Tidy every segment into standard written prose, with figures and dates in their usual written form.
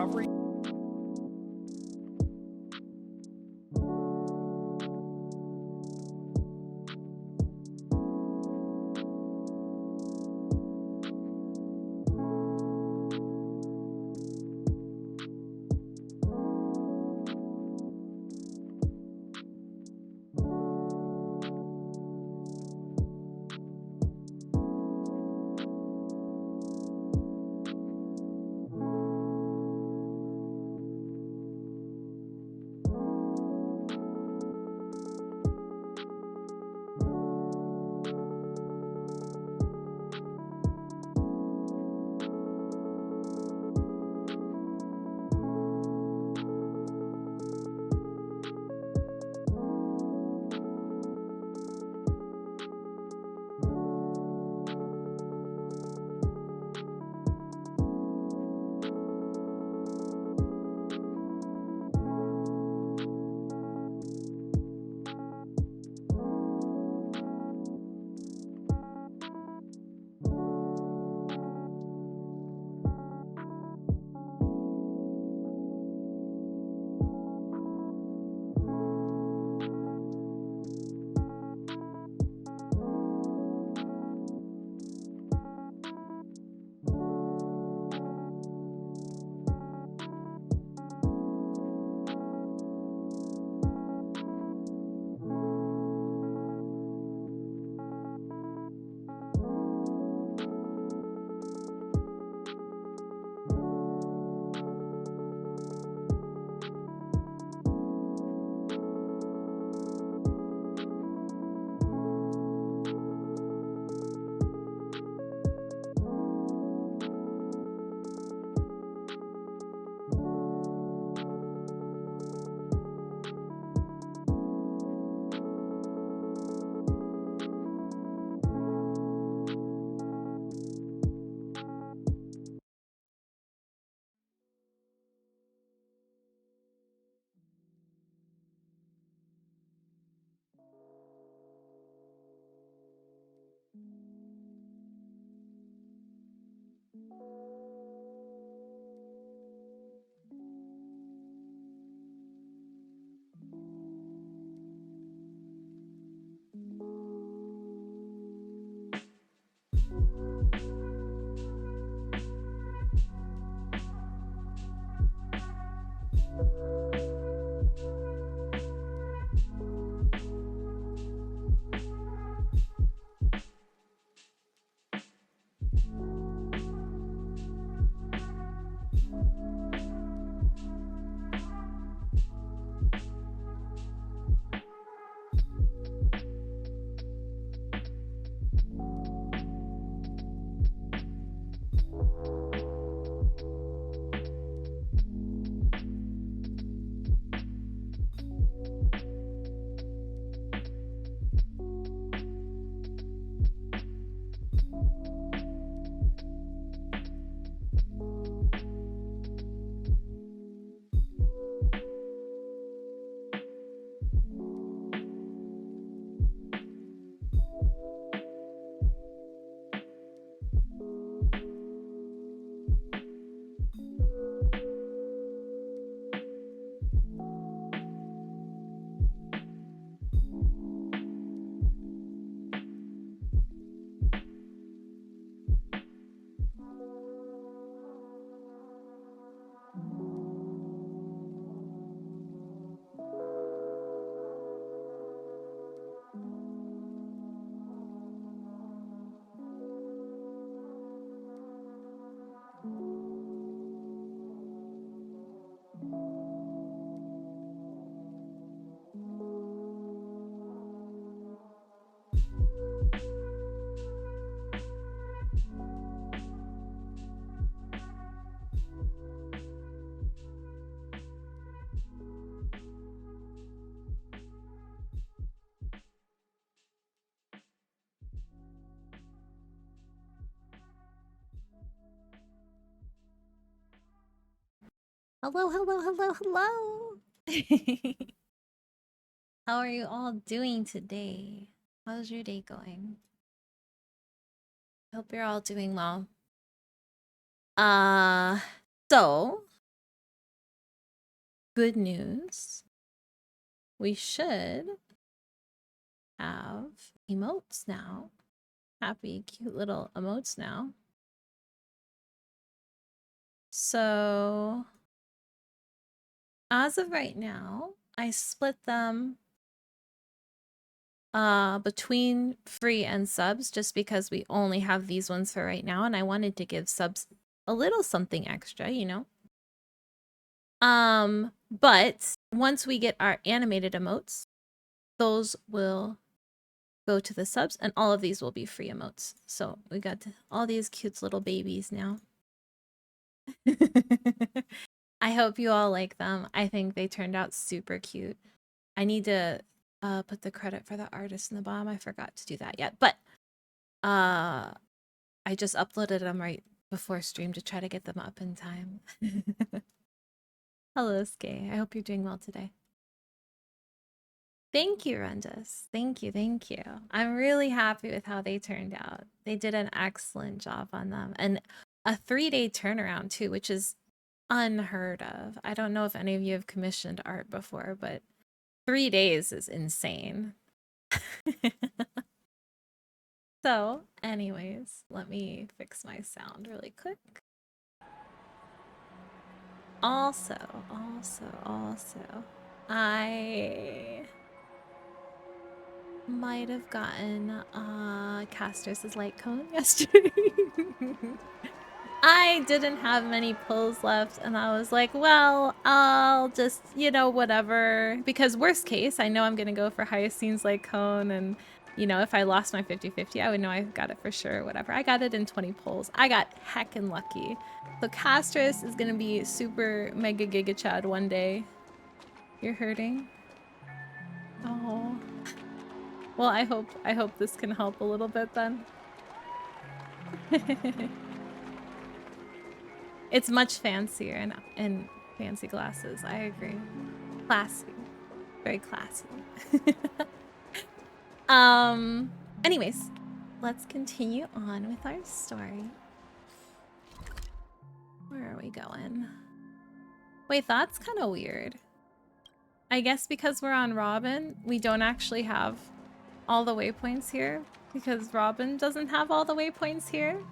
discovery. Hello, hello, hello, hello. How are you all doing today? How's your day going? Hope you're all doing well. Uh, so good news. We should have emotes now. Happy, cute little emotes now. So, as of right now, I split them between free and subs just because we only have these ones for right now, and I wanted to give subs a little something extra, you know. But once we get our animated emotes, those will go to the subs, and all of these will be free emotes. So we got all these cute little babies now. I hope you all like them. I think they turned out super cute. I need to put the credit for the artist in the bottom. I forgot to do that yet, but I just uploaded them right before stream to try to get them up in time. Hello, Skay. I hope you're doing well today. Thank you, Rendus. Thank you, thank you. I'm really happy with how they turned out. They did an excellent job on them. And a 3-day turnaround too, which is unheard of. I don't know if any of you have commissioned art before, but 3 days is insane. So, anyways, let me fix my sound really quick. Also, I might have gotten Castor's light cone yesterday. I didn't have many pulls left, and I was like, well, I'll just, you know, whatever. Because worst case, I know I'm going to go for Hyacine's light cone, and, you know, if I lost my 50-50, I would know I got it for sure, whatever. I got it in 20 pulls. I got heckin' lucky. So Castris is going to be super mega giga chad one day. You're hurting? Oh. Well, I hope this can help a little bit then. It's much fancier in fancy glasses. I agree. Classy. Very classy. Anyways, let's continue on with our story. Where are we going? Wait, that's kind of weird. I guess because we're on Robin, we don't actually have all the waypoints here because Robin doesn't have all the waypoints here.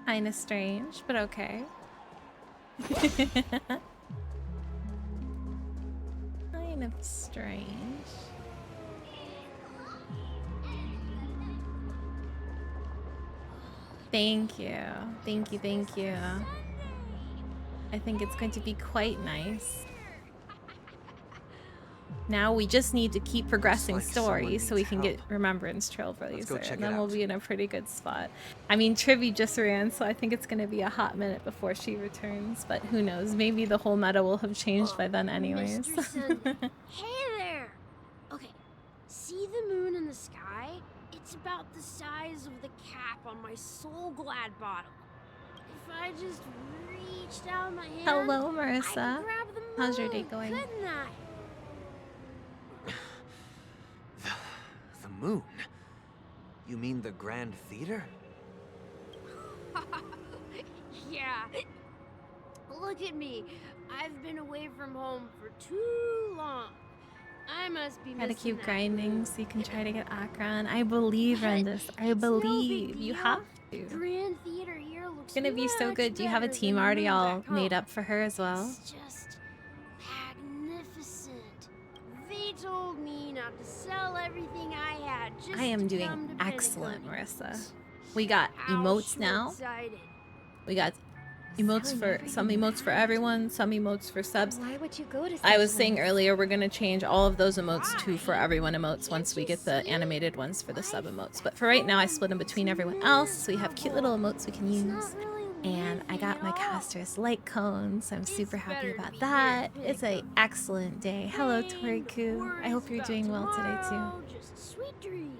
Kinda strange, but okay. Kind of strange. Thank you. Thank you, thank you. I think it's going to be quite nice. Now we just need to keep progressing stories so we can get Remembrance Trailblazer, and then we'll be in a pretty good spot. I mean, Trivy just ran, so I think it's going to be a hot minute before she returns, but who knows? Maybe the whole meta will have changed by then anyways. Hey there! Okay, see the moon in the sky? It's about the size of the cap on my Soul Glad bottle. If I just reached out my hand, hello, Marissa. I could grab the moon, how's your day going? Couldn't I? The moon? You mean the Grand Theater? Yeah. Look at me. I've been away from home for too long. I must be Gotta keep that grinding moon. so you can try to get Akron. I believe, Rendus. I believe. You have to. Grand Theater here looks It's gonna be so good. Do you have a team already all made up for her as well? It's just magnificent. They told me not to sell everything I had. Just I am to doing come to excellent, Penacony. Marissa. We got emotes now. Excited. We got emotes for some emotes for everyone, some emotes for subs. Why would you go to I was saying earlier we're gonna change all of those emotes to for everyone emotes once we get the animated ones for the sub emotes. But for right now I split them between everyone else, so we have cute little emotes we can use. And I got my Castor's light cone, so I'm super happy about that. It's an excellent day. Hello, Toriku. I hope you're doing well today too. Just sweet dreams.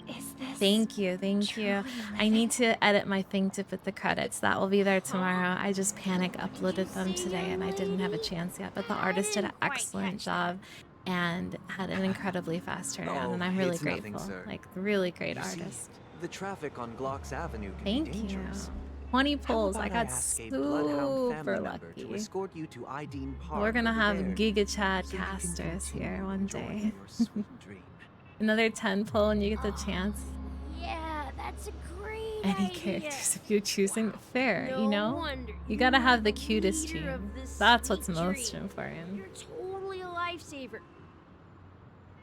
Is this Thank you, thank you. I need to edit my thing to put the credits. That will be there tomorrow. I just panic uploaded them today and I didn't have a chance yet, but the artist did an excellent job and had an incredibly fast turnaround, and I'm really grateful. Like, really great artist. The traffic on Glocks Avenue can Thank be dangerous. 20 How pulls. I about got ask a bloodhound family super member to lucky. escort you to Ideen Park We're gonna over have there, Giga Chad so you can casters continue here one enjoying day. your sweet dream. Another 10 pull and you get the Oh, chance. yeah, that's a great Any idea. characters if you're choosing Wow. fair, No you know? wonder. You gotta are have the the cutest leader team. of this That's what's sweet most dream. important. You're totally a lifesaver.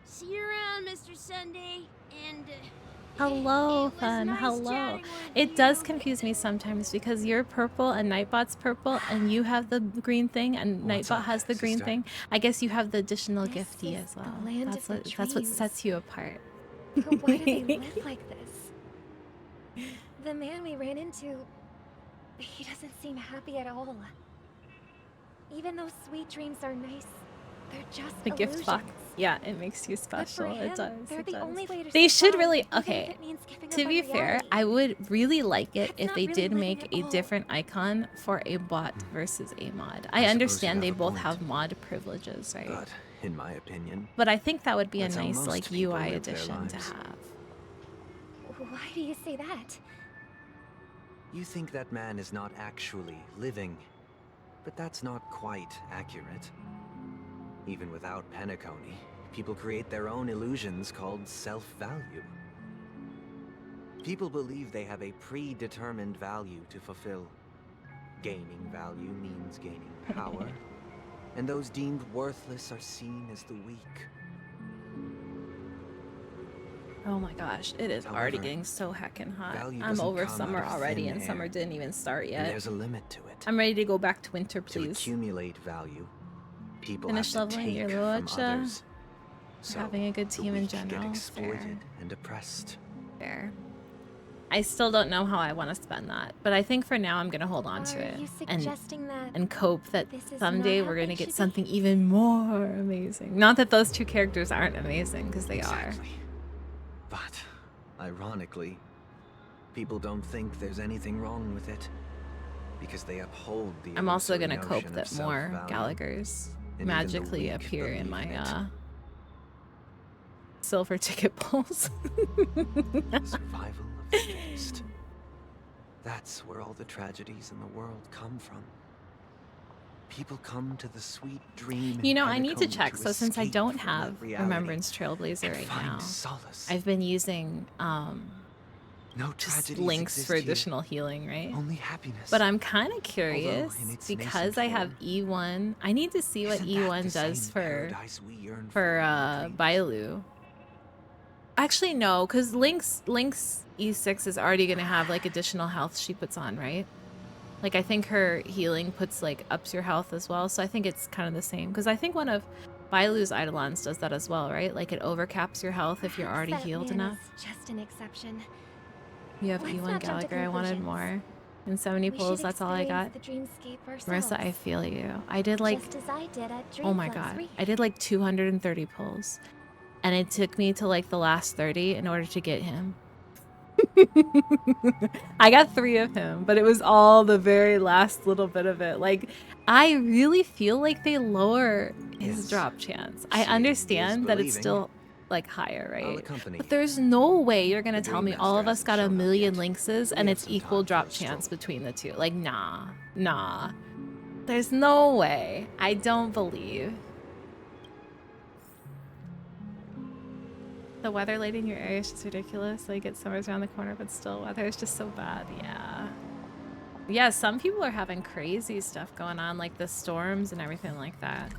See you around, Mr. Sunday. And Hello, it was fun. nice Hello. chatting with It does you. confuse me sometimes because you're purple and Nightbot's purple and you have the green thing and What's Nightbot up, has the green sister? thing. I guess you have the additional This gifty is as the well. land That's of the what dreams. sets you apart. But why do they live like this? The man we ran into, he doesn't seem happy at all. Even though sweet dreams are nice, they're just The gift illusions. box. Yeah, it makes you But for special. him, It does. they're It the does. only way to They should survive, really. even if Okay. it means giving To up be on fair, reality. I would really like it That's if not they really did living make at a all. different icon for a bot versus a mod. I I suppose you understand they have a both point. have mod privileges, right? But in my opinion, But I think that would be a that's how nice most like people UI live their addition to lives. have. Why do you say that? you think that man is not actually living, but that's not quite accurate. Even without Penacony, people create their own illusions called self-value. People believe they have a predetermined value to fulfill. Gaining value means gaining power, and those deemed worthless are seen as the weak. Oh my gosh, it is already However, getting so heckin' hot. value I'm doesn't over come summer out of already thin and summer air. didn't even start And yet. there's a limit to it. I'm ready to go back to winter, To please. accumulate value, people Finish have to leveling your take from Luocha. others. So Having a good the team in weak get general. exploited Fair. and oppressed. Fair. I still don't know how I want to spend that, but I think for now I'm gonna hold on to Are it you and suggesting that cope that this is someday not how we're gonna things get should be? something even more amazing. Not that those two characters aren't amazing, because they Exactly. But ironically, people don't think there's anything wrong with it because they uphold the are. I'm also illusory gonna cope notion that of more self-value. Gallaghers even the magically weak appear in believe my in it. silver ticket pulls. The survival of the fittest. That's where all the tragedies in the world come from. People come to the sweet dream. You in know, I need to Penacony check. So since I escape don't from have that reality Remembrance Trailblazer and right find now, solace. I've been using No just tragedies links exist for here. additional healing, right? Only happiness. But I'm kind of curious in its because nascent I have form, E1. I need to see what isn't that E1 the does same for paradise we yearn for in our dreams? Bailu. Actually, no, because Link's E6 is already gonna have like additional health she puts on, right? Like I think her healing puts like ups your health as well, so I think it's kind of the same. Because I think one of Bailu's Eidolons does that as well, right? Like it overcaps your health if you're already Perhaps that healed man enough. is just an exception. You have Let's E1 not jump to Gallagher. I wanted conclusions. more. And 70 We pulls. should That's all I got. experience the dreamscape ourselves. Marissa, I feel you. I did like, just as I did at oh my Dreamflex god, 3. I did like 230 pulls, and it took me to like the last 30 in order to get him. I got 3 of him, but it was all the very last little bit of it. Like, I really feel like they lower his Yes. drop chance. I Seeing is understand that it's believing. still like higher, I'll right? accompany But you. there's no way you're gonna The tell Dream me all of Master us got a hasn't shown up million yet. lynxes We and have it's some equal time for drop a chance stroll. between the two. Like, nah. There's no way. I don't believe. The weather late in your area is just ridiculous. Like, it's summer's around the corner, but still, weather is just so bad. Yeah, some people are having crazy stuff going on, like the storms and everything like that.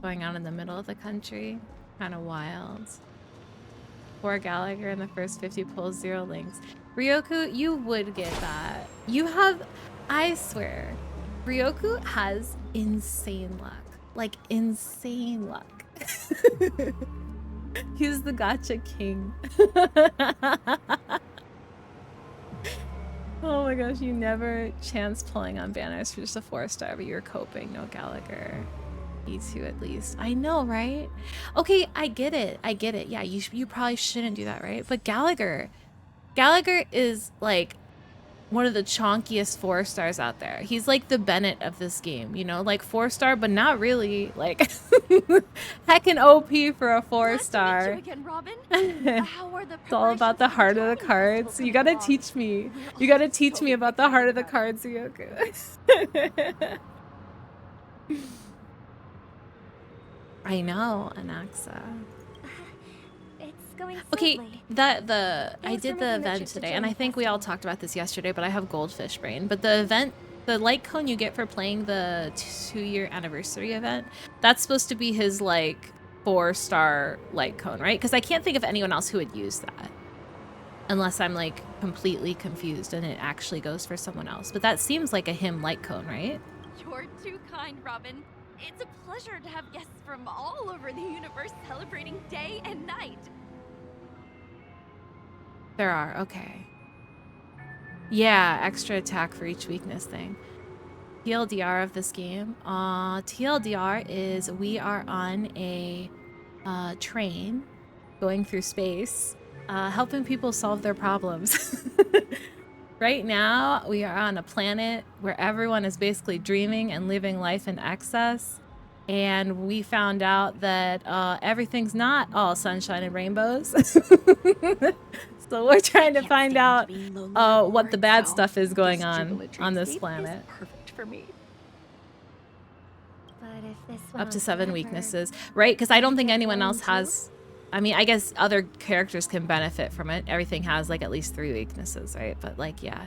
Going on in the middle of the country. Kind of wild. 4 Gallagher in the first 50 pulls, 0 links. Ryoku, you would get that. You have, I swear, Ryoku has insane luck. Like, insane luck. He's the gacha king. Oh my gosh, you never chance pulling on banners for just a 4-star, but you're coping. No Gallagher. E2 at least. I know, right? Okay, I get it. Yeah, you probably shouldn't do that, right? But Gallagher is like one of the chonkiest 4-stars out there. He's like the Bennett of this game, you know, like 4-star, but not really. Like, heckin' OP for a 4-star. Again, Robin. How are the It's all about the heart of the cards. You gotta teach me. You gotta teach me about the heart of the cards, Ryoko. I know, Anaxa. It's going Okay, smoothly. I did the event today, and I think we all talked about this yesterday, but I have goldfish brain. But the event, the light cone you get for playing the 2-year anniversary event, that's supposed to be his like 4-star light cone, right? Because I can't think of anyone else who would use that. Unless I'm like completely confused and it actually goes for someone else. But that seems like a him light cone, right? You're too kind, Robin. It's a pleasure to have guests from all over the universe celebrating day and night. There are, okay. Yeah, extra attack for each weakness thing. TLDR of this game. TLDR is we are on a train going through space, helping people solve their problems. Right now, we are on a planet where everyone is basically dreaming and living life in excess. And we found out that everything's not all sunshine and rainbows. So we're trying to find out what the bad stuff is going on this planet. Perfect for me. But if this went Up to on 7 forever, weaknesses, right? Because I don't think get anyone boring else too? has. I mean, I guess other characters can benefit from it. Everything has like at least 3 weaknesses, right? But like, yeah,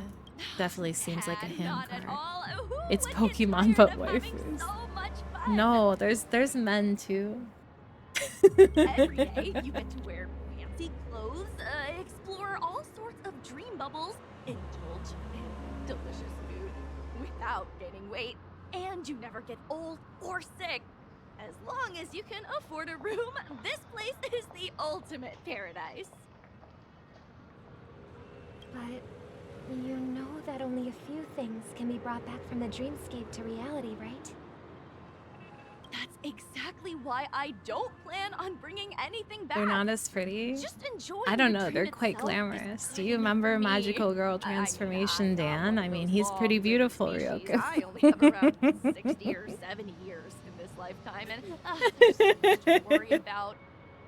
definitely seems like a him Not at card. all. Who It's would get Pokemon, tired but of having waifus. so much fun? No, there's men too. Every day you get to wear fancy clothes, explore all sorts of dream bubbles, indulge in delicious food without gaining weight, and you never get old or sick. As long as you can afford a room, this place is the ultimate paradise. But you know that only a few things can be brought back from the dreamscape to reality, right? That's exactly why I don't plan on bringing anything back. They're not as pretty. Just enjoy I don't the know, dream they're quite itself is glamorous. Do good you remember enough for me. Magical Girl I mean, Transformation I'm not Dan? one I of mean, those he's pretty long-lived beautiful, species. Ryoko. I only have around 60 or 70 years in this lifetime, and there's so much to worry about.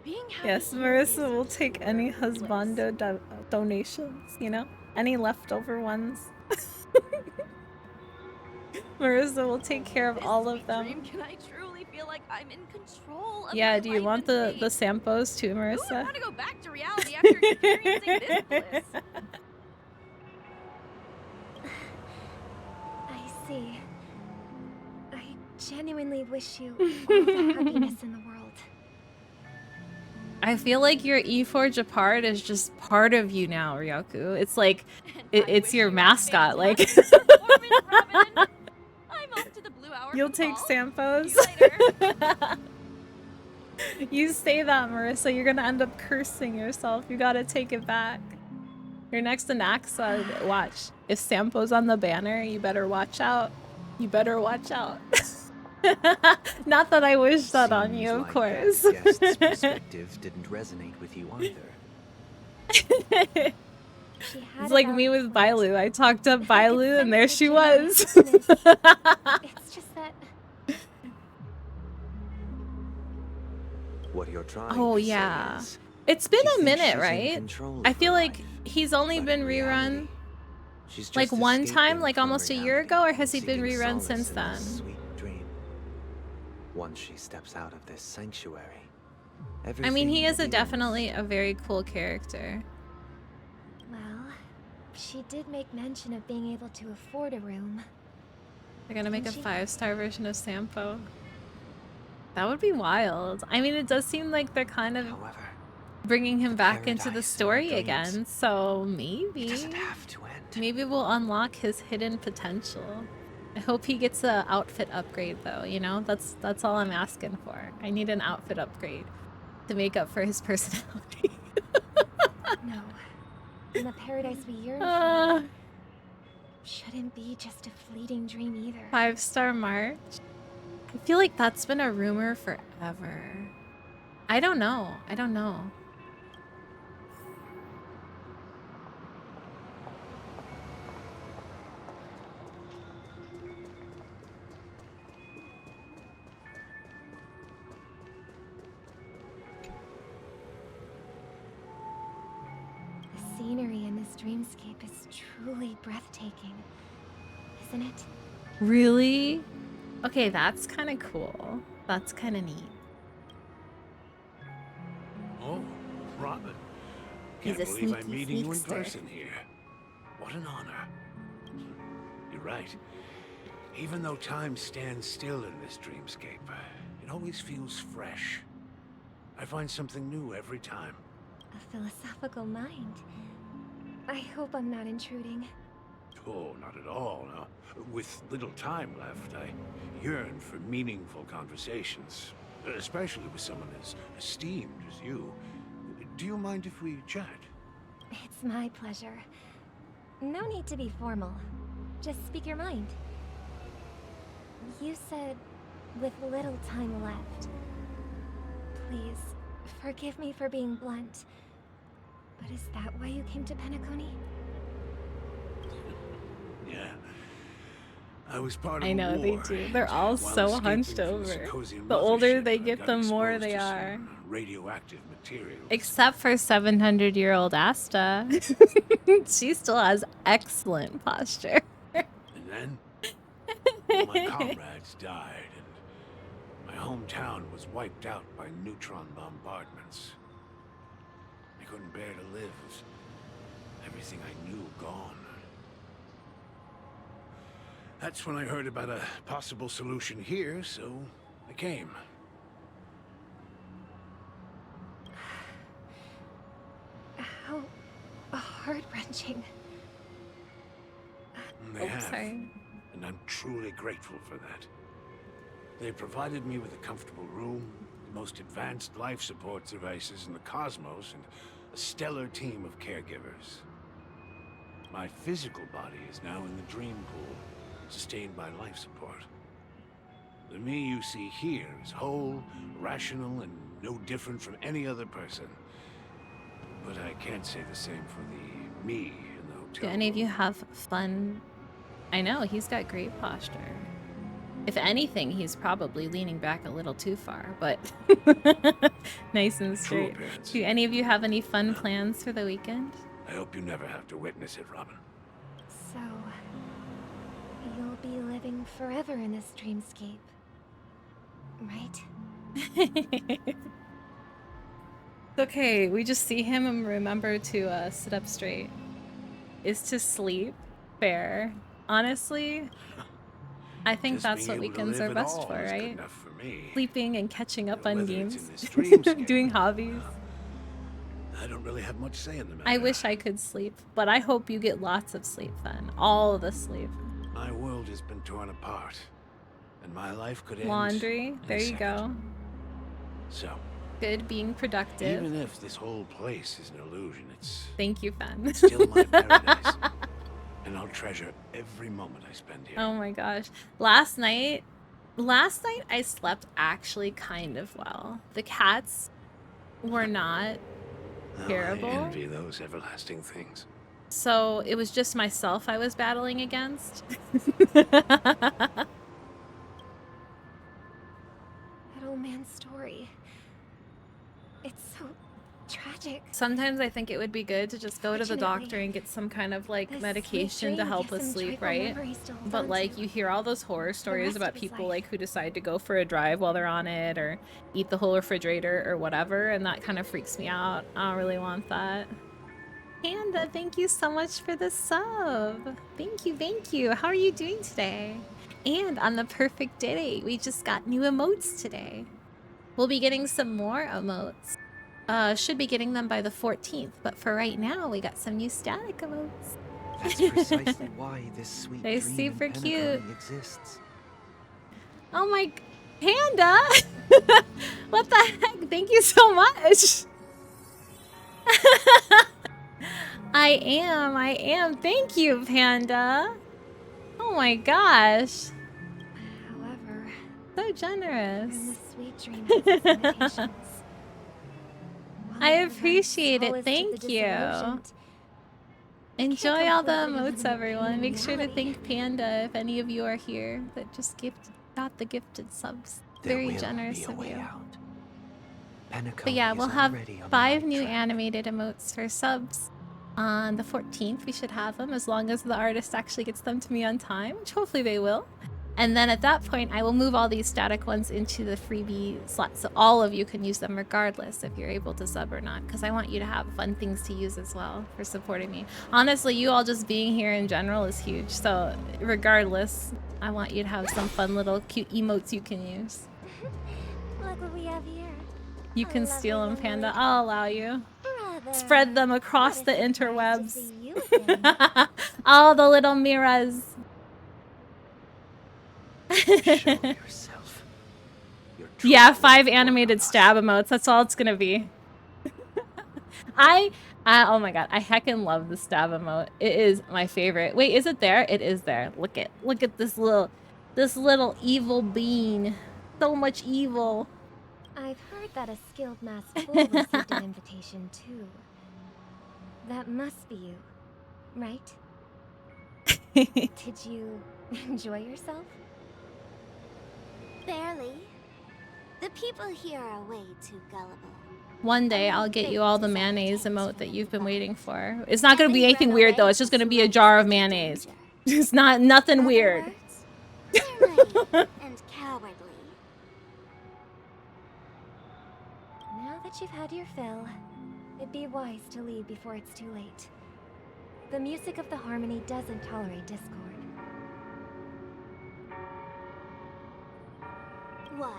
Being happy Yes, here Marissa is will take any bliss. husbando donations, you know? Any leftover ones. Marissa will take care of This all of sweet them. dream, can I truly feel like I'm in control of Yeah, my do you life want and the fate? Sampos too, Who would Marissa? want to go back to reality after experiencing this bliss? I see. I genuinely wish you all the happiness in the world. I feel like your E-Forge Apart is just part of you now, Ryoku. It's like, And I it's wish your you a mascot. Like, fantastic performance, Robin. I'm off to the Blue Hour you'll for the take ball. Sampos. See you later. You say that, Marissa, you're gonna end up cursing yourself. You gotta take it back. Your next Anaxa, watch. If Sampo's on the banner, you better watch out. You better watch out. Not that I wish that on Seems you, of like course. that guest's perspective didn't resonate with you either. She had It's like about me a with point. Bailu. I talked up If I could Bailu, and there sense she the genuine was. happiness. It's just that What you're trying Oh, to say yeah. is, It's been she a thinks minute, she's in right? control I of feel her like life, he's only but been in rerun reality, she's like just one time, escaping like from almost a year reality ago, or and has he been seeking rerun solace since in then? this sweet dream. Once she steps out of this sanctuary, I mean, he everything is will be definitely a very cool character. well, she did make mention of being able to afford a room. They're gonna make a And she- 5-star version of Sampo. That would be wild. I mean, it does seem like they're kind of However, bringing him the back into the paradise in our story dreams, again, so it maybe, doesn't have to end. maybe we'll unlock his hidden potential. I hope he gets a outfit upgrade though, you know? That's all I'm asking for. I need an outfit upgrade to make up for his personality. No. And the paradise we yearn Uh, for shouldn't be just a fleeting dream either. 5-star March. I feel like that's been a rumor forever. I don't know. I don't know. dreamscape is truly breathtaking, isn't it? Really? Okay, that's kind of cool. That's kind of neat. Oh, Robin. He's Can't a believe I'm sneaky meeting you in sneakster. person here. What an honor. You're right. Even though time stands still in this dreamscape, it always feels fresh. I find something new every time. A philosophical mind. I hope I'm not intruding. Oh, not at all. No. With little time left, I yearn for meaningful conversations, especially with someone as esteemed as you. Do you mind if we chat? It's my pleasure. No need to be formal. Just speak your mind. You said, with little time left. Please, forgive me for being blunt. But is that why you came to Penacony? Yeah. I was part of I a know they war, do. They're all while so escaping hunched from over. Sycosian The older mothership, they I get, got the more exposed they to are. some radioactive materials. Except for 700-year-old Asta. She still has excellent posture. And then, all my comrades died, and my hometown was wiped out by neutron bombardments. I couldn't bear to live with everything I knew gone. That's when I heard about a possible solution here, so I came. How heart-wrenching. They Oh, have, sorry. and I'm truly grateful for that. They provided me with a comfortable room, the most advanced life support devices in the cosmos, and a stellar team of caregivers. My physical body is now in the dream pool, sustained by life support. The me you see here is whole, rational, and no different from any other person. But I can't say the same for the me in the hotel Do any of you room. have fun? I know, he's got great posture. If anything, he's probably leaning back a little too far, but nice and True straight. appearance. Do any of you have any fun plans for the weekend? I hope you never have to witness it, Robin. So, you'll be living forever in this dreamscape, right? Okay, we just see him and remember to sit up straight. Is to sleep fair? Honestly, I think Just that's being what able to weekends live are at best all for, is good right? enough for me. Sleeping and catching up on Whether games, it's in this dreamscape doing or hobbies. not, I don't really have much say in the matter. I wish I could sleep, but I hope you get lots of sleep then. All the sleep. My world has been torn apart, and my life could end Laundry, in a there you second. go. So, Good being productive. even if this whole place is an illusion, it's Thank you, Fen. still my paradise. And I'll treasure every moment I spend here. Oh my gosh. Last night I slept actually kind of well. The cats were not Oh, terrible. I envy those everlasting things. So it was just myself I was battling against. That old man's story. It's so tragic. Sometimes I think it would be good to just go to the Fortunately, doctor and get some kind of like this medication sweet to dream help gives us him sleep, joyful right? memories to hold But on like to. you hear all those horror stories rest about of his people life. like who decide to go for a drive while they're on it or eat the whole refrigerator or whatever, and that kind of freaks me out. I don't really want that. Panda, thank you so much for the sub. Thank you, thank you. How are you doing today? And on the perfect day, we just got new emotes today. We'll be getting some more emotes. Should be getting them by the 14th, but for right now, we got some new static emotes. That's precisely why this sweet They're dream super in cute. Penacony exists. Oh my, Panda! What the heck? Thank you so much. I am. Thank you, Panda. Oh my gosh. However, So generous. even the sweet dream has its limitations. While I it provides appreciate it. solace to the Thank you. disillusioned, Enjoy all the completely live in emotes, the everyone. pain Make sure to reality. thank Panda if any of you are here that just got the gifted subs. There Very will generous be a of way you. out. Penacony But yeah, is we'll have already on the 5 right new track. animated emotes for subs On the 14th, we should have them, as long as the artist actually gets them to me on time, which hopefully they will. And then at that point, I will move all these static ones into the freebie slot, so all of you can use them regardless if you're able to sub or not, because I want you to have fun things to use as well for supporting me. Honestly, you all just being here in general is huge, so regardless, I want you to have some fun little cute emotes you can use. Look what we have here. You A can steal them, lovely Panda. little I'll allow you. brother. Spread them across What the a surprise to interwebs. see you again. All the little Miras. Show yourself. Your Yeah, true 5 worth animated us. stab emotes. That's all it's gonna be. Oh my god, I heckin' love the stab emote. It is my favorite. Wait, is it there? It is there. Look at this little evil bean. So much evil. I've heard that a skilled masked fool received an invitation too. That must be you, right? Did you enjoy yourself? Barely. The people here are way too gullible. One day I'll get you all the mayonnaise emote that you've been waiting for. It's not gonna be anything weird though. It's just gonna be a jar of mayonnaise. It's not nothing Other weird. words? They're naive and cowardly. Now that you've had your fill, it'd be wise to leave before it's too late. The music of the harmony doesn't tolerate discord. What?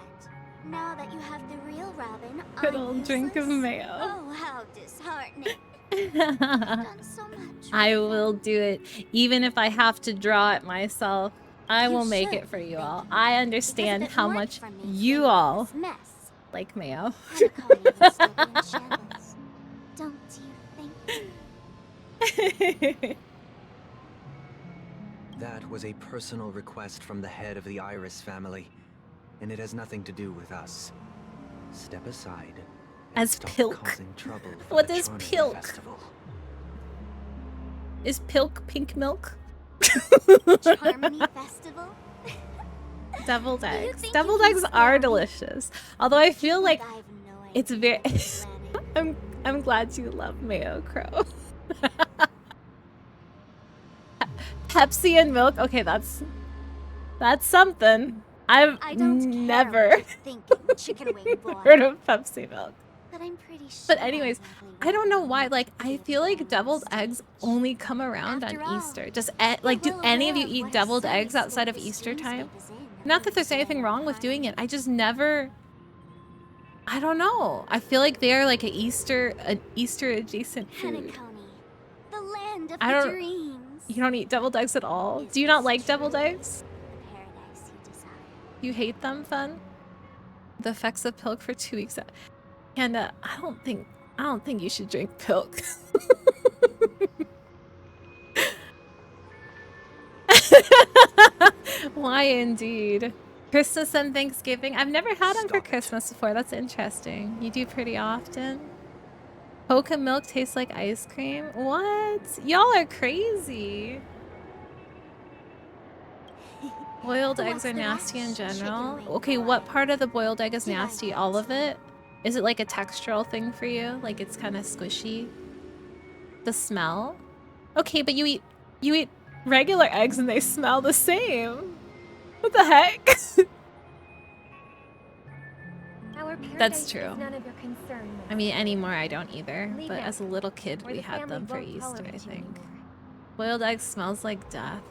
Now that you have the real Robin, Good I'm old drink of useless? mayo. Oh, how disheartening. I've done so much. I for will them. do it, even if I have to draw it myself. I You will make should it for you thank all. me, I because understand if it how weren't much for me you cleaning all this mess, like mayo. Penacony would still be in shambles. Don't you think? That was a personal request from the head of the Iris family, and it has nothing to do with us. Step aside and As stop Pilk. causing trouble for What the is Charming Pilk? Festival. Is Pilk pink milk? Harmony Festival? Deviled Do you eggs. think Deviled you can eggs scare are me? delicious. Although I feel like I've no it's idea very. what you're planning. I'm glad you love mayo, Crow. Pepsi and milk. Okay, that's something. I've I don't care never what you're thinking, chicken wing boy. heard of Pepsi milk. But I'm pretty sure. But anyways, I don't know why. Like, I Give feel like them deviled stage. eggs only come around After on all, Easter. Just you're like, do well any of you aware eat what a deviled sunny eggs outside of scope Easter this time? dreamscape is in, Not that there's according to anything wrong with doing it. Penacony. I just never. I don't know. I feel like they're like an Easter adjacent food. Penacony, the land of I the don't- dreams. You don't eat deviled eggs at all? Is Do you not this like deviled truly eggs? The paradise you desire. You hate them, Fun? The effects of Pilk for 2 weeks. And I don't think you should drink Pilk. Why indeed? Christmas and Thanksgiving. I've never had them for Stop it. Christmas before. That's interesting. You do pretty often. Coca milk tastes like ice cream. What? Y'all are crazy. Boiled eggs What's are the nasty in rush, chicken general. wing Okay, boy? what part of the boiled egg is Do I nasty? want All of to? it? Is it like a textural thing for you? Like it's kind of squishy? The smell? Okay, but you eat regular eggs and they smell the same. What the heck? Our paradise That's true. is none of your concern. I mean, anymore I don't either. Leave But now, as a little kid, or we the had family them for won't Easter, I tolerate you think. anymore. Boiled egg smells like death.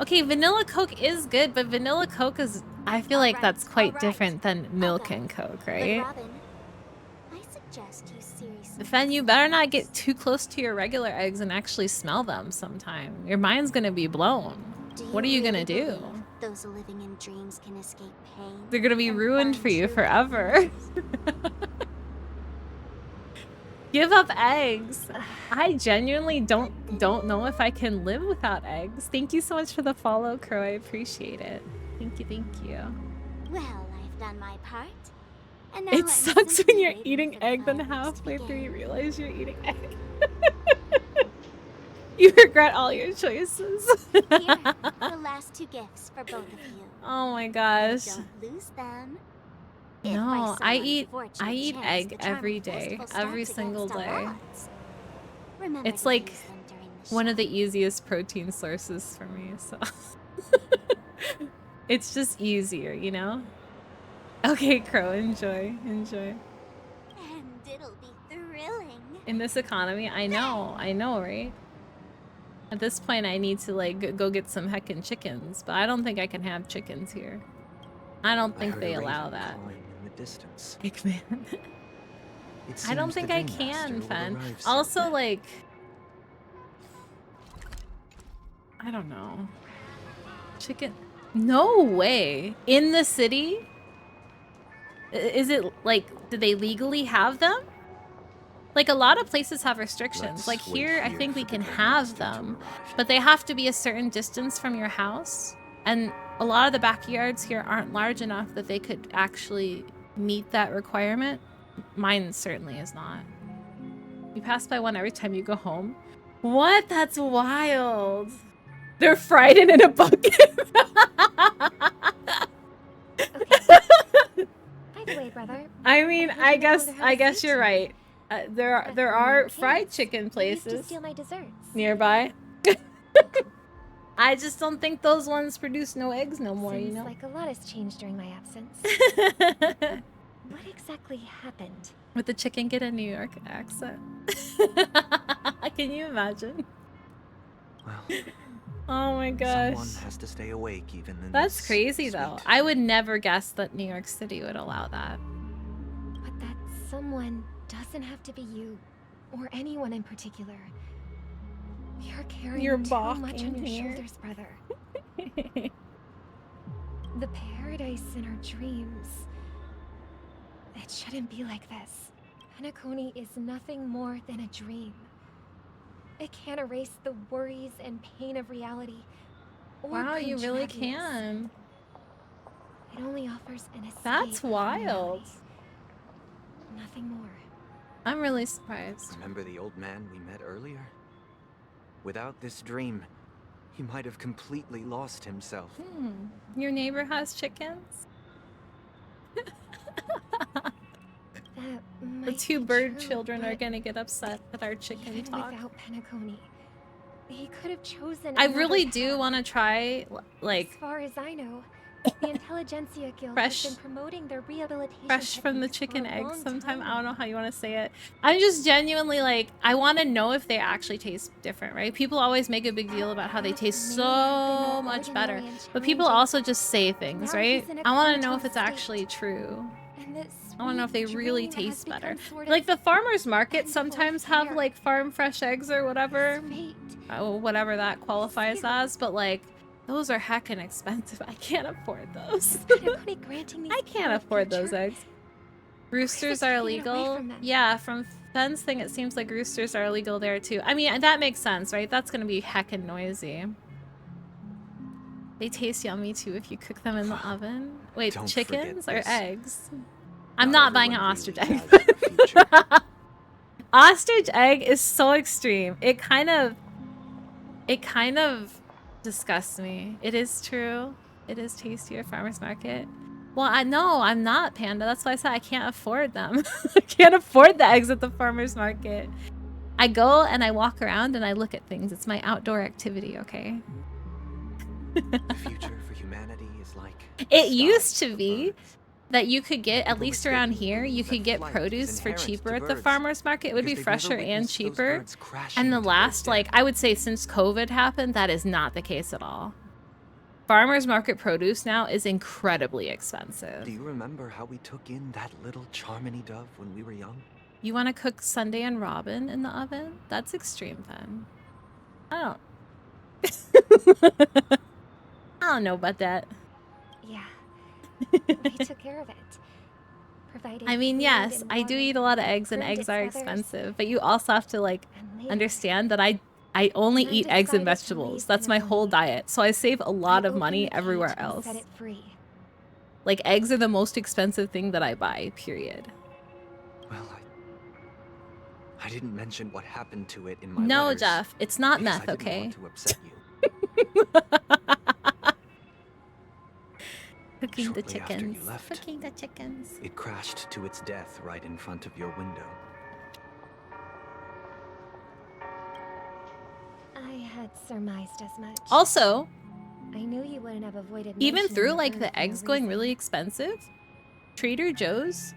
Okay, vanilla Coke is good, but vanilla Coke is... I feel like Alright, that's quite alright. different than milk go. and Coke, But right? Robin, I suggest you seriously. Fen, you better not get too close to your regular eggs and actually smell them sometime. Your mind's gonna be blown. What are you gonna really do? believe Those living in dreams can escape pain. They're gonna be and ruined find for you true forever. happiness? Give up eggs. I genuinely don't know if I can live without eggs. Thank you so much for the follow, Crow. I appreciate it. Thank you. Well, I've done my part. And now I'm It sucks when simply you're waiting eating for the egg, then fireworks to halfway through you begin. realize you're eating egg. You regret all your choices. Here, the last 2 gifts for both of you. Oh my gosh. Don't lose them. If by No, I some eat unfortunate chance egg the every Charming day, Festival every starts single against all day. odds, Remember It's to like use them during the one of show. the easiest protein sources for me, so it's just easier, you know? Okay, Crow, enjoy, enjoy. And it'll be thrilling. In this economy, I know, right? At this point, I need to like go get some heckin' chickens, but I don't think I can have chickens here. I don't I think heard they a allow raven that. cawing in the distance. Eggman. It I don't seems think the I Dream can, Master will Fen. arrive soon. Also, like, I don't know. Chicken? No way. In the city? Is it like, do they legally have them? Like, a lot of places have restrictions. Let's like wait here, I think for we the can Dream have Master to them, arrive. but they have to be a certain distance from your house. And a lot of the backyards here aren't large enough that they could actually meet that requirement. Mine certainly is not. You pass by one every time you go home. What? That's wild. They're fried in a bucket. By the way, brother. I mean, heard you no longer have a guess sweet you're tooth. right. There In are that fried case, chicken you used to places steal my desserts. nearby. I just don't think those ones produce no eggs no more, you Seems know? like a lot has changed during my absence. What exactly happened? Would the chicken get a New York accent? Can you imagine? Well, Oh my gosh. someone has to stay awake even in That's this crazy though. sweet I would dream. never guess that New York City would allow that. But that someone doesn't have to be you, or anyone in particular. You're carrying You're too much balking on your here. shoulders, brother. The paradise in our dreams. It shouldn't be like this. Penacony is nothing more than a dream. It can't erase the worries and pain of reality. Or Wow, bring you really tragedies. can. It only offers an escape. That's from wild. reality. Nothing more. I'm really surprised. Remember the old man we met earlier? Without this dream, he might have completely lost himself. Your neighbor has chickens? That The might two be bird true, children are but gonna get upset at our chicken even talk. without Penacony, he could have chosen. I another really do path. want to try, like, As far as I know, the Intelligentsia Guild Fresh- has been promoting their rehabilitation fresh from the techniques chicken for a eggs long sometime. time I don't know now. how you want to say it. I'm just genuinely like, I want to know if they actually taste different, right? People always make a big deal about how they taste May have been so more much better. ordinary and But people challenging. also just say things, Now right? he's in a I want to know if comatose it's actually state. true. And this I want to know if they sweet really dream has taste better. become sort Like of the farmer's market end of sometimes life have care. like farm fresh eggs or whatever. Fate. Oh, whatever that qualifies Here. as, but like those are heckin' expensive. I can't afford those. Penacony granting these I people can't a afford those future? eggs. Roosters just are taken away illegal. from them. Yeah, from Fen's thing, it seems like roosters are illegal there too. I mean, that makes sense, right? That's gonna be heckin' noisy. They taste yummy too if you cook them in the oven. Wait, Don't forget chickens or this. eggs? I'm not buying an everyone ostrich really egg. has a future. Ostrich egg is so extreme. It kind of disgusts me. It is true. It is tastier farmer's market. Well, I know I'm not, Panda. That's why I said I can't afford them. I can't afford the eggs at the farmer's market. I go and I walk around and I look at things. It's my outdoor activity, okay? The future for humanity is like It skies used to for be birds. that you could get, at People least around mistakenly here, you believe could that get flight is produce for inherent cheaper to at the birds, farmer's market. It would be because they've never fresher and witnessed those cheaper. birds crashing And the to their last, like, death. I would say since COVID happened, that is not the case at all. Farmer's market produce now is incredibly expensive. Do you remember how we took in that little Charmony dove when we were young? You want to cook Sunday and Robin in the oven? That's extreme then. I don't know about that. Yeah. We took care of it. Provided I mean, food yes, and I do water, eat a lot of eggs and groomed eggs its are feathers, expensive, but you also have to like and later, understand that I only then eat eggs and decided to vegetables. leave That's my whole Penacony. diet. So I save a lot I of money opened the everywhere cage and else. set it free. Like eggs are the most expensive thing that I buy, period. Well, I didn't mention what happened to it in my No, letters, Jeff, it's not because meth, I didn't okay? want to upset you. Cooking the Shortly after you chickens. left, Cooking the chickens. it crashed to its death right in front of your window. had surmised as much. Also, I knew you wouldn't have avoided even mentioning through the like bird the for no eggs going reason. really expensive, Trader Joe's,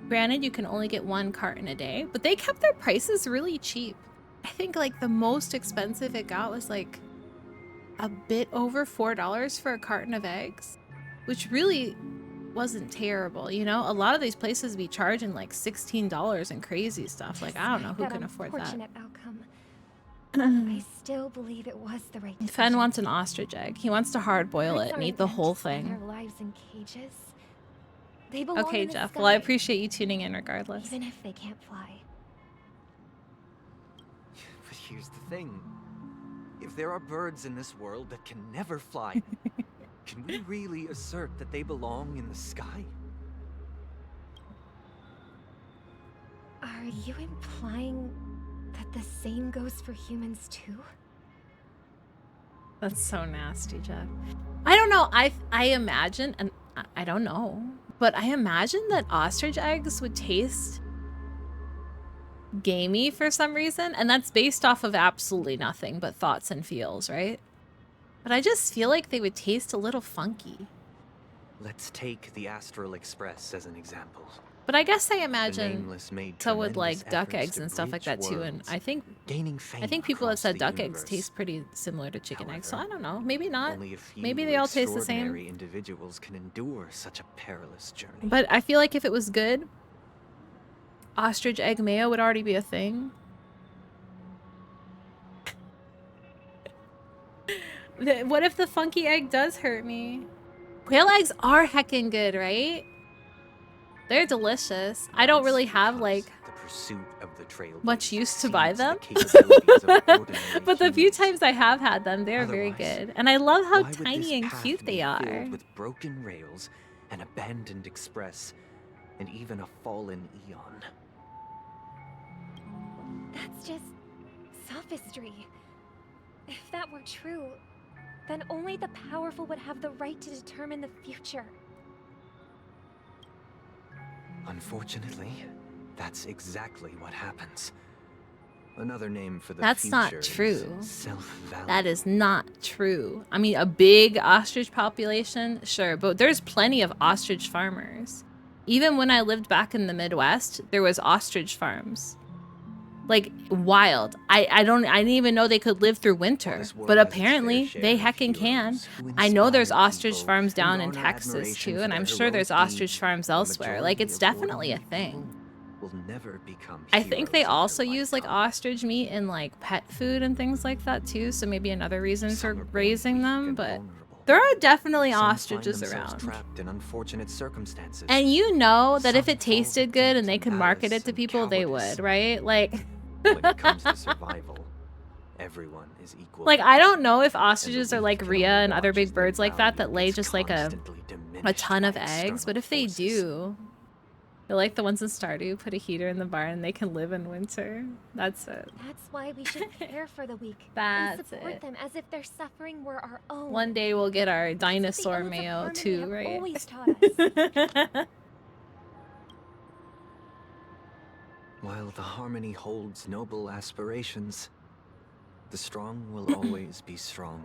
granted you can only get 1 carton a day, but they kept their prices really cheap. I think like the most expensive it got was like a bit over $4 for a carton of eggs, which really wasn't terrible, you know? A lot of these places be charging like $16 and crazy stuff. Like, I don't know who Despite can that afford that. unfortunate outcome, I still believe it was the right decision. Fen wants an ostrich egg. He wants to hard boil Birds it and aren't eat the meant whole to spend thing. their lives in cages. They belong Okay, in the Jeff. sky, Well, I appreciate you tuning in regardless. even if they can't fly. But here's the thing. If there are birds in this world that can never fly, can we really assert that they belong in the sky? Are you implying that the same goes for humans too? That's so nasty, Jeff. I don't know. I imagine, and I don't know, but I imagine that ostrich eggs would taste gamey for some reason, and that's based off of absolutely nothing but thoughts and feels, right? But I just feel like they would taste a little funky. Let's take the Astral Express as an example. But I guess I The imagine Nameless made so would tremendous like duck efforts eggs to and stuff like bridge that too, and worlds, I think gaining fame people have across said the duck eggs universe. taste pretty similar to chicken eggs, so I However, don't know. Maybe not. Only a few Maybe they all taste the same. extraordinary individuals can endure such a perilous journey. But I feel like if it was good, ostrich egg mayo would already be a thing. What if the funky egg does hurt me? Quail eggs are heckin' good, right? They're delicious. I don't really have like the pursuit of the much use to buy them. But the few humans. times I have had them, they're very Otherwise, good. And I love how Why would tiny this and path cute be they are. filled with broken rails, an abandoned express, and even a fallen eon? That's just sophistry. If that were true, then only the powerful would have the right to determine the future. Unfortunately, that's exactly what happens. Another name for the That's future not is true. self-value. That is not true. I mean, a big ostrich population, sure, but there's plenty of ostrich farmers. Even when I lived back in the Midwest, there was ostrich farms. Like, wild. I didn't even know they could live through winter, This world but has its apparently fair they share of heckin' can. heroes who I know there's inspire ostrich people farms and down in garner Texas admiration too, for and I'm their sure there's heroic ostrich deeds. farms The elsewhere. Like, majority it's of definitely a ordinary thing. people will never become I think they heroes in their also use like lifetime. ostrich meat in like pet food and things like that too, so maybe another reason Some for are born raising weak them, and but vulnerable. there are definitely Some find ostriches themselves around. trapped in unfortunate circumstances. And you know that if Some it fall tasted victim good and to they could market malice it to and people, they cowardice. would, right? Like, When it comes to survival, everyone is equal. like I don't know if And the ostriches are weak like can rhea only and other watch big as their birds like that value lay gets just like a constantly diminished ton by of eggs, but external if they forces. do, they're like the ones in Stardew, put a heater in the barn and they can live in winter. That's it. That's why we should care for the weak and That's support it. them as if their suffering were our own. One day we'll get our That's what the dinosaur Odes of mayo Harmony too, have right? always taught us. While the harmony holds noble aspirations, the strong will always be strong,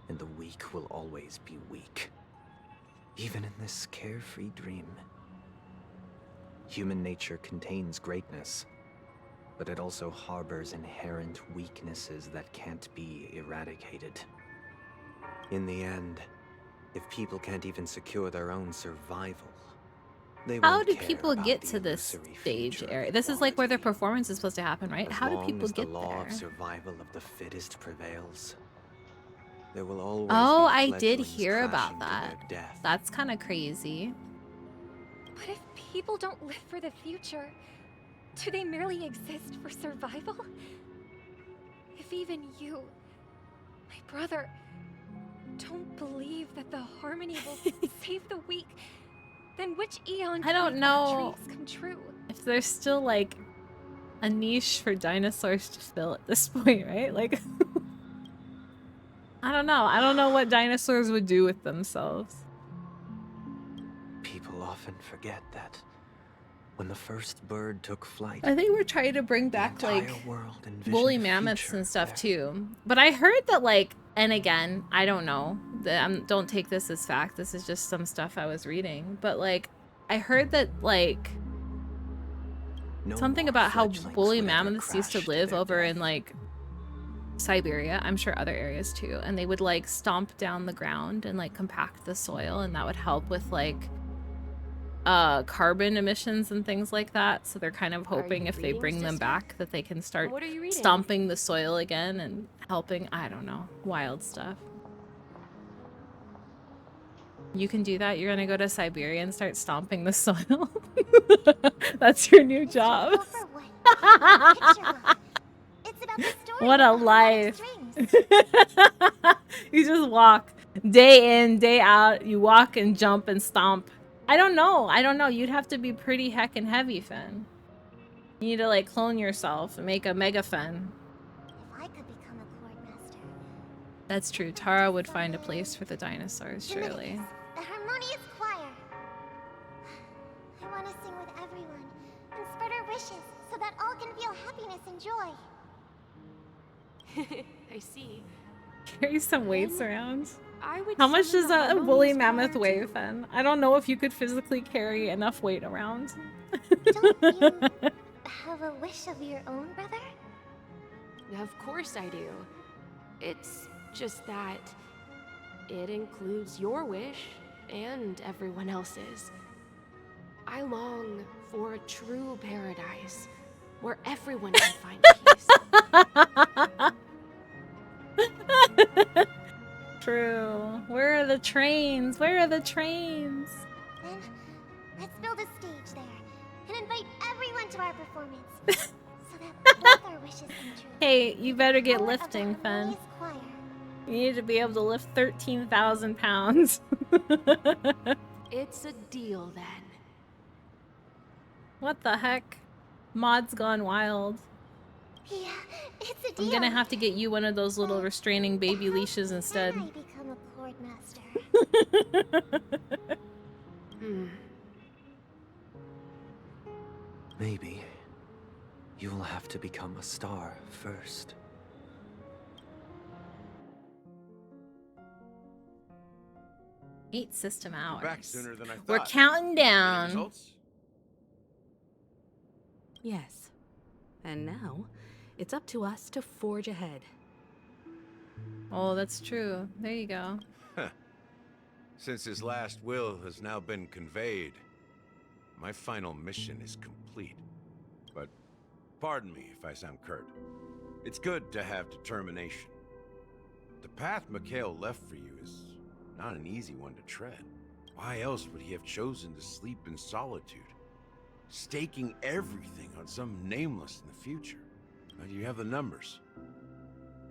and the weak will always be weak. Even in this carefree dream, human nature contains greatness, but it also harbors inherent weaknesses that can't be eradicated. In the end, if people can't even secure their own survival, they How won't do care people about get the to this illusory stage future of area? This is like where their equality. performance is supposed to happen, right? As How do long people as get the law there? of survival of the fittest prevails, there will always Oh, be I did fledglings hear about crashing to that. their death. That's kind of crazy. But if people don't live for the future, do they merely exist for survival? If even you, my brother, don't believe that the harmony will save the weak, then which eon I don't can make our know. dreams come true? If there's still like a niche for dinosaurs to fill at this point, right? Like, I don't know. I don't know what dinosaurs would do with themselves. People often forget that When the first bird took flight, I think we're trying to bring back the like entire world envisioned woolly a mammoths future and stuff there. too. But I heard that like, and again, I don't know. Don't take this as fact. This is just some stuff I was reading. But like, I heard that like No something more about how fledglings woolly would ever mammoths used to crash live their over death. in like Siberia. I'm sure other areas too. And they would like stomp down the ground and like compact the soil, and that would help with like carbon emissions and things like that. So they're kind of hoping you if they reading, bring them sister? back that they can start What are you reading? stomping the soil again and helping, I don't know, wild stuff. You can do that. You're gonna go to Siberia and start stomping the soil. That's your new This should job. go for what picture book. It's about the story What of a the life. harmonic strings. You just walk day in, day out. You walk and jump and stomp. I don't know. You'd have to be pretty heckin' heavy, Finn. You need to like clone yourself and make a mega Finn. If I could become a chord master. That's true. Tara would find a place for the dinosaurs, surely. Dominicus, the harmonious choir. I want to sing with everyone and spread our wishes so that all can feel happiness and joy. I see. Carry some weights around. I would How much summon does the a woolly harmonious mammoth choir, weigh, too. Finn? I don't know if you could physically carry enough weight around. Don't you have a wish of your own, brother? Of course I do. It's just that it includes your wish and everyone else's. I long for a true paradise where everyone can find peace. True. Where are the trains? Where are the trains? Then, let's build a stage there and invite everyone to our performance so that both our wishes come true. Hey, you better get Power of the lifting, Finn. harmonious choir. You need to be able to lift 13,000 pounds. It's a deal then. What the heck? Mod's gone wild. Yeah, it's a deal. I'm gonna have to get you one of those little restraining baby How leashes instead. Can I become a chord master? Maybe you'll have to become a star first. Eight system hours. Back sooner than I thought. We're counting Any down. results? Yes. And now, it's up to us to forge ahead. Oh, that's true. There you go. Since his last will has now been conveyed, my final mission is complete. But pardon me if I sound curt. It's good to have determination. The path Mikhail left for you is not an easy one to tread. Why else would he have chosen to sleep in solitude, staking everything on some nameless in the future? But you have the numbers,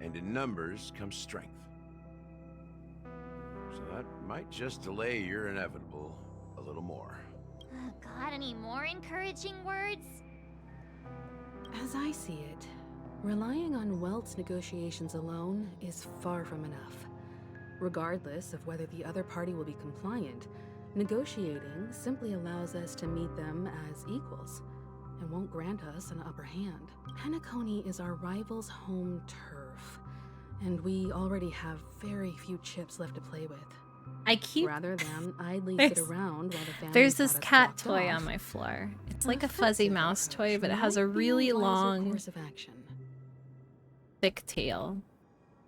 and in numbers comes strength. So that might just delay your inevitable a little more. Got any more encouraging words? As I see it, relying on Welt's negotiations alone is far from enough. Regardless of whether the other party will be compliant, negotiating simply allows us to meet them as equals and won't grant us an upper hand. Penacony is our rival's home turf, and we already have very few chips left to play with. I keep Rather than idly sit There's- around while the family There's this got us cat blocked toy off, on my floor. It's an like a fuzzy effective mouse toy, approach but it has a might be really wiser long, course of action. thick tail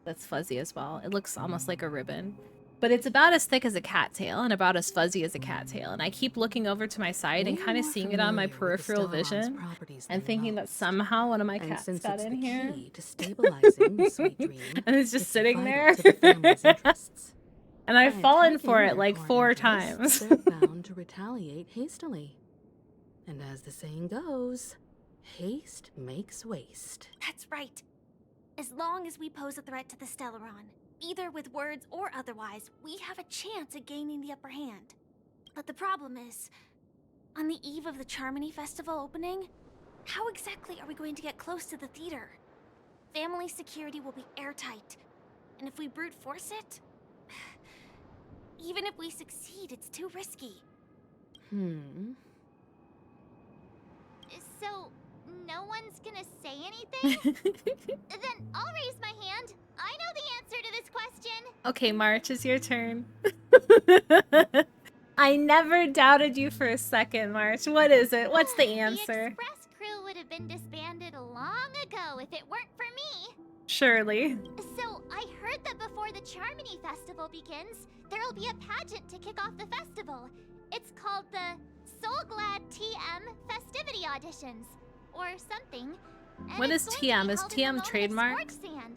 that's fuzzy as well. It looks almost like a ribbon. But it's about as thick as a cat tail and about as fuzzy as a cat tail. And I keep looking over to my side and We're kind of more seeing it on my familiar with the peripheral Stellaron's vision properties and than thinking that most. somehow one of my And cats since got it's in the here. key to stabilizing the sweet dream, And it's just it's sitting vital there. to the family's interests. And I've By fallen for attacking it like their 4 core times. interests, they're bound to retaliate hastily. And as the saying goes, haste makes waste. That's right. As long as we pose a threat to the Stellaron, either with words or otherwise, we have a chance at gaining the upper hand. But the problem is, on the eve of the Charmony Festival opening, how exactly are we going to get close to the theater? Family security will be airtight, and if we brute force it, even if we succeed, it's too risky. no one's gonna say anything? Then I'll raise my hand. I know the answer to this question. Okay, March, it's your turn. I never doubted you for a second, March. What is it? What's the answer? The express crew would have been disbanded long ago if it weren't for me. Surely. So I heard that before the Charmony Festival begins, there'll be a pageant to kick off the festival. It's called the Soul Glad TM Festivity Auditions, or something. And What it's is going to TM? be Is held in the TM Moment of trademarked? Sports Sand.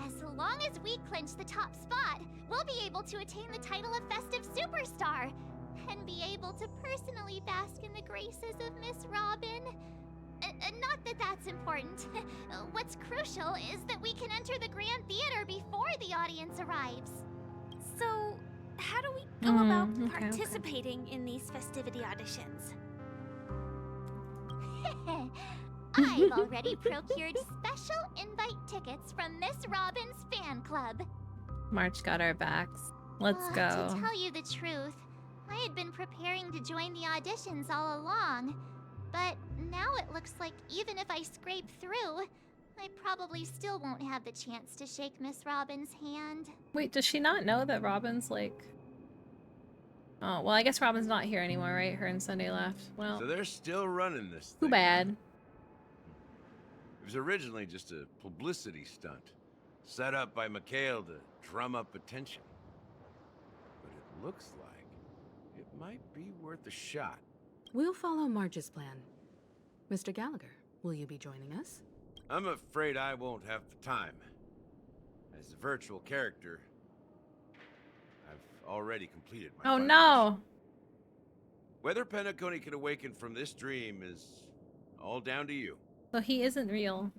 As long as we clinch the top spot, we'll be able to attain the title of Festive Superstar, and be able to personally bask in the graces of Miss Robin. Not that that's important. What's crucial is that we can enter the Grand Theater before the audience arrives. So, how do we go about participating in these festivity auditions? I've already procured special invite tickets from Miss Robin's fan club. March got our backs. Let's To go. tell you the truth, I had been preparing to join the auditions all along. But now it looks like even if I scrape through, I probably still won't have the chance to shake Miss Robin's hand. Wait, does she not know that Robin's like... Oh, well, I guess Robin's not here anymore, right? Her and Sunday left. Well, So they're still running this too thing. bad. It was originally just a publicity stunt, set up by Mikhail to drum up attention. But it looks like it might be worth a shot. We'll follow Marge's plan. Mr. Gallagher, will you be joining us? I'm afraid I won't have the time. As a virtual character, I've already completed my Oh final no! mission. Whether Penacony can awaken from this dream is all down to you. So he isn't real.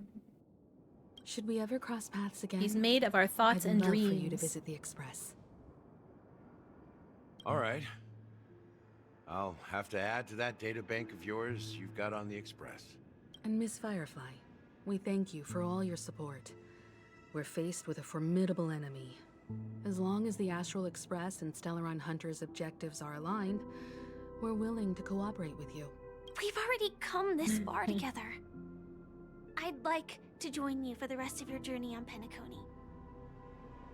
Should we ever cross paths again? He's made of our thoughts I'd and love dreams. for you to visit the Express. All right. I'll have to add to that data bank of yours you've got on the Express. And Miss Firefly, we thank you for all your support. We're faced with a formidable enemy. As long as the Astral Express and Stellaron Hunter's objectives are aligned, we're willing to cooperate with you. We've already come this far together. I'd like to join you for the rest of your journey on Penacony.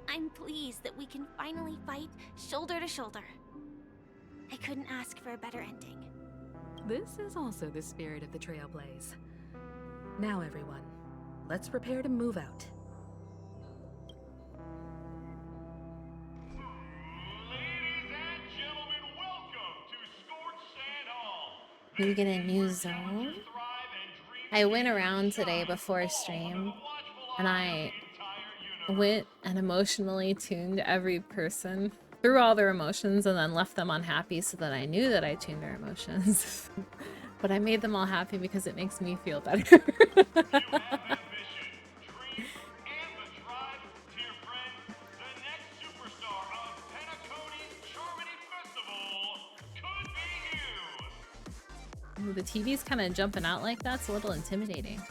I'm pleased that we can finally fight shoulder to shoulder. I couldn't ask for a better ending. This is also the spirit of the Trailblaze. Now, everyone, let's prepare to move out. We get a new zone. I went around today before stream, and I went and emotionally tuned every person through all their emotions and then left them unhappy so that I knew that I tuned their emotions. But I made them all happy because it makes me feel better. Ooh, the TV's kind of jumping out like that's a little intimidating.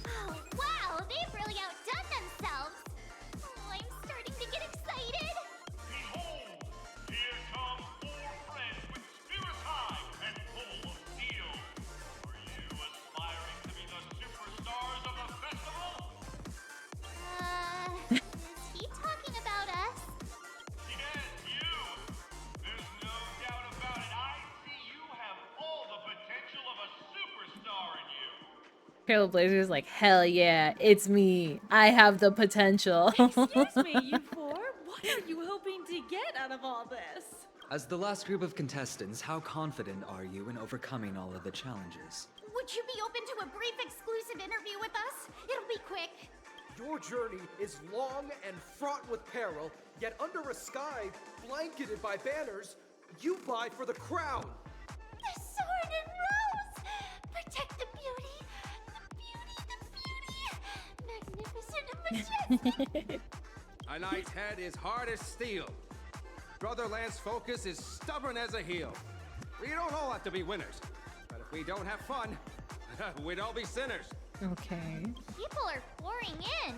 Oh, wow, they've really outdone themselves. Oh, I'm starting to get excited. Behold, here come 4 friends with spirits high and full of steel. Are you aspiring to be the superstars of the festival? Is he talking about us? Yes, you. There's no doubt about it. I see you have all the potential of a superstar in you. Trailblazer's like, hell yeah, it's me. I have the potential. Excuse me, you four. What are you hoping to get out of all this? As the last group of contestants, how confident are you in overcoming all of the challenges? Would you be open to a brief exclusive interview with us? It'll be quick. Your journey is long and fraught with peril, yet under a sky blanketed by banners, you vie for the crown. The sword and rose! Protect the beauty! The beauty! Magnificent and majestic! A knight's head is hard as steel. Brother Lance Focus is stubborn as a heel. We don't all have to be winners, but if we don't have fun, we'd all be sinners. Okay. People are pouring in.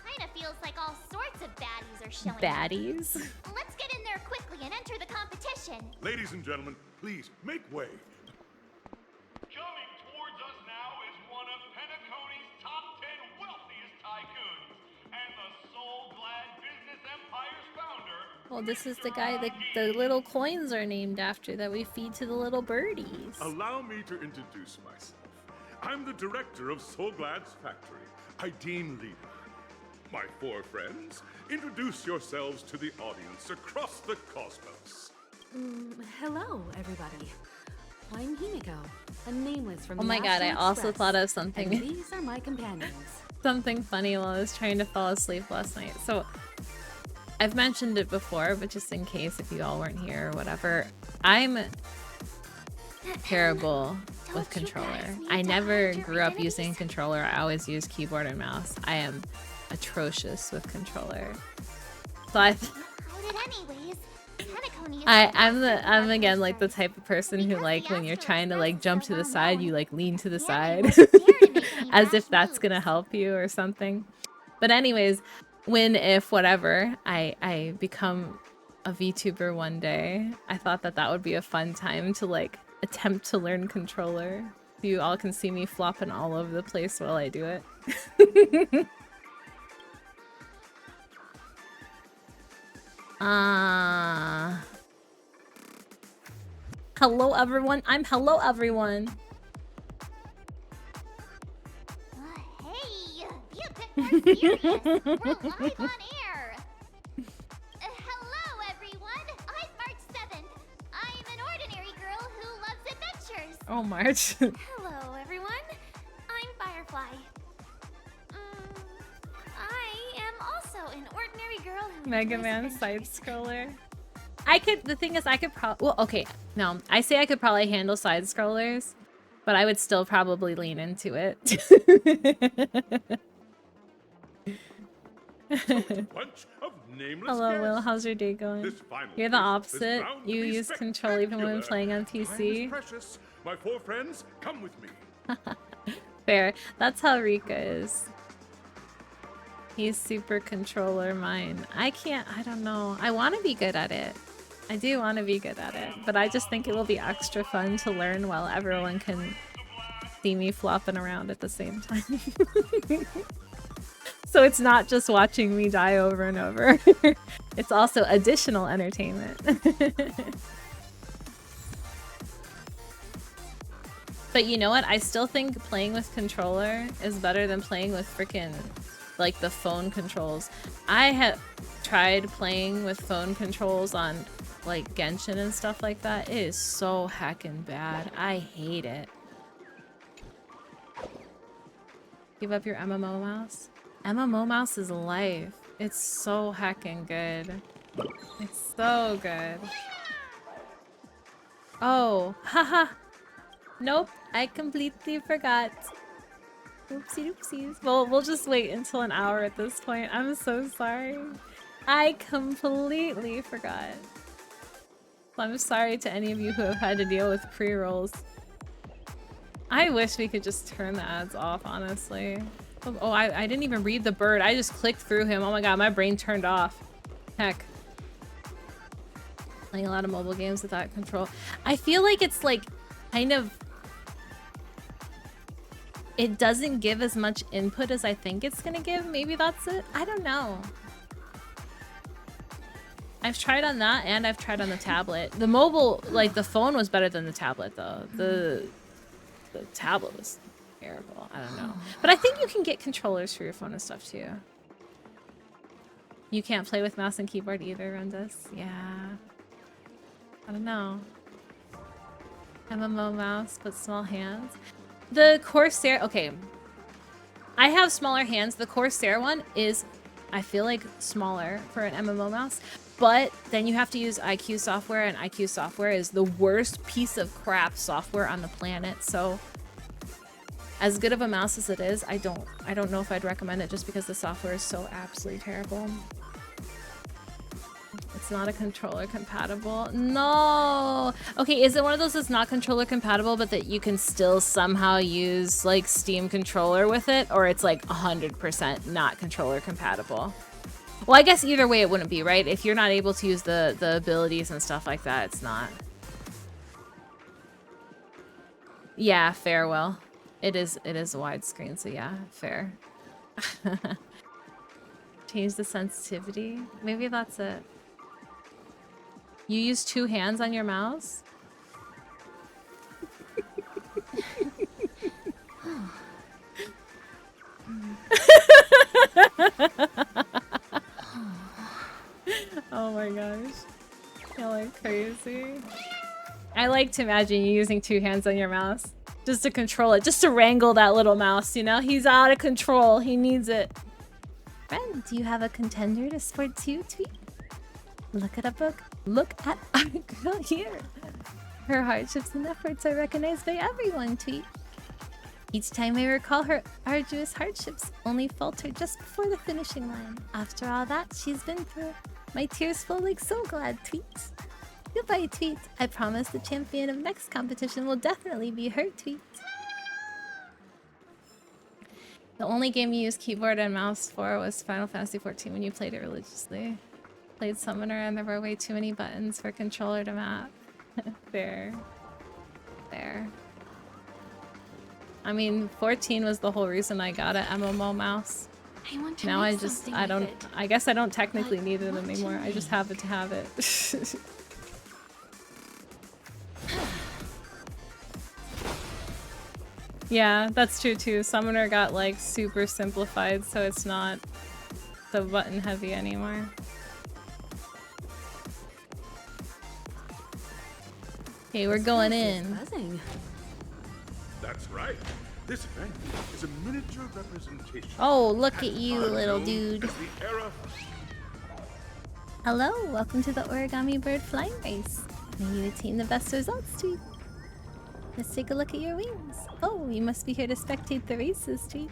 Kinda feels like all sorts of baddies are showing up. Baddies? Let's get in there quickly and enter the competition. Ladies and gentlemen, please make way. Coming Well, this is the guy that the little coins are named after that we feed to the little birdies. Allow me to introduce myself. I'm the director of Solglad's factory, Ideen Lena. My four friends, introduce yourselves to the audience across the cosmos. Hello, everybody. I'm Himiko, a nameless from Oh the my god, I Astral also Express, thought of and something these are my companions. something funny while I was trying to fall asleep last night. So I've mentioned it before, but just in case if you all weren't here or whatever, I'm terrible with controller. I never grew up using controller. I always use keyboard and mouse. I am atrocious with controller. So I'm again like the type of person who like when you're trying to like jump to the side, you like lean to the side as if that's gonna help you or something. But anyways, when if whatever I become a VTuber one day, I thought that that would be a fun time to like attempt to learn controller. You all can see me flopping all over the place while I do it. Hello everyone. I'm hello everyone. Hey, be a bit more serious. We're live on air. Hello, everyone. I'm March 7th. I'm an ordinary girl who loves adventures. Oh, March. Hello, everyone. I'm Firefly. I am also an ordinary girl who Mega enjoys Man adventures. side scroller. The thing is, I could probably, well, okay, no, I say I could probably handle side scrollers, but I would still probably lean into it. Hello, Will. How's your day going? You're the opposite. You use control even when playing on PC. Precious. My four friends, come with me. Fair. That's how Rika is. He's super controller mine. I don't know. I want to be good at it. I do want to be good at it, but I just think it will be extra fun to learn while everyone can see me flopping around at the same time. So it's not just watching me die over and over. It's also additional entertainment. But you know what? I still think playing with controller is better than playing with freaking like the phone controls. I have tried playing with phone controls on like Genshin and stuff like that. It is so heckin' bad. I hate it. Give up your MMO mouse? MMO mouse is life. It's so heckin' good. It's so good. Oh, haha. Nope, I completely forgot. Oopsie doopsies. Well, we'll just wait until an hour at this point. I'm so sorry. I completely forgot. I'm sorry to any of you who have had to deal with pre-rolls. I wish we could just turn the ads off, honestly. Oh, I didn't even read the bird. I just clicked through him. Oh my god, my brain turned off. Heck. Playing a lot of mobile games without control. I feel like it's like kind of... It doesn't give as much input as I think it's gonna give. Maybe that's it. I don't know. I've tried on that and I've tried on the tablet. The mobile, like the phone was better than the tablet though. The tablet was terrible. I don't know. But I think you can get controllers for your phone and stuff too. You can't play with mouse and keyboard either, Rendus? Yeah. I don't know. MMO mouse, but small hands. The Corsair, okay. I have smaller hands. The Corsair one is, I feel like, smaller for an MMO mouse. But then you have to use IQ software, and IQ software is the worst piece of crap software on the planet. So, as good of a mouse as it is, I don't know if I'd recommend it just because the software is so absolutely terrible. It's not a controller compatible. No. Okay, is it one of those that's not controller compatible, but that you can still somehow use like Steam controller with it, or it's like 100% not controller compatible? Well, I guess either way it wouldn't be, right? If you're not able to use the abilities and stuff like that, it's not. Yeah, fair, Will. It is widescreen, so yeah, fair. Change the sensitivity. Maybe that's it. You use 2 hands on your mouse? Oh my gosh. You're like crazy. I like to imagine you using 2 hands on your mouse. Just to control it. Just to wrangle that little mouse, you know? He's out of control. He needs it. Friend, do you have a contender to sport 2 tweet? Look at a book. Look at our girl here. Her hardships and efforts are recognized by everyone, tweet. Each time I recall her arduous hardships, only falter just before the finishing line. After all that she's been through, my tears flow like so glad, tweet. Goodbye, tweet. I promise the champion of next competition will definitely be her, tweet. The only game you used keyboard and mouse for was Final Fantasy XIV when you played it religiously. Played Summoner and there were way too many buttons for controller to map. Fair. Fair. I mean, 14 was the whole reason I got an MMO mouse. I want to Now make I just, something I with don't, it. I guess I don't technically But need it what to anymore. I just have it to have it. Yeah, that's true too. Summoner got like super simplified, so it's not so button heavy anymore. Okay, we're going in. Buzzing. That's right. This venue is a miniature representation. Oh, look at at you, time little known dude. as the era. Hello, welcome to the Origami Bird Flying Race. May you attain the best results, tweet. Let's take a look at your wings. Oh, you must be here to spectate the races, tweet.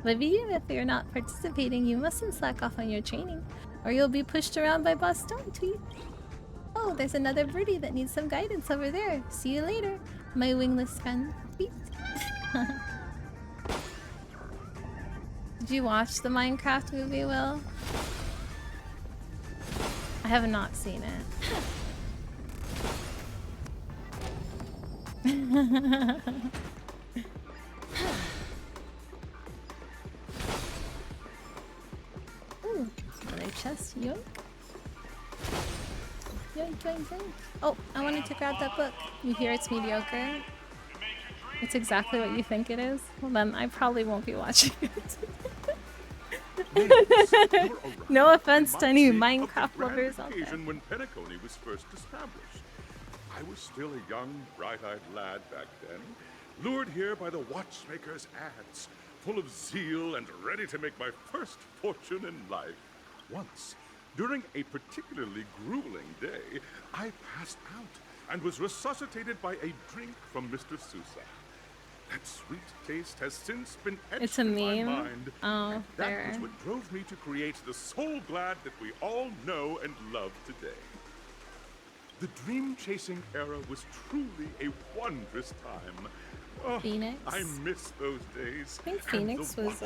But even if you're not participating, you mustn't slack off on your training, or you'll be pushed around by Boss Stone, tweet. Oh, there's another birdie that needs some guidance over there. See you later, my wingless friend, tweet. Did you watch the Minecraft movie, Will? I have not seen it. Ooh, another chest, yoink. Yoink, yoink, yoink. Oh, I wanted to grab that book. You hear it's mediocre? It's exactly what you think it is? Well then, I probably won't be watching it. No offense to any Minecraft lovers out there. When Penacony was first established. I was still a young, bright-eyed lad back then, lured here by the watchmaker's ads, full of zeal and ready to make my first fortune in life. Once, during a particularly grueling day, I passed out and was resuscitated by a drink from Mr. Sousa. That sweet taste has since been etched in my mind. Oh, that was what drove me to create the Soul Glad that we all know and love today. The dream-chasing era was truly a wondrous time. Oh, Phoenix? I miss those days. I think Phoenix was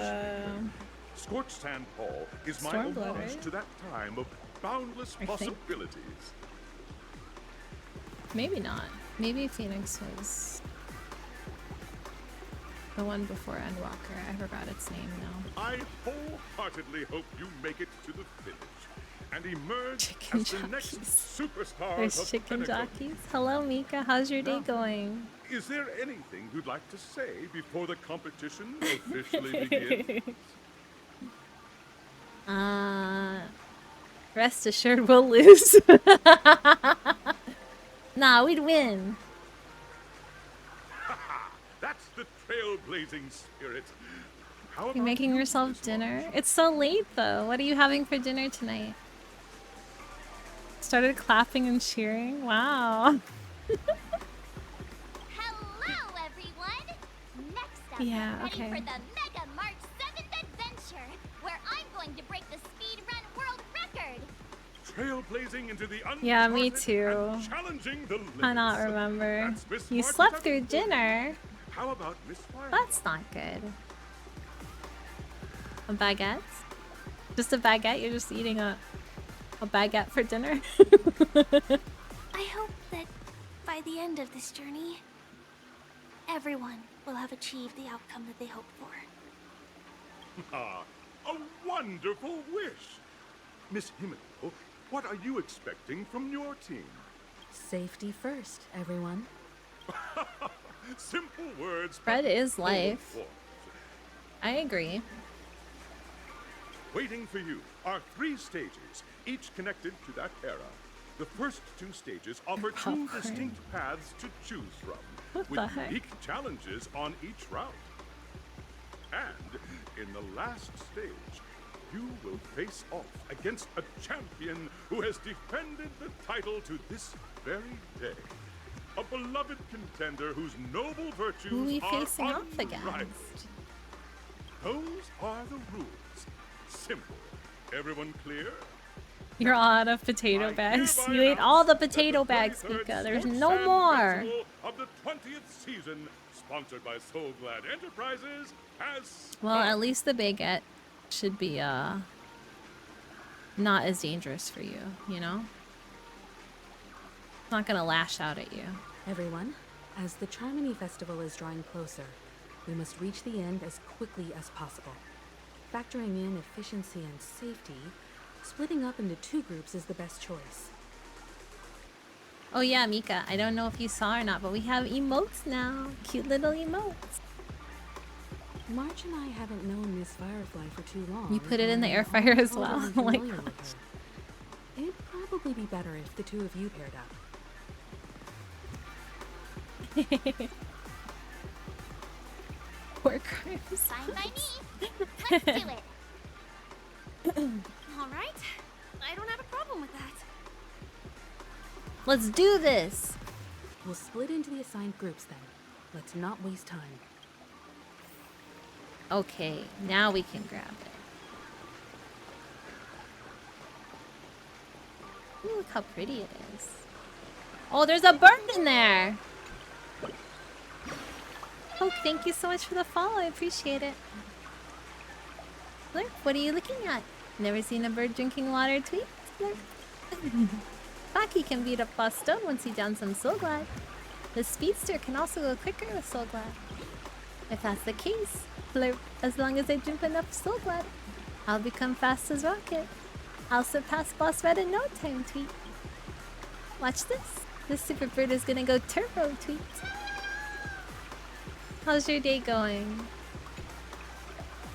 Scorched Sand Hall is my Stormblood, homage right? to that time of boundless I think. possibilities. Maybe not. Maybe Phoenix was the one before Endwalker. I forgot its name now. I wholeheartedly hope you make it to the finish and emerge Chicken as the jockeys. next superstar There's of chicken Penacony. jockeys. Hello, Mika. How's your day going? Is there anything you'd like to say before the competition officially begins? Rest assured we'll lose. Nah, we'd win. That's the trailblazing spirit. How You about making you, yourself Miss dinner? It's so late though. What are you having for dinner tonight? Started clapping and cheering? Wow. Hello, everyone! Next up, Yeah, ready okay. for the Mega March 7th adventure, where I'm going to break the speedrun world record! Trailblazing into the Yeah, me uncharted too. and challenging the limits. I not remember. That's Miss You March's slept through episode. dinner. How about Miss Fire? That's not good. A baguette? Just a baguette? You're just eating a baguette for dinner? I hope that by the end of this journey, everyone will have achieved the outcome that they hoped for. Ah, a wonderful wish. Miss Himiko, What are you expecting from your team? Safety first, everyone. Simple words. Bread but is full of life. force. I agree. Waiting for you are 3 stages, each connected to that era. The first 2 stages offer 2 Popcorn. distinct paths to choose from, What with the heck? unique challenges on each route. And in the last stage, you will face off against a champion who has defended the title to this very day. A beloved contender whose noble virtues Who are we are facing off unrivaled. against? Those are the rules. Simple. Everyone clear? You're all out of potato bags. You ate all the potato bags, Mika. There's no more. Of the 20th season, sponsored by Soul Glad Enterprises, has Well, at least the baguette should be not as dangerous for you, you know? It's not gonna lash out at you. Everyone, as the Charmony Festival is drawing closer, we must reach the end as quickly as possible. Factoring in efficiency and safety, splitting up into 2 groups is the best choice. Oh yeah, Mika, I don't know if you saw or not, but we have emotes now. Cute little emotes. March and I haven't known Miss Firefly for too long. You put it in the and air fryer as aren't well. totally Oh my familiar with gosh. her. It'd probably be better if the 2 of you paired up. Poor crimes. Fine by me. Let's do it. All right. I don't have a problem with that. Let's do this. We'll split into the assigned groups then. Let's not waste time. Okay, now we can grab it. Ooh, look how pretty it is. Oh, there's a bird in there. Oh, thank you so much for the follow. I appreciate it. Look, what are you looking at? Never seen a bird drinking water tweet? Look. Baki can beat up Boss Stone once he downs some Soul Glad. The Speedster can also go quicker with Soul Glad. If that's the case, Blurp, as long as I drink enough Soul Glad, I'll become fast as Rocket. I'll surpass Boss Red in no time, tweet. Watch this. This super bird is gonna go turbo, tweet. How's your day going?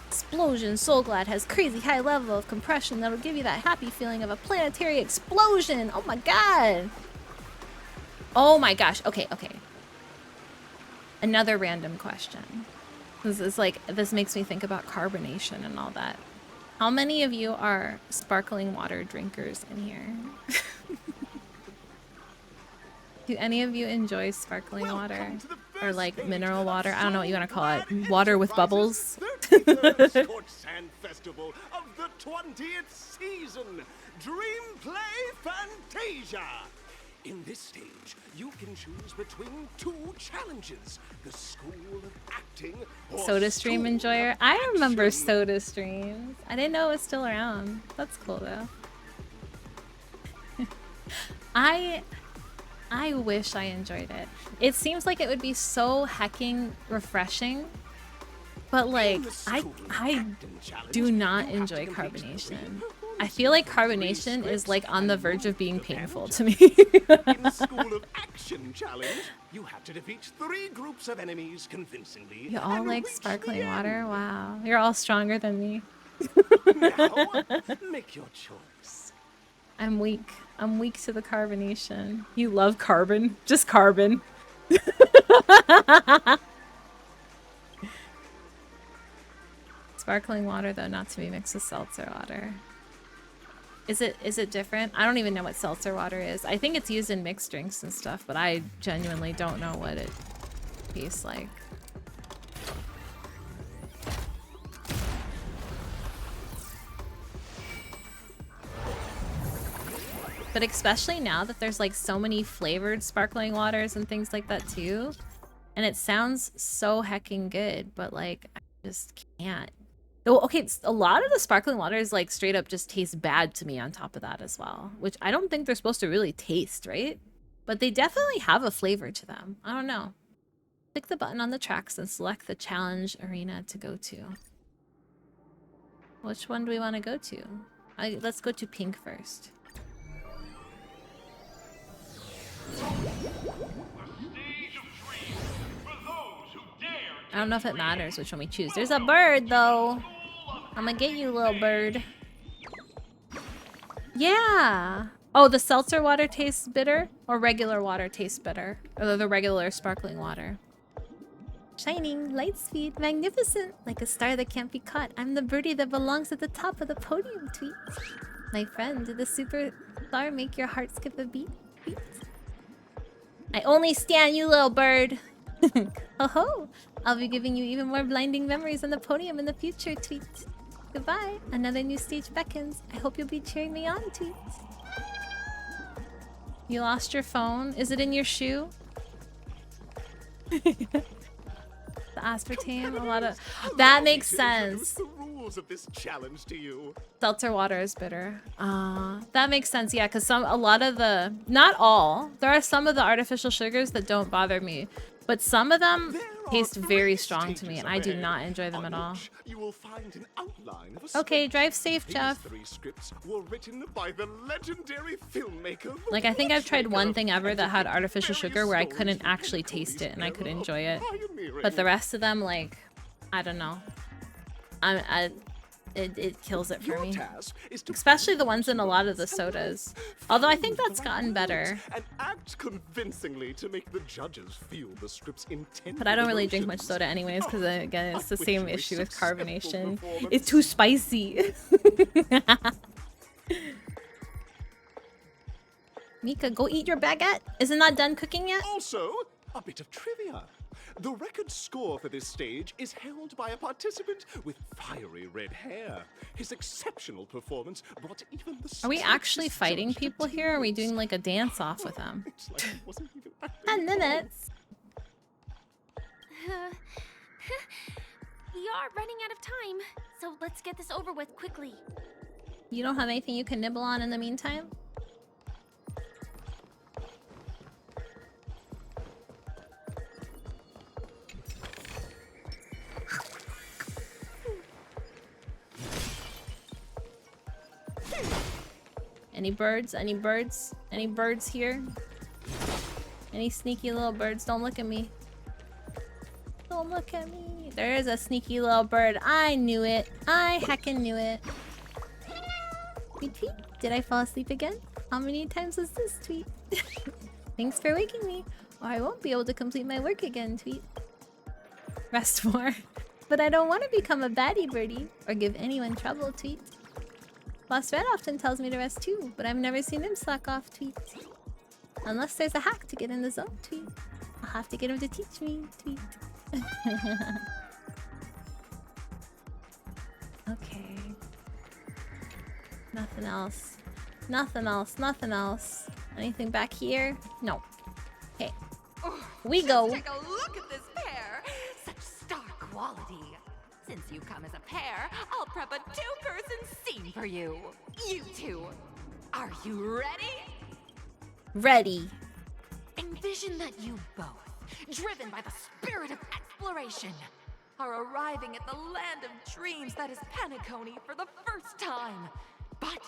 Explosion Soul Glad has crazy high level of compression that'll give you that happy feeling of a planetary explosion. Oh my god. Oh my gosh. Okay, okay. Another random question. This is like, this makes me think about carbonation and all that. How many of you are sparkling water drinkers in here? Do any of you enjoy sparkling water? Or like mineral water? I don't know what you want to call it. Water with bubbles? 33rd Scorched Sand Festival of the 20th season. Dream Play Fantasia. In this stage, you can choose between 2 challenges. The School of Acting or Soda Stream School Enjoyer? of I remember Action. Soda Streams. I didn't know it was still around. That's cool though. I wish I enjoyed it. It seems like it would be so hecking refreshing, but like I do not enjoy carbonation. I feel like carbonation is like on the verge of being painful to me. In the School of Action challenge, you have to defeat 3 groups of enemies convincingly. You all and like reach sparkling the water? end. Wow. You're all stronger than me. Now, make your choice. I'm weak. I'm weak to the carbonation. You love carbon? Just carbon. Sparkling water, though, not to be mixed with seltzer water. Is it different? I don't even know what seltzer water is. I think it's used in mixed drinks and stuff, but I genuinely don't know what it tastes like. But especially now that there's like so many flavored sparkling waters and things like that too. And it sounds so hecking good, but like I just can't. Oh, okay, a lot of the sparkling waters like straight up just taste bad to me on top of that as well, which I don't think they're supposed to really taste, right? But they definitely have a flavor to them. I don't know. Click the button on the tracks and select the challenge arena to go to. Which one do we want to go to? Let's go to pink first. I don't know if it matters which one we choose. There's a bird, though. I'm gonna get you, little bird. Yeah. Oh, the seltzer water tastes bitter? Or regular water tastes bitter? Or the regular sparkling water? Shining, light speed, magnificent. Like a star that can't be caught. I'm the birdie that belongs at the top of the podium, tweet. My friend, did the superstar make your heart skip a beat? I only stand you, little bird. Ho ho! I'll be giving you even more blinding memories on the podium in the future, tweet. Goodbye. Another new stage beckons. I hope you'll be cheering me on, tweet. You lost your phone? Is it in your shoe? The aspartame, a lot of... That makes sense. The rules of this challenge to you. Seltzer water is bitter. That makes sense, yeah, because a lot of the... Not all. There are some of the artificial sugars that don't bother me. But some of them taste very strong to me, and I do not enjoy them at all. You will find an outline of a Okay, drive safe, Jeff. These 3 scripts were written by the legendary filmmaker. Like, I think I've tried one thing ever that had artificial sugar where I couldn't actually taste it and I could enjoy it. But the rest of them, like, I don't know. It kills it for me. Especially the ones in a lot of the sodas. Although I think that's gotten better. And act convincingly to make the judges feel the script's intent. But I don't really drink much soda anyways, because again, it's the same issue with carbonation. It's too spicy. Mika, go eat your baguette. Isn't that done cooking yet? Also, a bit of trivia. The record score for this stage is held by a participant with fiery red hair. His exceptional performance brought even the... Are we actually fighting people here? Or are we doing like a dance-off with them? 10 minutes. We are running out of time, so let's get this over with quickly. You don't have anything you can nibble on in the meantime? Any birds? Any birds? Any birds here? Any sneaky little birds? Don't look at me. Don't look at me. There is a sneaky little bird. I knew it. I heckin' knew it. Tweet tweet. Did I fall asleep again? How many times was this tweet? Thanks for waking me. Or I won't be able to complete my work again, tweet. Rest more. But I don't want to become a baddie birdie or give anyone trouble, tweet. Boss Red often tells me to rest too, but I've never seen him slack off, tweet. Unless there's a hack to get in the zone, tweet. I'll have to get him to teach me, tweet. Okay. Nothing else. Nothing else. Nothing else. Anything back here? No. Okay. We go. Take a look at this pair. Such star quality. Since you come as a pair, I'll prep a 2-person scene for you. You two. Are you ready? Ready. Envision that you both, driven by the spirit of exploration, are arriving at the land of dreams that is Penacony for the first time. But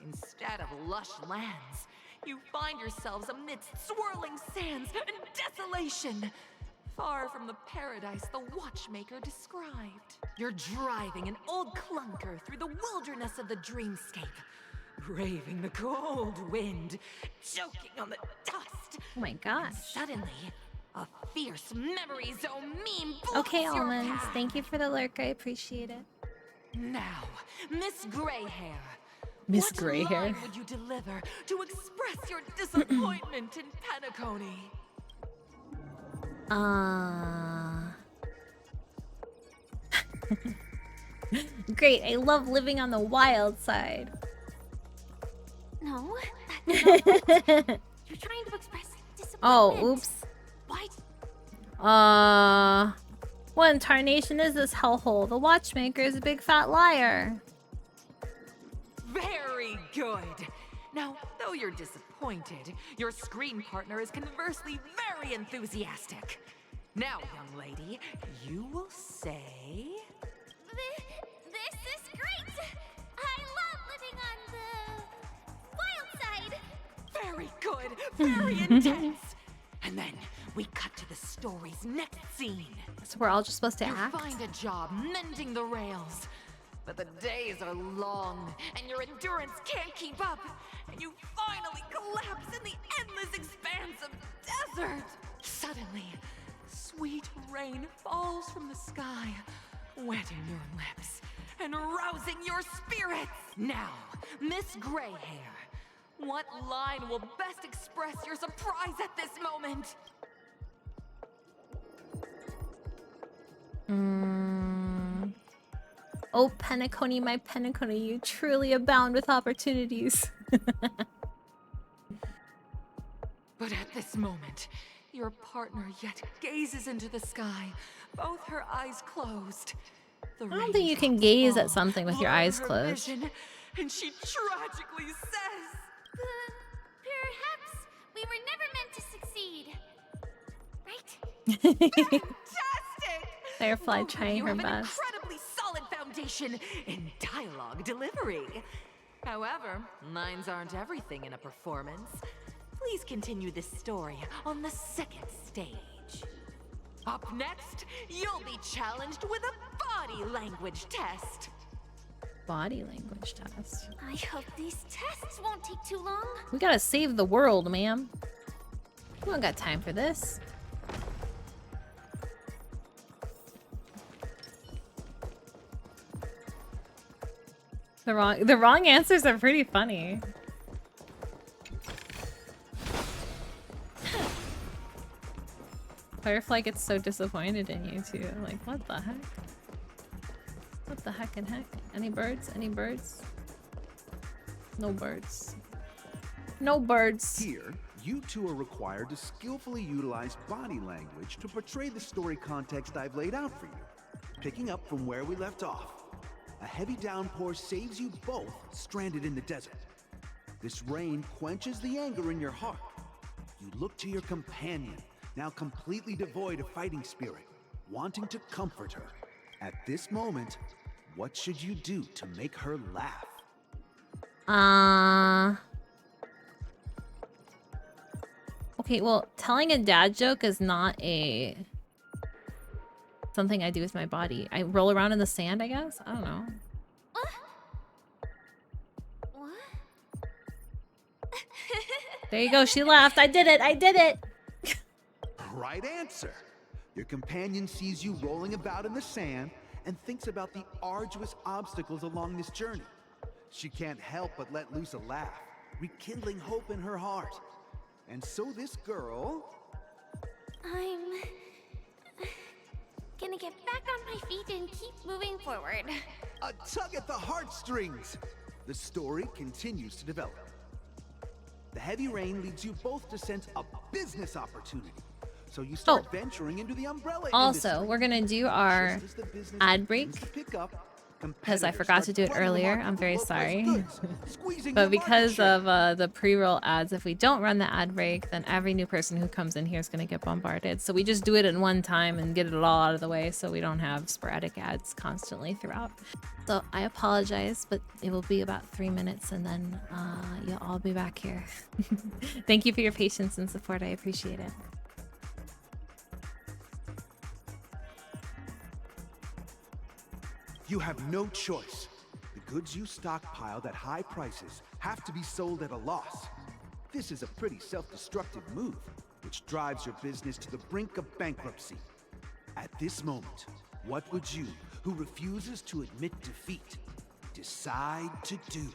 instead of lush lands, you find yourselves amidst swirling sands and desolation. Far from the paradise the watchmaker described. You're driving an old clunker through the wilderness of the dreamscape, braving the cold wind, choking on the dust. Oh my gosh. And suddenly, a fierce memory zone meme blocks Okay, your Almonds. path. Thank you for the lurk. I appreciate it. Now, Miss Greyhair. Miss Greyhair. What line would you deliver to express your disappointment in Penacony? Great, I love living on the wild side. No, that's not what. You're trying to express disappointment. Oh, oops. What? What in tarnation is this hellhole? The watchmaker is a big fat liar. Very good. Now, though you're disappointed, your screen partner is conversely very enthusiastic. Now, young lady, you will say... This is great! I love living on the wild side! Very good, very intense. And then, we cut to the story's next scene. So we're all just supposed to You act? find a job mending the rails. But the days are long, and your endurance can't keep up. And you finally collapse in the endless expanse of desert. Suddenly, sweet rain falls from the sky, wetting your lips and rousing your spirits. Now, Miss Greyhair, what line will best express your surprise at this moment? Oh, Penacony, my Penacony, you truly abound with opportunities. But at this moment, your partner yet gazes into the sky, both her eyes closed. I don't think you can gaze at something with your eyes closed. Vision, and she tragically says, Perhaps we were never meant to succeed. Right? Fantastic! Firefly Both of trying you her have an best. incredibly solid foundation in dialogue delivery. However, lines aren't everything in a performance. Please continue this story on the second stage. Up next, you'll be challenged with a body language test. Body language test. I hope these tests won't take too long. We gotta save the world, ma'am. We don't got time for this. The wrong answers are pretty funny. Firefly gets so disappointed in you too. Like, what the heck? What the heck and heck? Any birds? Any birds? No birds. No birds. Here, you two are required to skillfully utilize body language to portray the story context I've laid out for you. Picking up from where we left off. A heavy downpour saves you both stranded in the desert. This rain quenches the anger in your heart. You look to your companion, now completely devoid of fighting spirit, wanting to comfort her. At this moment, what should you do to make her laugh? Okay, well, telling a dad joke is not something I do with my body. I roll around in the sand, I guess? I don't know. What? There you go, she laughed. I did it! I did it! Right answer. Your companion sees you rolling about in the sand and thinks about the arduous obstacles along this journey. She can't help but let loose a laugh, rekindling hope in her heart. And so this girl... I'm gonna get back on my feet and keep moving forward. A tug at the heartstrings! The story continues to develop. The heavy rain leads you both to sense a business opportunity. So you start venturing into the umbrella Also, industry. we're gonna do our ad break because I forgot to do it earlier. I'm very sorry. But because of the pre-roll ads, if we don't run the ad break, then every new person who comes in here is gonna get bombarded. So we just do it in one time and get it all out of the way so we don't have sporadic ads constantly throughout. So I apologize, but it will be about 3 minutes and then you'll all be back here. Thank you for your patience and support. I appreciate it. You have no choice. The goods you stockpiled at high prices have to be sold at a loss. This is a pretty self-destructive move, which drives your business to the brink of bankruptcy. At this moment, what would you, who refuses to admit defeat, decide to do?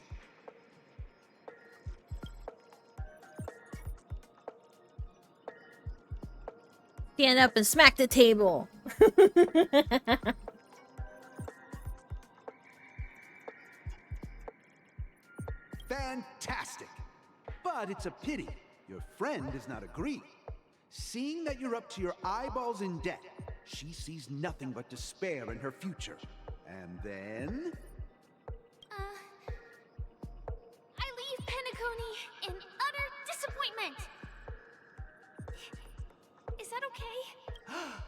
Stand up and smack the table. Fantastic! But it's a pity your friend does not agree. Seeing that you're up to your eyeballs in debt, she sees nothing but despair in her future. And then... I leave Penacony in utter disappointment. Is that okay?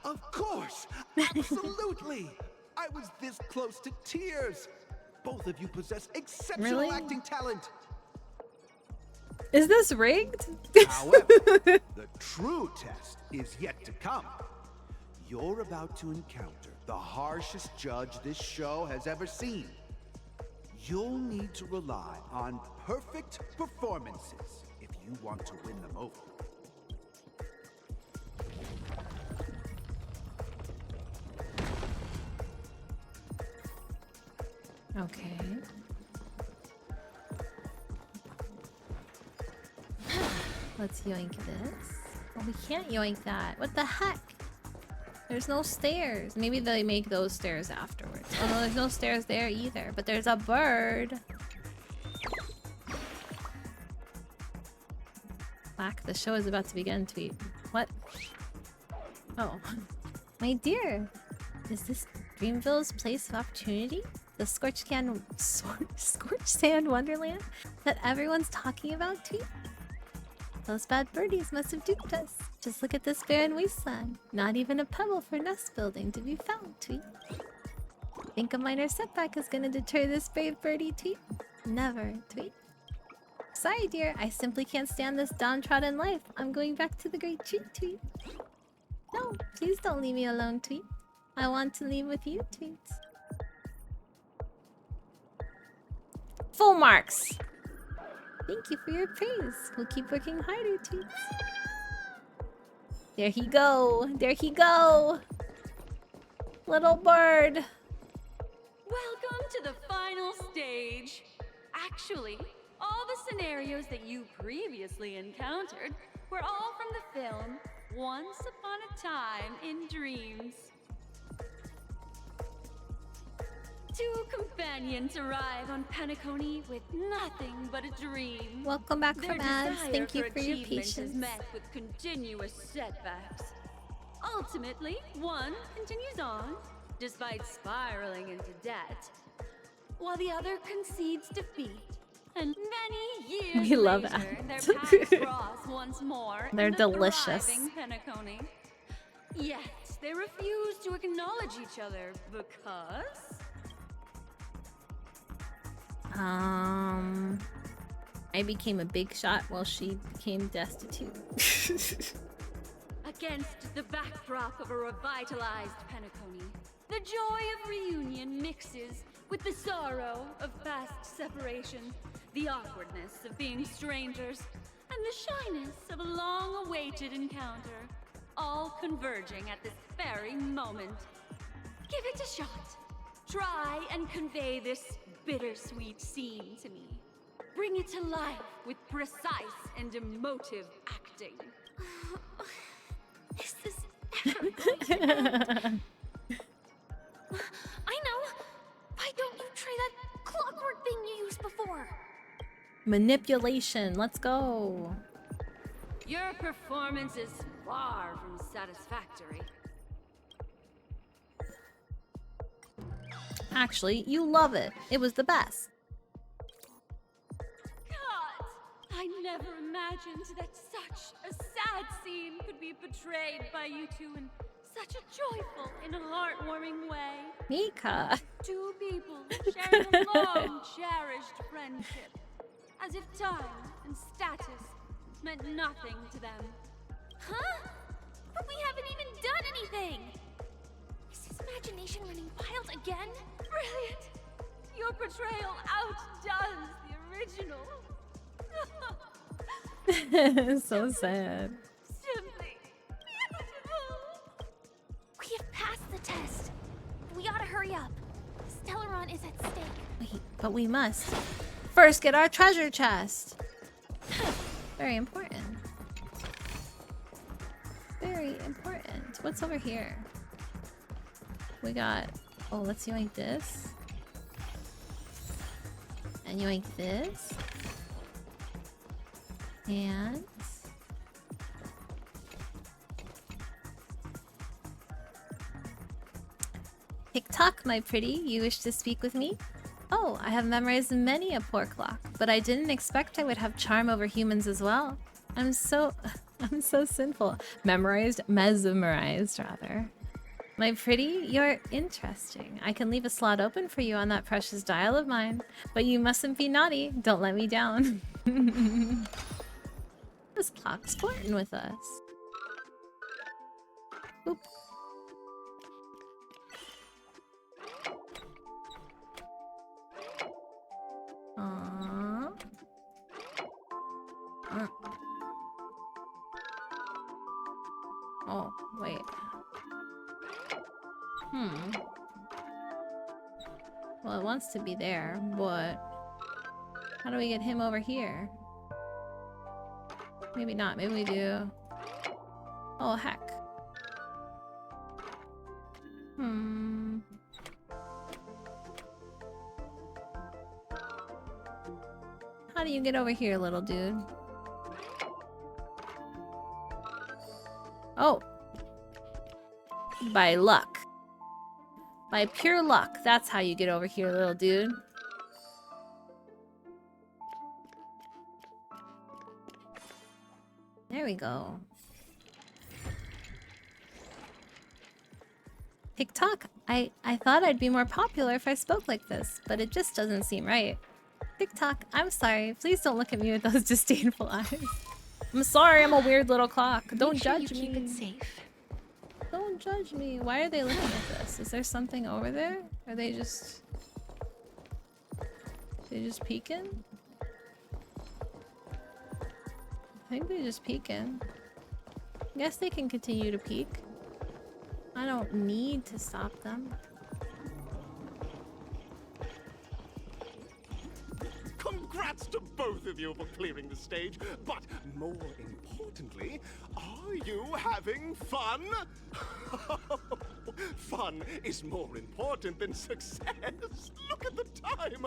Of course! Absolutely! I was this close to tears! Both of you possess exceptional acting talent! Is this rigged? However, the true test is yet to come. You're about to encounter the harshest judge this show has ever seen. You'll need to rely on perfect performances if you want to win them over. Okay. Let's yoink this. Oh, we can't yoink that. What the heck? There's no stairs. Maybe they make those stairs afterwards. Oh no, there's no stairs there either. But there's a bird. Black, the show is about to begin. Tweet. What? Oh. My dear. Is this Dreamville's place of opportunity? The scorched sand wonderland that everyone's talking about, Tweet? Those bad birdies must have duped us. Just look at this barren wasteland. Not even a pebble for nest building to be found, Tweet. Think a minor setback is gonna deter this brave birdie, Tweet? Never, Tweet. Sorry, dear. I simply can't stand this downtrodden life. I'm going back to the great treat, Tweet. No, please don't leave me alone, Tweet. I want to leave with you, Tweet. Full marks! Thank you for your praise. We'll keep working harder, Tweets. There he go. There he go. Little bird. Welcome to the final stage. Actually, all the scenarios that you previously encountered were all from the film Once Upon a Time in Dreams. Two companions arrive on Penacony with nothing but a dream. Welcome back from ads. Thank you for your achievement patience. is met with continuous setbacks. Ultimately, one continues on, despite spiraling into debt, while the other concedes defeat. And many years We love later, ads. their paths cross once more. They're in the delicious. thriving Penacony. Yet they refuse to acknowledge each other because I became a big shot while she became destitute. against the backdrop of a revitalized Penacony, the joy of reunion mixes with the sorrow of past separation, the awkwardness of being strangers, and the shyness of a long-awaited encounter, all converging at this very moment. Give it a shot. Try and convey this bittersweet scene to me. Bring it to life with precise and emotive acting. Is this ever going to end? I know! Why don't you try that clockwork thing you used before? Manipulation. Let's go. Your performance is far from satisfactory. Actually, you love it. It was the best. God! I never imagined that such a sad scene could be portrayed by you two in such a joyful and heartwarming way. Mika. Two people sharing a long cherished friendship, as if time and status meant nothing to them. Huh? But we haven't even done anything! Is his imagination running wild again? Brilliant! Your portrayal outdoes the original. So sad. Simply beautiful! We have passed the test. We ought to hurry up. Stellaron is at stake. Wait, but we must first get our treasure chest. Very important. Very important. What's over here? We got... Oh, let's yoink this. And yoink this. And... Tick-tock, my pretty. You wish to speak with me? Oh, I have memorized many a poor clock, but I didn't expect I would have charm over humans as well. I'm so sinful. Mesmerized, rather. My pretty, you're interesting. I can leave a slot open for you on that precious dial of mine, but you mustn't be naughty. Don't let me down. This clock's flirting with us. Boop. Aww. Oh, wait. Well, it wants to be there, but how do we get him over here? Maybe not. Maybe we do. Oh, heck. How do you get over here, little dude? Oh. By luck. By pure luck. That's how you get over here, little dude. There we go. TikTok, I thought I'd be more popular if I spoke like this, but it just doesn't seem right. TikTok, I'm sorry. Please don't look at me with those disdainful eyes. I'm sorry, I'm a weird little clock. Don't judge me. Keep it safe. Don't judge me. Why are they looking at this? Is there something over there? Are they just... They just peeking? I think they're just peeking. I guess they can continue to peek. I don't need to stop them. Congrats to both of you for clearing the stage, but more importantly, are you having fun? Fun is more important than success. Look at the time.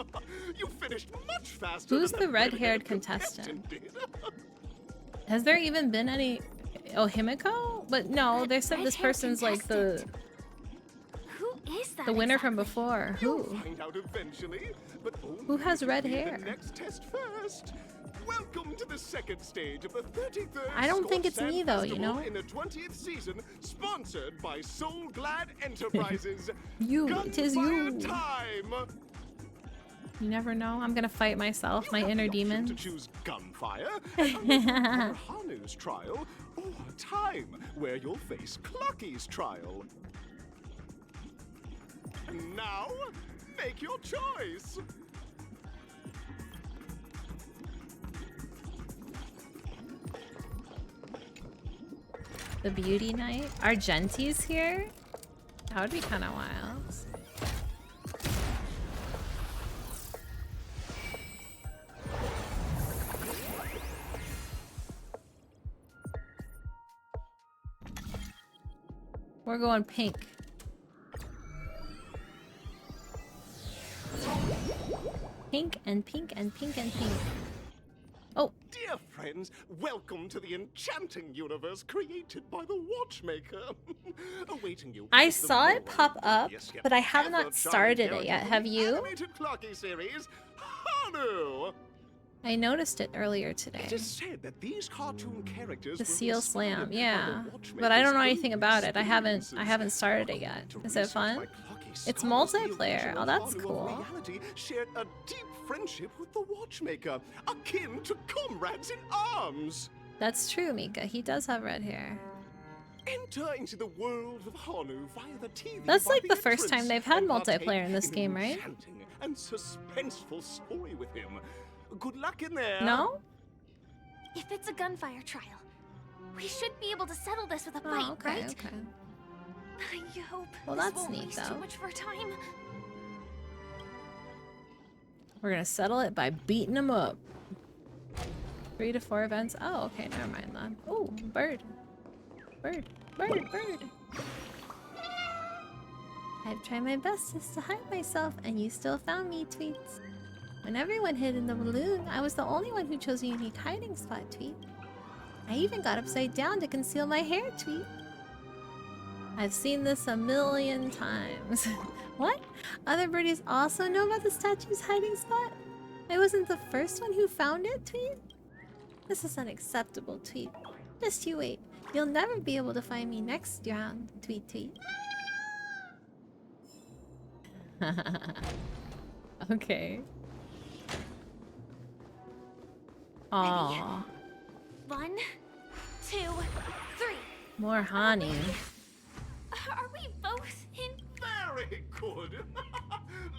You finished much faster. Who's than the red-haired contestant? Has there even been any... Oh, Himiko? But no, they said this person's like the... Who is that? The winner from before. Who? Find out eventually, but Who has red hair? the next test first. Welcome to the second stage of the 33rd I don't think it's Scorched me Sand though, you Festival know? in the 20th season, sponsored by Soul Glad Enterprises. Tis you. Gunfire time. You never know. I'm gonna fight myself, my inner demon. To choose gunfire and Hanu's trial, or time, where you'll face Clucky's trial. And now, make your choice. The beauty night? Argenti's here? That would be kind of wild. We're going pink. Pink and pink and pink and pink. Oh. Dear friends, welcome to the enchanting universe created by the Watchmaker. Awaiting you. I is the saw more it pop up, yes, but I have ever not started charming it yet. character Have from the you? Animated Clocky series, Hanu. I noticed it earlier today. It is said that these cartoon characters The were Seal inspired Slam, by yeah. the But I don't know Watchmaker's anything own about it. I haven't experiences. started it yet. Is it fun? It's Scholars, the multiplayer. original Oh, that's Hanu of cool. reality shared a deep friendship with the Watchmaker, akin to comrades in arms. That's true, Mika. He does have red hair. Enter into the world of Hanu via the TV. That's by like the first entrance time they've had and partake multiplayer in this an game, right? enchanting and suspenseful story with him. Good luck in there. No? If it's a gunfire trial, we should be able to settle this with a Oh, fight, okay, right? okay. I hope Well, this that's won't neat, waste though. too much of our time. We're gonna settle it by beating him up. 3 to 4 events. Oh, okay, never mind then. Oh, bird. Bird. Bird. Bird. I've tried my bestest to hide myself, and you still found me, Tweets. When everyone hid in the balloon, I was the only one who chose a unique hiding spot, Tweet. I even got upside down to conceal my hair, Tweet. I've seen this a million times. What? Other birdies also know about the statue's hiding spot? I wasn't the first one who found it, Tweet? This is unacceptable, Tweet. Just you wait. You'll never be able to find me next round, Tweet Tweet. Okay. Aww. 1, 2, 3. More honey. Are we both in? Very good.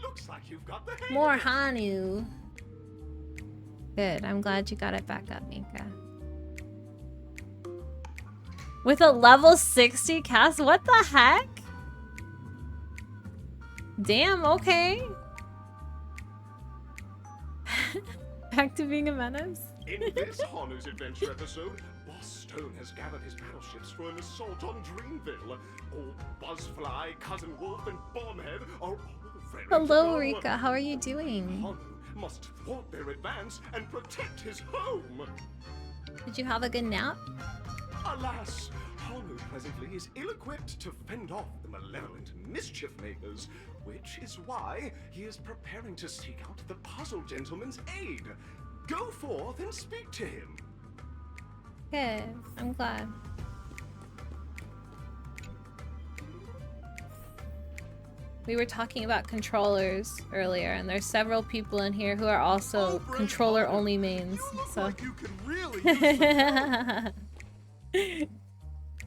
Looks like you've got the hang More of it. honey. Good. I'm glad you got it back up, Mika. With a level 60 cast? What the heck? Damn, okay. Back to being a menace. In this Hanu's adventure episode, Boss Stone has gathered his battleships for an assault on Dreamville. Old Buzzfly, Cousin Wolf, and Bombhead are all ready to Hello, go. Rika. How are you doing? Hanu must thwart their advance and protect his home. Did you have a good nap? Alas, Hanu presently is ill-equipped to fend off the malevolent mischief makers, which is why he is preparing to seek out the Puzzle Gentleman's aid. Go forth and speak to him. Good. I'm glad. We were talking about controllers earlier, and there's several people in here who are also controller-only mains. So Like you could really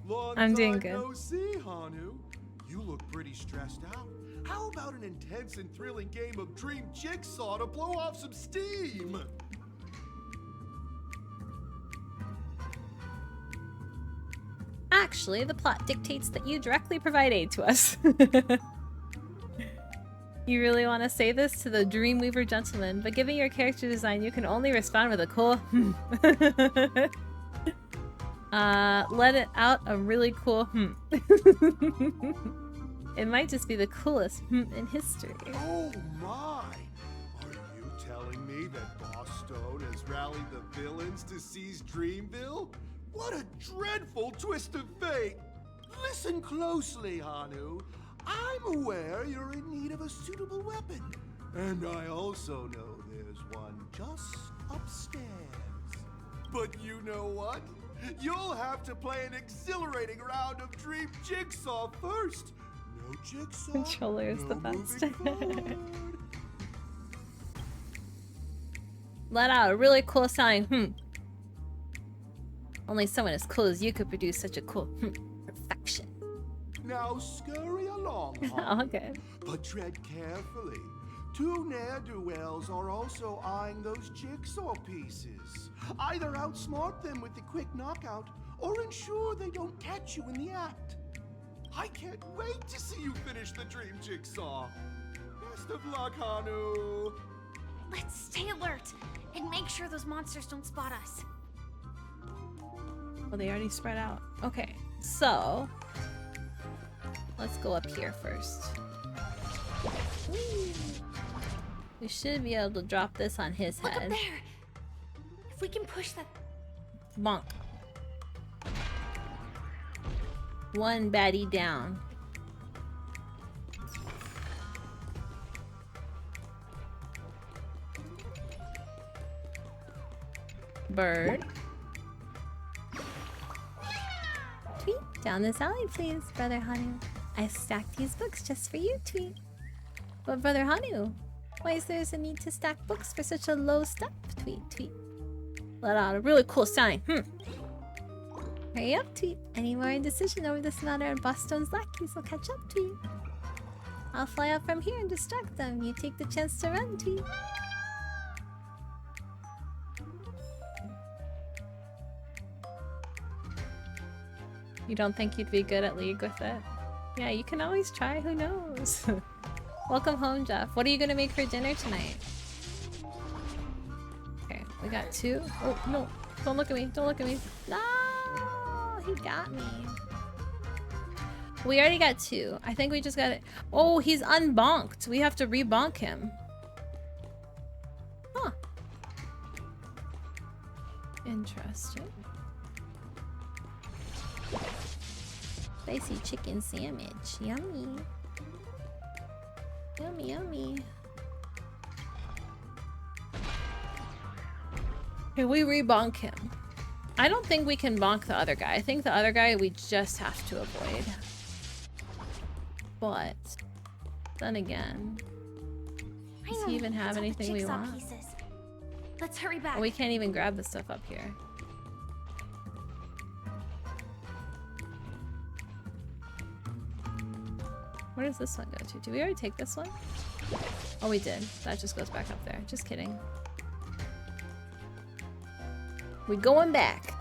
Long I'm doing time good. No see, Hanu. You look pretty stressed out. How about an intense and thrilling game of Dream Jigsaw to blow off some steam? Actually, the plot dictates that you directly provide aid to us. You really want to say this to the Dreamweaver gentleman, but given your character design, you can only respond with a cool let it out a really cool It might just be the coolest in history. Oh my! Are you telling me that Boss Stone has rallied the villains to seize Dreamville? What a dreadful twist of fate! Listen closely, Hanu. I'm aware you're in need of a suitable weapon. And I also know there's one just upstairs. But you know what? You'll have to play an exhilarating round of Dream Jigsaw first. No Jigsaw. Controller is the best. Let out a really cool sounding Only someone as cool as you could produce such a cool perfection. Now scurry along, Hanu. All good. But tread carefully. Two ne'er-do-wells are also eyeing those jigsaw pieces. Either outsmart them with the quick knockout, or ensure they don't catch you in the act. I can't wait to see you finish the Dream Jigsaw. Best of luck, Hanu. Let's stay alert and make sure those monsters don't spot us. Well, they already spread out. Okay, so let's go up here first. We should be able to drop this on his Look head. up there. If we can push that. Bonk. One baddie down. Bird. Tweet, down this alley, please, Brother Hanu. I stacked these books just for you, Tweet. But Brother Hanu, why is there a need to stack books for such a low step? Tweet, Tweet. Let out a really cool sign. Hurry up, Tweet. Any more indecision over this matter and Boston's lackeys will catch up, Tweet. I'll fly out from here and distract them. You take the chance to run, Tweet. You don't think you'd be good at League with it? Yeah, you can always try, who knows? Welcome home, Jeff. What are you gonna make for dinner tonight? Okay, we got two. Oh, no. Don't look at me. Don't look at me. No! He got me. We already got two. I think we just got it. Oh, he's unbonked. We have to rebonk him. Huh. Interesting. Spicy chicken sandwich. Yummy. Yummy, yummy. Okay, we rebonk him. I don't think we can bonk the other guy. I think the other guy we just have to avoid. But then again, does he even have anything we want? Let's hurry back. Oh, we can't even grab the stuff up here. Where does this one go to? Did we already take this one? Oh, we did. That just goes back up there. Just kidding. We going back.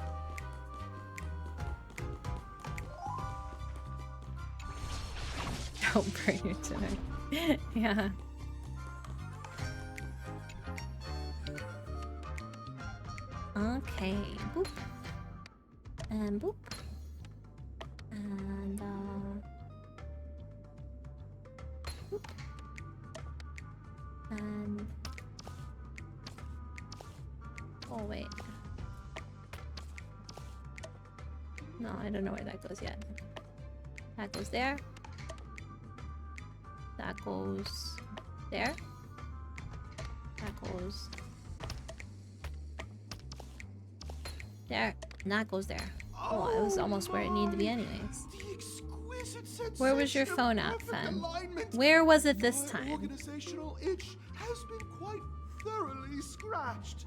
Don't burn your dinner. Yeah. Okay. Boop. And boop. And boop. And oh wait. No, I don't know where that goes yet. That goes there. That goes there. That goes there. And that goes there. Oh, it was almost where it needed to be anyways. Where was your phone at, Fen? Where was it this time? Organizational itch has been quite thoroughly scratched.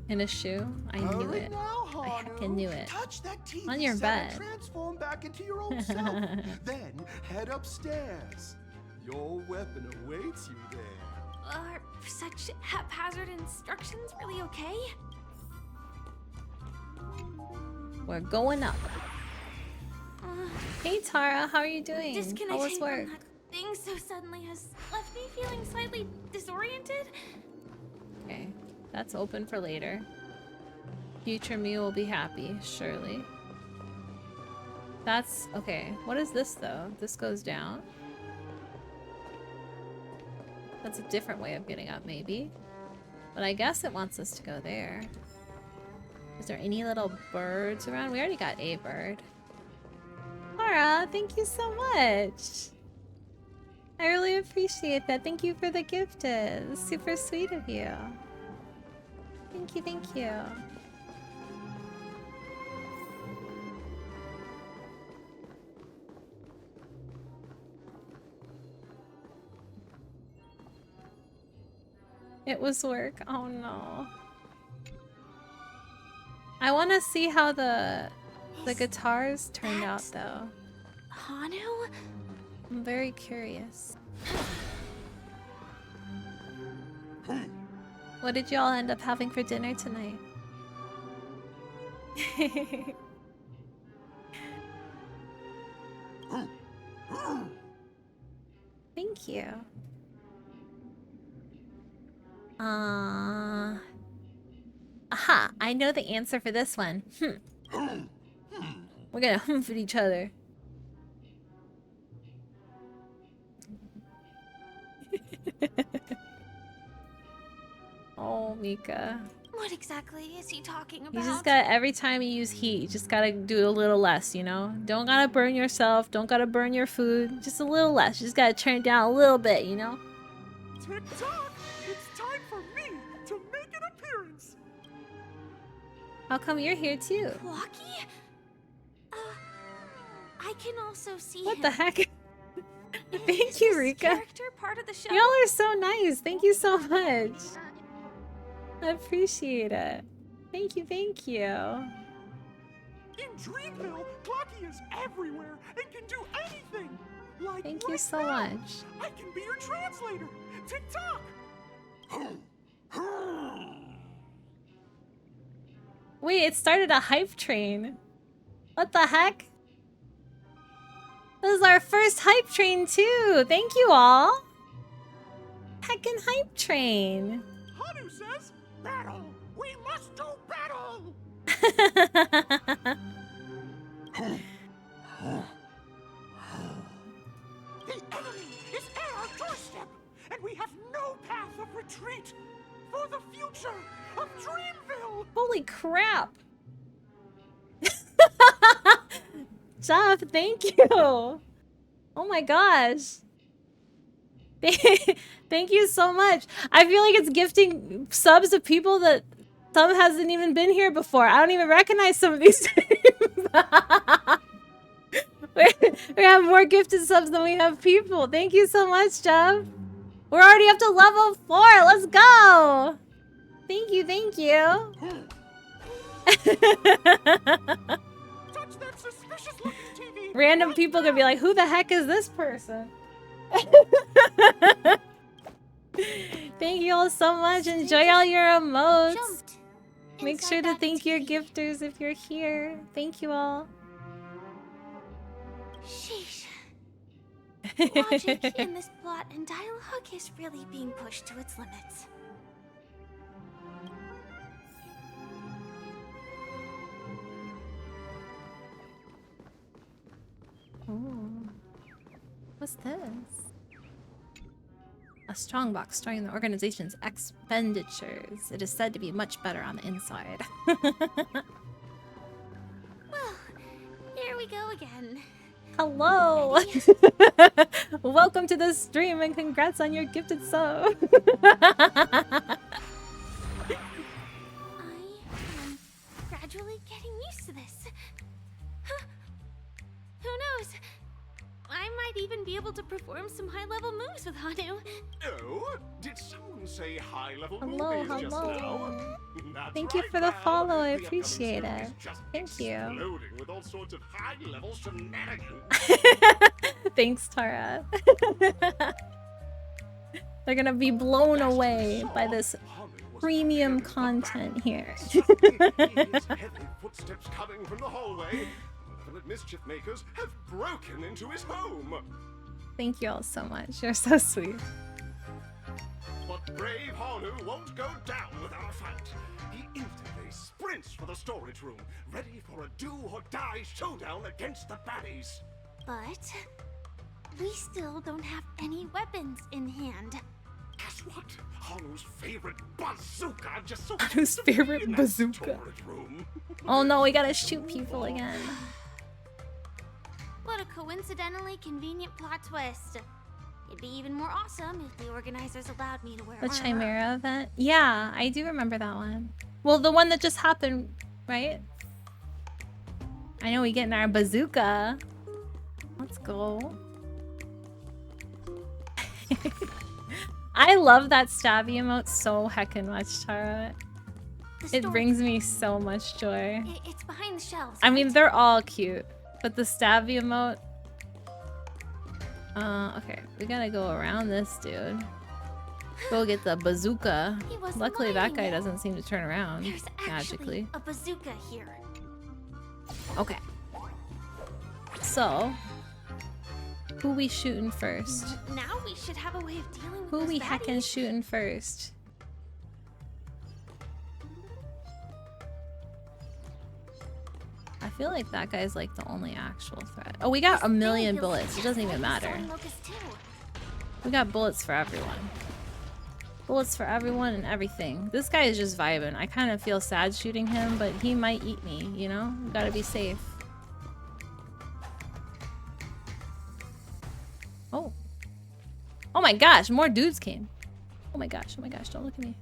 In a shoe? I knew it. I heckin' knew it. Touch that TV on your set and bed. Transform back into your old self. Then head upstairs. Your weapon awaits you there. Are such haphazard instructions really okay? We're going up. Hey Tara, how are you doing? How was Disconnecting work? from that thing so suddenly has left me feeling slightly disoriented. Okay, that's open for later. Future me will be happy, surely. That's okay. What is this though? This goes down. That's a different way of getting up, maybe. But I guess it wants us to go there. Is there any little birds around? We already got a bird. Tara, thank you so much. I really appreciate that. Thank you for the gift. It's super sweet of you. Thank you, thank you. It was work. Oh no. I want to see how the guitars turned out though. Hanu? I'm very curious. What did y'all end up having for dinner tonight? Thank you. Aha! I know the answer for this one. We're gonna humph at each other. Oh, Mika. What exactly is he talking about? You just gotta, every time you use heat, you just gotta do a little less, you know? Don't gotta burn yourself, don't gotta burn your food, just a little less. You just gotta turn it down a little bit, you know? Tick tock! It's time for me to make an appearance! How come you're here too? Lucky? I can also see What him. the heck? Thank you, Rika. Character part of the show? Y'all are so nice. Thank you so much. I appreciate it. Thank you, thank you. In Dreamville, Clocky is everywhere and can do anything! Like Thank you right so now, much. I can be your translator! Tick tock! Wait, it started a hype train. What the heck? This is our first hype train too. Thank you all. Heckin' hype train. Hanu says, battle! We must do battle! The enemy is at our doorstep, and we have no path of retreat for the future of Dreamville! Holy crap. Jeff, thank you. Oh my gosh. Thank you so much. I feel like it's gifting subs to people that some hasn't even been here before. I don't even recognize some of these names. We have more gifted subs than we have people. Thank you so much, Jeff. We're already up to level 4. Let's go. Thank you, thank you. Touch that suspicious looking TV Random people could be like, who the heck is this person? Thank you all so much. Enjoy all your emotes. Make sure to thank your gifters if you're here. Thank you all. Sheesh. Logic in this plot and dialogue is really being pushed to its limits. Ooh. What's this? A strongbox storing the organization's expenditures. It is said to be much better on the inside. Well, here we go again. Hello! Welcome to the stream and congrats on your gifted sub. Gradually getting used to this. Huh. Who knows? I might even be able to perform some high-level moves with Hanu. Oh, did someone say high-level Hello, movies just hello. now? That's Thank you right, for the pal. follow, I The upcoming appreciate series it. is just Thank you. exploding with all sorts of high-level shenanigans. Thanks, Tara. They're gonna be blown away by this premium content here. Heavy footsteps coming from the hallway. Malevolent mischief makers have broken into his home. Thank you all so much. You're so sweet. But brave Hanu won't go down without a fight. He instantly sprints for the storage room, ready for a do-or-die showdown against the baddies. But we still don't have any weapons in hand. Guess what? Hanu's favorite bazooka just so Hanu's favorite bazooka. room. Oh no, we gotta shoot people again. What a coincidentally convenient plot twist. It'd be even more awesome if the organizers allowed me to wear The armor. Chimera event? Yeah, I do remember that one. Well, the one that just happened, right? I know we getting our bazooka. Let's go. I love that stabby emote so heckin' much, Tara. It brings me so much joy. It's behind the shelves. I mean, they're all cute, but the stabby emote... okay, we gotta go around this dude. Go get the bazooka. Luckily, that guy doesn't seem to turn around There's magically. actually a bazooka here. Okay. So, who we shooting first? Now we should have a way of dealing with Who those we baddies. heckin' shooting first? I feel like that guy's like the only actual threat. Oh, we got a million bullets. It doesn't even matter. We got bullets for everyone. Bullets for everyone and everything. This guy is just vibing. I kind of feel sad shooting him, but he might eat me, you know? We gotta be safe. Oh. Oh my gosh, more dudes came. Oh my gosh, don't look at me.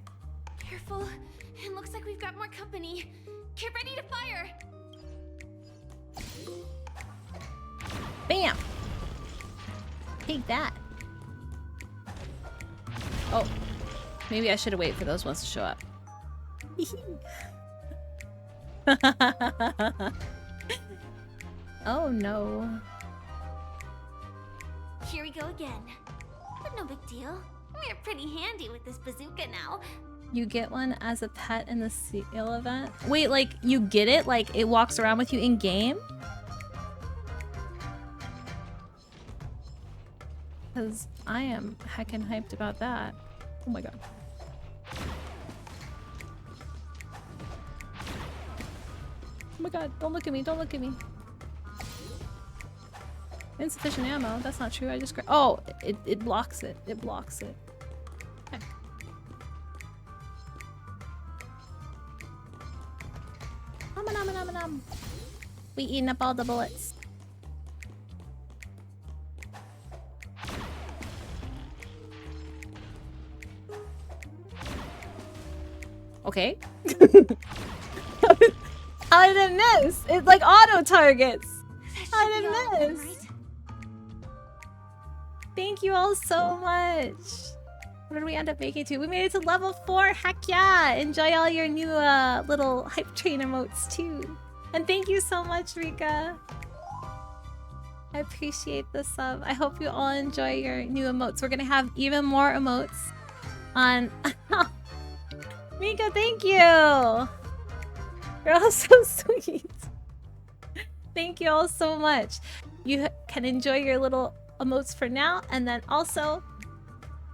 Careful. It looks like we've got more company. Get ready to fire. Bam! Take that. Oh. Maybe I should have waited for those ones to show up. Oh no. Here we go again. But no big deal. We're pretty handy with this bazooka now. You get one as a pet in the seal event? Wait, like, you get it? Like, it walks around with you in-game? Because I am heckin' hyped about that. Oh my god. Oh my god, don't look at me, don't look at me. Insufficient ammo, that's not true, I just oh, it blocks it, it blocks it. Okay. Nom. We eating up all the bullets. Okay. How did it miss? It's like auto targets. How did it miss? Thank you all so much. What did we end up making to? We made it to level 4. Heck yeah! Enjoy all your new little hype train emotes too. And thank you so much, Rika. I appreciate the sub. I hope you all enjoy your new emotes. We're gonna have even more emotes on... Mika, thank you! You're all so sweet. Thank you all so much. You can enjoy your little emotes for now, and then also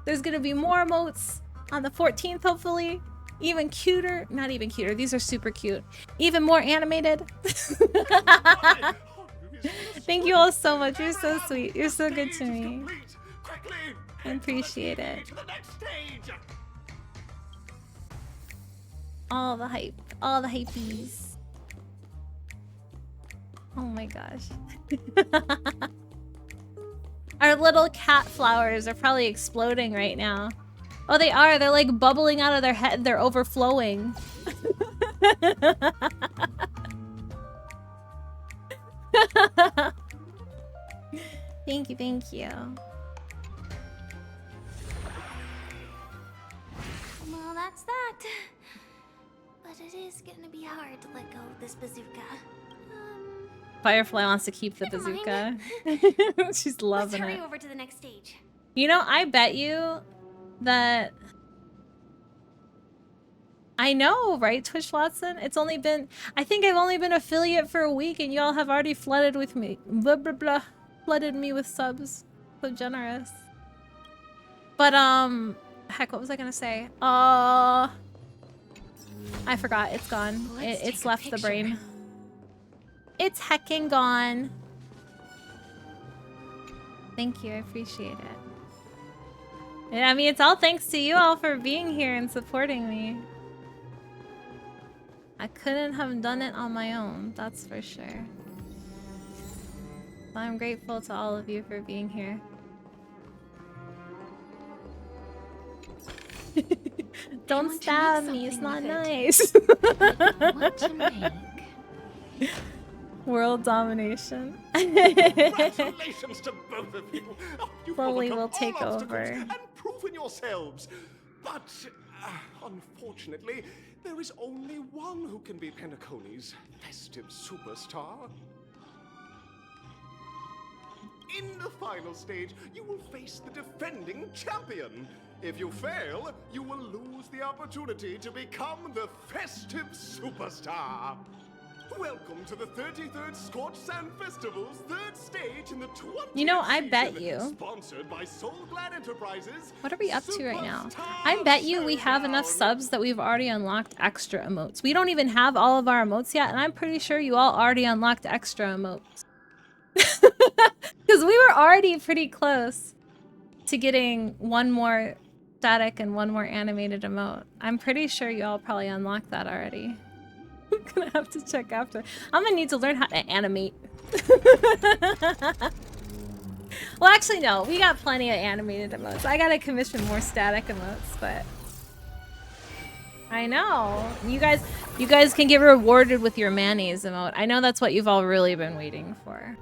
there's gonna be more emotes on the 14th, hopefully. Even cuter. Not even cuter. These are super cute. Even more animated. Thank you all so much. You're so sweet. You're so good to me. I appreciate it. All the hype. All the hypees. Oh my gosh. Our little cat flowers are probably exploding right now. Oh, they are. They're like bubbling out of their head. They're overflowing. Thank you, thank you. Well, that's that. But it is gonna be hard to let go of this bazooka. Firefly wants to keep the bazooka. She's loving Let's it. hurry over to the next stage. You know, I bet you that... I know, right, Twitch Watson? It's only been... I think I've only been affiliate for a week and y'all have already flooded with me. Blah, blah, blah. Flooded me with subs. So generous. But, heck, what was I gonna say? I forgot. It's gone. It's left the brain. It's hecking gone. Thank you. I appreciate it. Yeah, I mean, it's all thanks to you all for being here and supporting me. I couldn't have done it on my own, that's for sure. So I'm grateful to all of you for being here. Don't stab me, it's not nice. What to make? World domination. Congratulations to both of you. Oh, you've Slowly overcome will take all obstacles over. and proven yourselves. But unfortunately, there is only one who can be Penacony's festive superstar. In the final stage, you will face the defending champion. If you fail, you will lose the opportunity to become the festive superstar. Welcome to the 33rd Scorched Sand Festival's third stage in the 20th You know, I bet season, you. Sponsored by Soulglad Enterprises. What are we up to right now? I bet you we have enough subs that we've already unlocked extra emotes. We don't even have all of our emotes yet, and I'm pretty sure you all already unlocked extra emotes. Because we were already pretty close to getting one more static and one more animated emote. I'm pretty sure you all probably unlocked that already. I'm gonna have to check after. I'm gonna need to learn how to animate. Well, actually, no. We got plenty of animated emotes. I gotta commission more static emotes, but... I know. You guys can get rewarded with your mayonnaise emote. I know that's what you've all really been waiting for.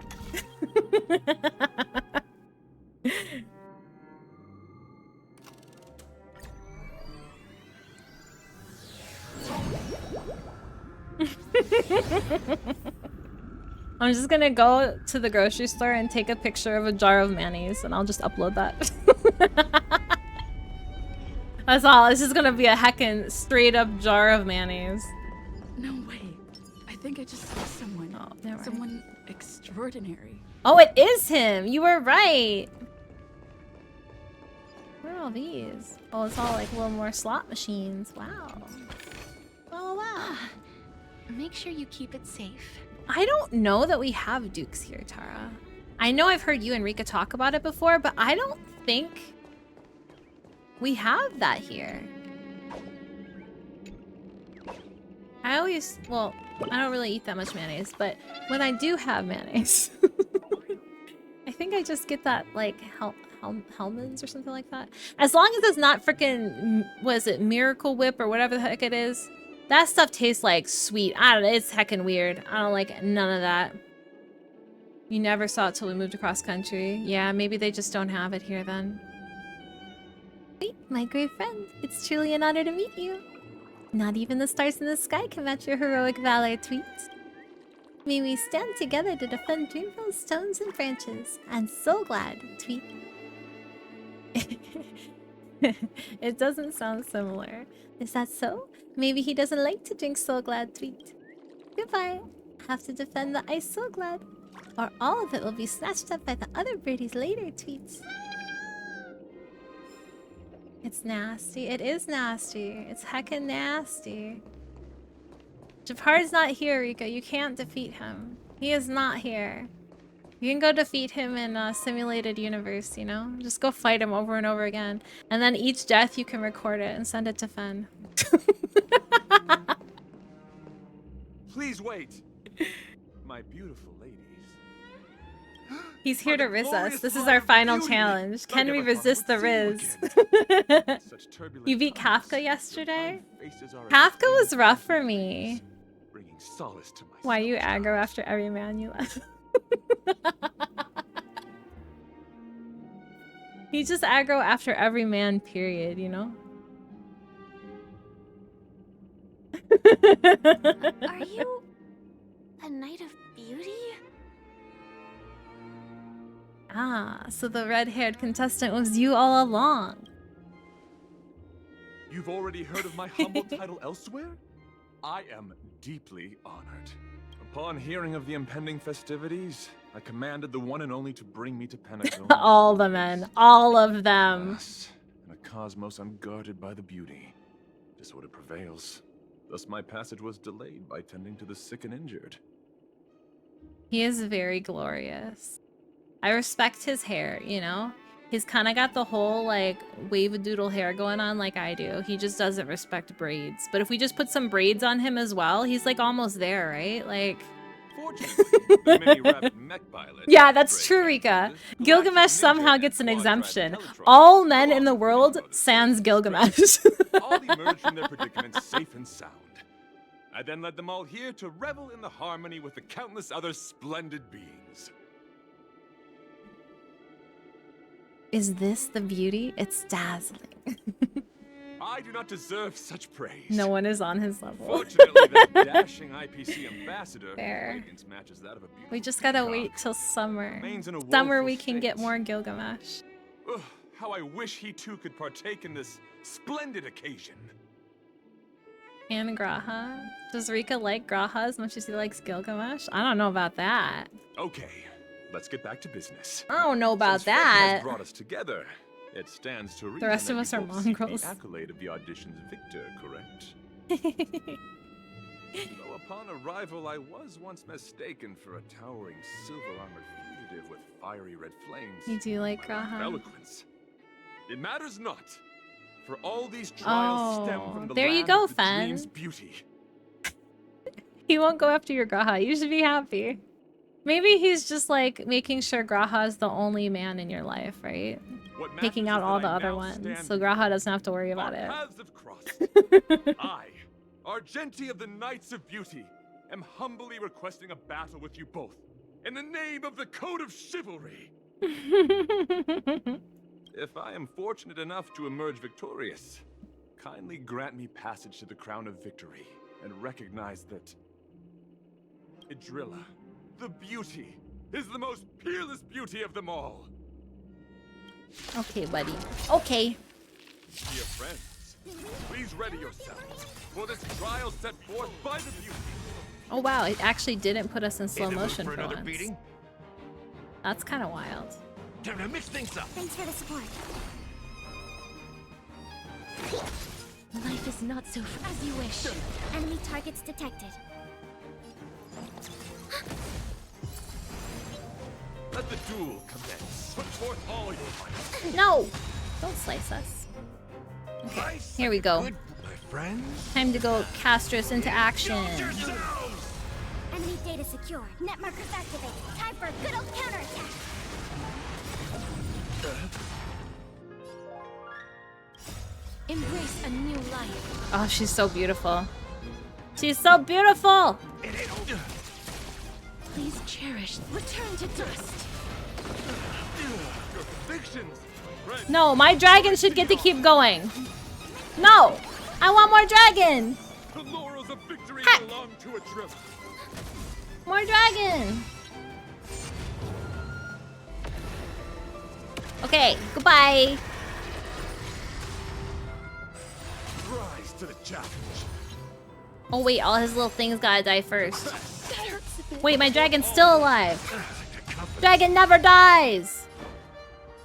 I'm just gonna go to the grocery store and take a picture of a jar of mayonnaise and I'll just upload that. That's all. It's just gonna be a heckin' straight up jar of mayonnaise. No, wait. I think I just saw someone. Oh, never mind. Someone extraordinary. Oh, it is him! You were right! What are all these? Oh, it's all like little more slot machines. Wow. Oh, wow. Make sure you keep it safe. I don't know that we have dukes here, Tara. I know I've heard you and Rika talk about it before, but I don't think we have that here. I always, well, I don't really eat that much mayonnaise, but when I do have mayonnaise, I think I just get that, like, Hellmann's or something like that. As long as it's not freaking, was it Miracle Whip or whatever the heck it is. That stuff tastes like sweet. I don't know, it's heckin' weird. I don't like none of that. You never saw it till we moved across country. Yeah, maybe they just don't have it here then. Wait, my great friend. It's truly an honor to meet you. Not even the stars in the sky can match your heroic valor tweets. May we stand together to defend Dreamville's stones and branches. I'm so glad, tweet. It doesn't sound similar. Is that so? Maybe he doesn't like to drink So Glad, tweet. Goodbye. Have to defend the ice So Glad, or all of it will be snatched up by the other birdies later, tweets. It's nasty. It is nasty. It's heckin' nasty. Japar's not here, Rika. You can't defeat him. He is not here. You can go defeat him in a simulated universe, you know? Just go fight him over and over again. And then each death you can record it and send it to Fen. Please wait. My beautiful ladies. He's here to Riz us. This is our final challenge. Can we resist the Riz? You beat Kafka yesterday? Kafka was rough for me. Bringing solace to my Why you aggro after every man you left? He just aggro after every man, period, you know? Are you a Knight of Beauty? Ah, so the red-haired contestant was you all along. You've already heard of my humble title elsewhere? I am deeply honored. Upon hearing of the impending festivities, I commanded the one and only to bring me to Penacony. All the men. All of them. In a cosmos unguarded by the beauty. Disorder prevails. Thus my passage was delayed by tending to the sick and injured. He is very glorious. I respect his hair, you know? He's kind of got the whole, like, wave-a-doodle hair going on like I do. He just doesn't respect braids. But if we just put some braids on him as well, he's, like, almost there, right? Like... Yeah, that's true, Rika. Gilgamesh somehow gets an exemption. All men in the world sans Gilgamesh. All emerged from their predicament safe and sound. I then led them all here to revel in the harmony with the countless other splendid beings. Is this the beauty? It's dazzling. I do not deserve such praise. No one is on his level. Fortunately, that dashing IPC ambassador radiance matches that of a beautiful We just gotta peacock. wait till summer. Remains in a Summer woeful we can get state. more Gilgamesh. Ugh, how I wish he too could partake in this splendid occasion. And Graha. Does Rika like Graha as much as he likes Gilgamesh? I don't know about that. Okay, let's get back to business. I don't know about Since fate that. has brought us together. It stands to reason The rest that of us you are both seek mongrels. The accolade of the audition's victor, correct? Though upon arrival, I was once mistaken for a towering silver-armored fugitive with fiery red flames. You do like Graha? Eloquence. It matters not, for all these trials stem from the there you land go, of the Fen. dream's beauty. He won't go after your Graha. You should be happy. Maybe he's just like making sure Graha is the only man in your life, right? Taking out all the other ones, so Graha doesn't have to worry about it. Paths have crossed. I, Argenti of the Knights of Beauty, am humbly requesting a battle with you both, in the name of the Code of Chivalry. If I am fortunate enough to emerge victorious, kindly grant me passage to the Crown of Victory, and recognize that Idrilla, the beauty, is the most peerless beauty of them all. Okay, buddy. Okay. Dear friends, please ready yourselves for this trial set forth by the beauty. Oh wow, it actually didn't put us in slow motion for another once. beating? That's kind of wild. Time to mix things up. Thanks for the support. Life is not so As you wish. Enemy targets detected. Let the duel commence. Put forth all your might. No! Don't slice us. Okay, here we go. Time to go Castros into action. Enemy data secure. Net markers activated. Time for a good old counterattack. Embrace a new life. Oh, she's so beautiful. She's so beautiful! Please cherish. Return to dust. Your convictions. No, my dragon should get to keep going. No! I want more dragon! The laurels of victory belong to a drill. More dragon! Okay, goodbye! Rise to the challenge. Oh wait, all his little things gotta die first. Wait, my dragon's still alive! Dragon never dies!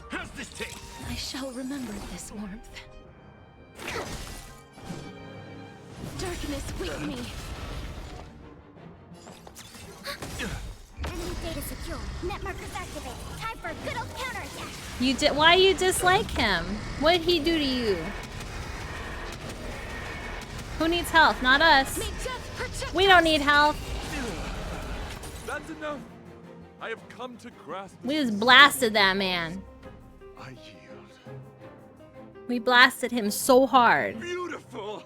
How's this take? I shall remember this warmth. Darkness with me. Enemy data secure. Net markers activated. Time for a good old counterattack. Why you dislike him? What did he do to you? Who needs health? Not us. We don't need health. That's enough. I have come to grasp. We just blasted that man. I yield. We blasted him so hard. Beautiful!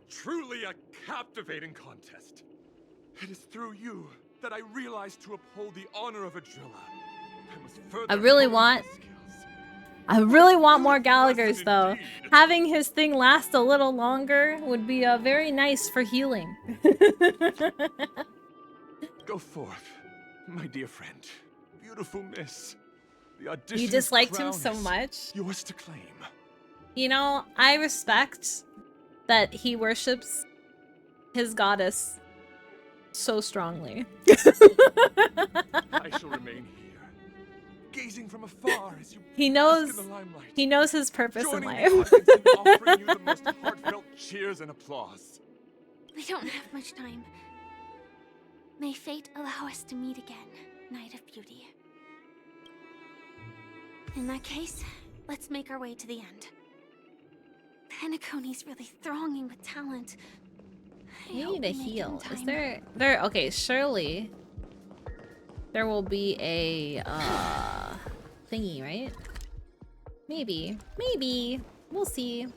Truly a captivating contest. It is through you that I realized to uphold the honor of a driller. I really want more Gallagher's though. Having his thing last a little longer would be very nice for healing. Go forth, my dear friend. Beautiful miss. The audition You disliked him so much? Yours to claim. You know, I respect that he worships his goddess so strongly. I shall remain here, gazing from afar as you He bask knows in the limelight, he knows his purpose in joining life. the audience in offering you the most heartfelt cheers and applause. We don't have much time. May fate allow us to meet again, Knight of Beauty. In that case, let's make our way to the end. Penacony's really thronging with talent. We need a heal. Is there okay, surely there will be a thingy, right? Maybe. We'll see.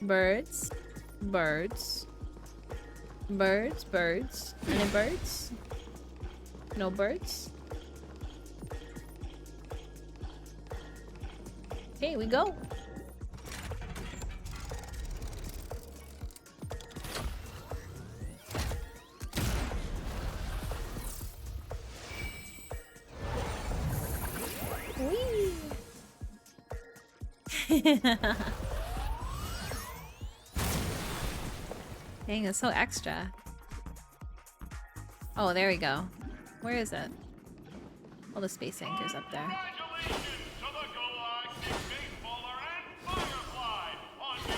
Birds. Any birds? No birds? Okay, we go. Dang, it's so extra. Oh, there we go. Where is it? Oh, the space anchor's up there.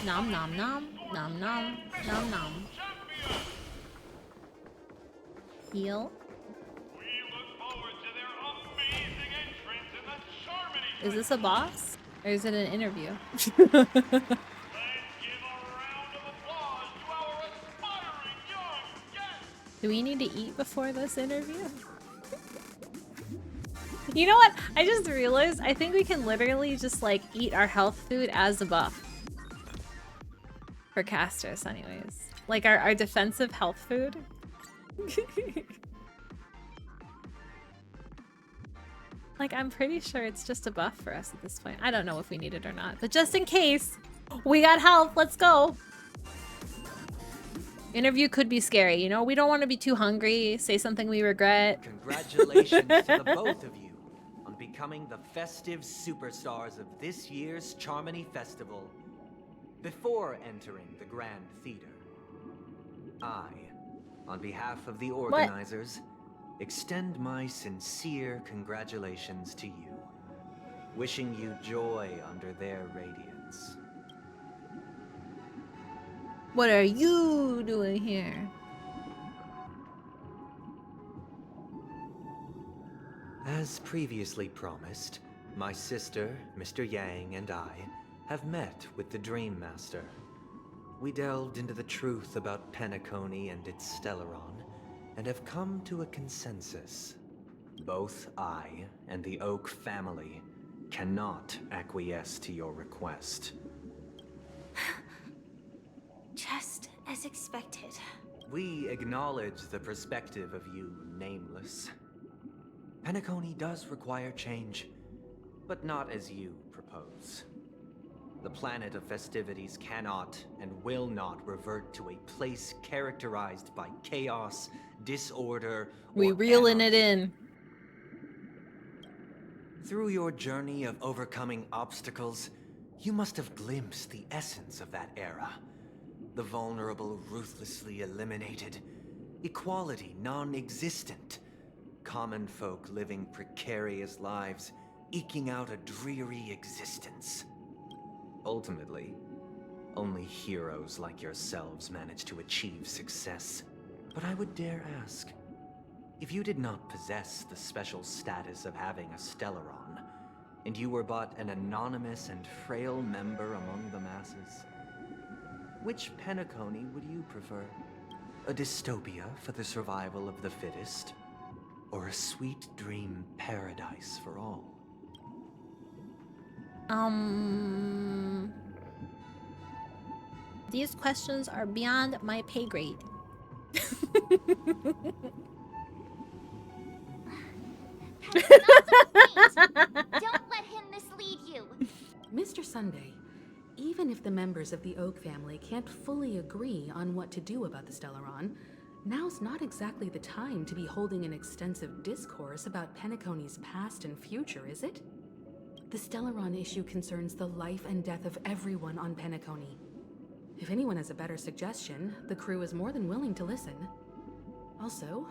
Nom nom nom. Nom nom. Nom nom. Heal. Is this a boss? Or is it an interview? Do we need to eat before this interview? You know what? I just realized I think we can literally just like eat our health food as a buff. For casters anyways. Like our defensive health food. Like I'm pretty sure it's just a buff for us at this point. I don't know if we need it or not, but just in case, we got health, let's go. Interview could be scary, you know? We don't want to be too hungry, say something we regret. Congratulations to the both of you on becoming the festive superstars of this year's Charmony Festival. Before entering the Grand Theater, I, on behalf of the organizers, extend my sincere congratulations to you, wishing you joy under their radiance. What are you doing here? As previously promised, my sister, Mr. Yang, and I have met with the Dream Master. We delved into the truth about Penacony and its Stellaron, and have come to a consensus. Both I and the Oak family cannot acquiesce to your request. Just as expected. We acknowledge the perspective of you, Nameless. Penacony does require change, but not as you propose. The planet of festivities cannot and will not revert to a place characterized by chaos, disorder, We or reeling it anarchy. in. Through your journey of overcoming obstacles, you must have glimpsed the essence of that era. The vulnerable ruthlessly eliminated, equality non-existent, common folk living precarious lives, eking out a dreary existence. Ultimately, only heroes like yourselves manage to achieve success. But I would dare ask, if you did not possess the special status of having a Stellaron, and you were but an anonymous and frail member among the masses, which Penacony would you prefer? A dystopia for the survival of the fittest? Or a sweet dream paradise for all? These questions are beyond my pay grade. Don't let him mislead you. Mr. Sunday, even if the members of the Oak family can't fully agree on what to do about the Stellaron, now's not exactly the time to be holding an extensive discourse about Penacony's past and future, is it? The Stellaron issue concerns the life and death of everyone on Penacony. If anyone has a better suggestion, the crew is more than willing to listen. Also,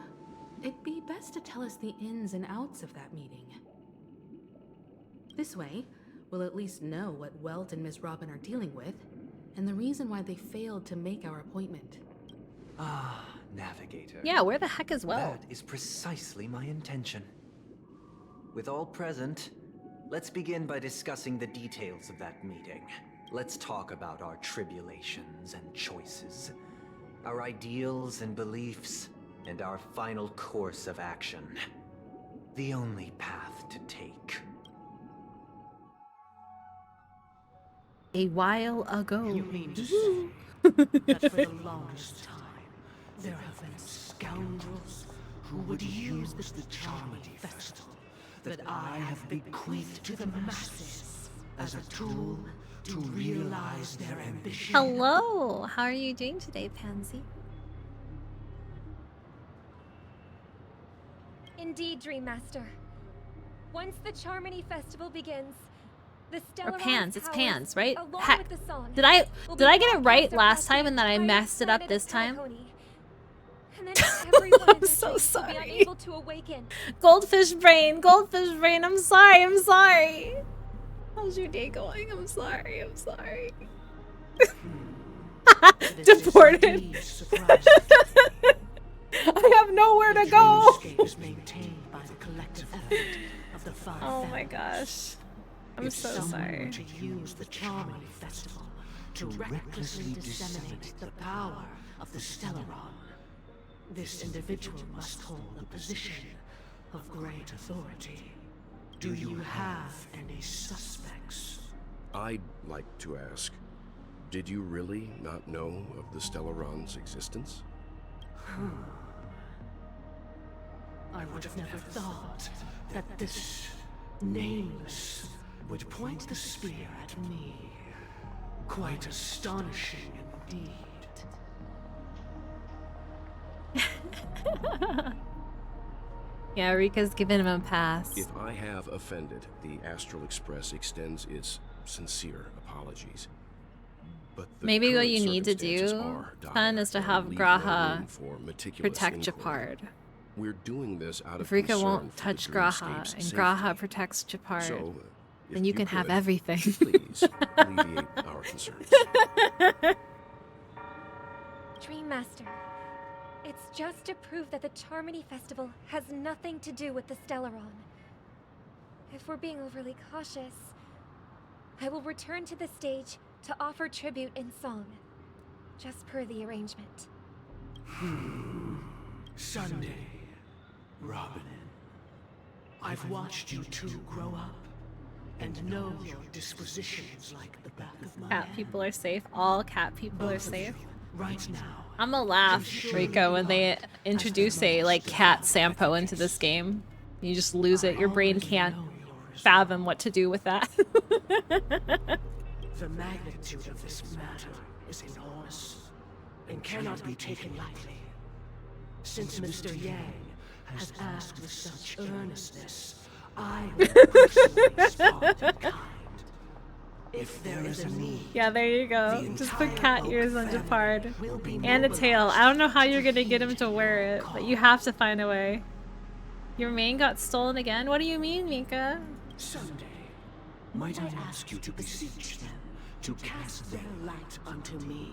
it'd be best to tell us the ins and outs of that meeting. This way, we'll at least know what Welt and Ms. Robin are dealing with, and the reason why they failed to make our appointment. Ah, Navigator. Yeah, where the heck is Welt? That is precisely my intention. With all present, let's begin by discussing the details of that meeting. Let's talk about our tribulations and choices, our ideals and beliefs, and our final course of action. The only path to take. A while ago. You mean to say that for the longest time, there have been scoundrels who would use the Charmity Festival that I have bequeathed to the masses as a tool to realize their ambition? Hello, how are you doing today, Pansy? Indeed, Dream Master. Once the Charmony Festival begins, the Or Stellaron's Pans, it's powers, Pans, right? along Ha with the song, did I will get it be right broadcast last across time the and then I entire messed it up planet of this time? Penacony. And then everyone in I'm their so dreams will sorry. be unable to awaken. Goldfish brain, I'm sorry. How's your day going? I'm sorry. Deported. I have nowhere to go. Is maintained by the collective effort of the five Oh my families. gosh. I'm If so someone sorry. were to use the Charmony Festival to recklessly disseminate the power of the Stellaron, this individual must hold a position of great authority. Do you have any suspects? I'd like to ask, did you really not know of the Stellaron's existence? I would have never thought that this nameless would point the spear at me. Quite astonishing indeed. Yeah, Rika's giving him a pass. If I have offended, the Astral Express extends its sincere apologies. But the Maybe what current you need to circumstances do, are dire Fun, is to and have leave no Graha room for meticulous protect inquiry. Japard. We're doing this out If of Rika concern won't for the touch dreamscape's Graha, and safety. Graha protects Japard, So, then you can have could, everything. Please alleviate our concerns. Dream Master, it's just to prove that the Charmony Festival has nothing to do with the Stellaron. If we're being overly cautious, I will return to the stage to offer tribute in song, just per the arrangement. Sunday, Robin, I've watched you two grow up and know your dispositions like the back of my Cat hand. people are safe. All cat people are Both of safe. you, right now. I'm gonna laugh, Rika, when they introduce a cat Sampo into this game. You just lose it. Your brain can't fathom what to do with that. The magnitude of this matter is enormous and cannot be taken lightly. Since Mr. Yang has asked with such earnestness, I will personally respond in kind. If there is a need, Yeah, there you go. Just put cat ears on Japard. And a tail. I don't know how you're gonna get him to wear it, but you have to find a way. Your mane got stolen again? What do you mean, Mika? someday, might I ask you to beseech them to cast their light unto me,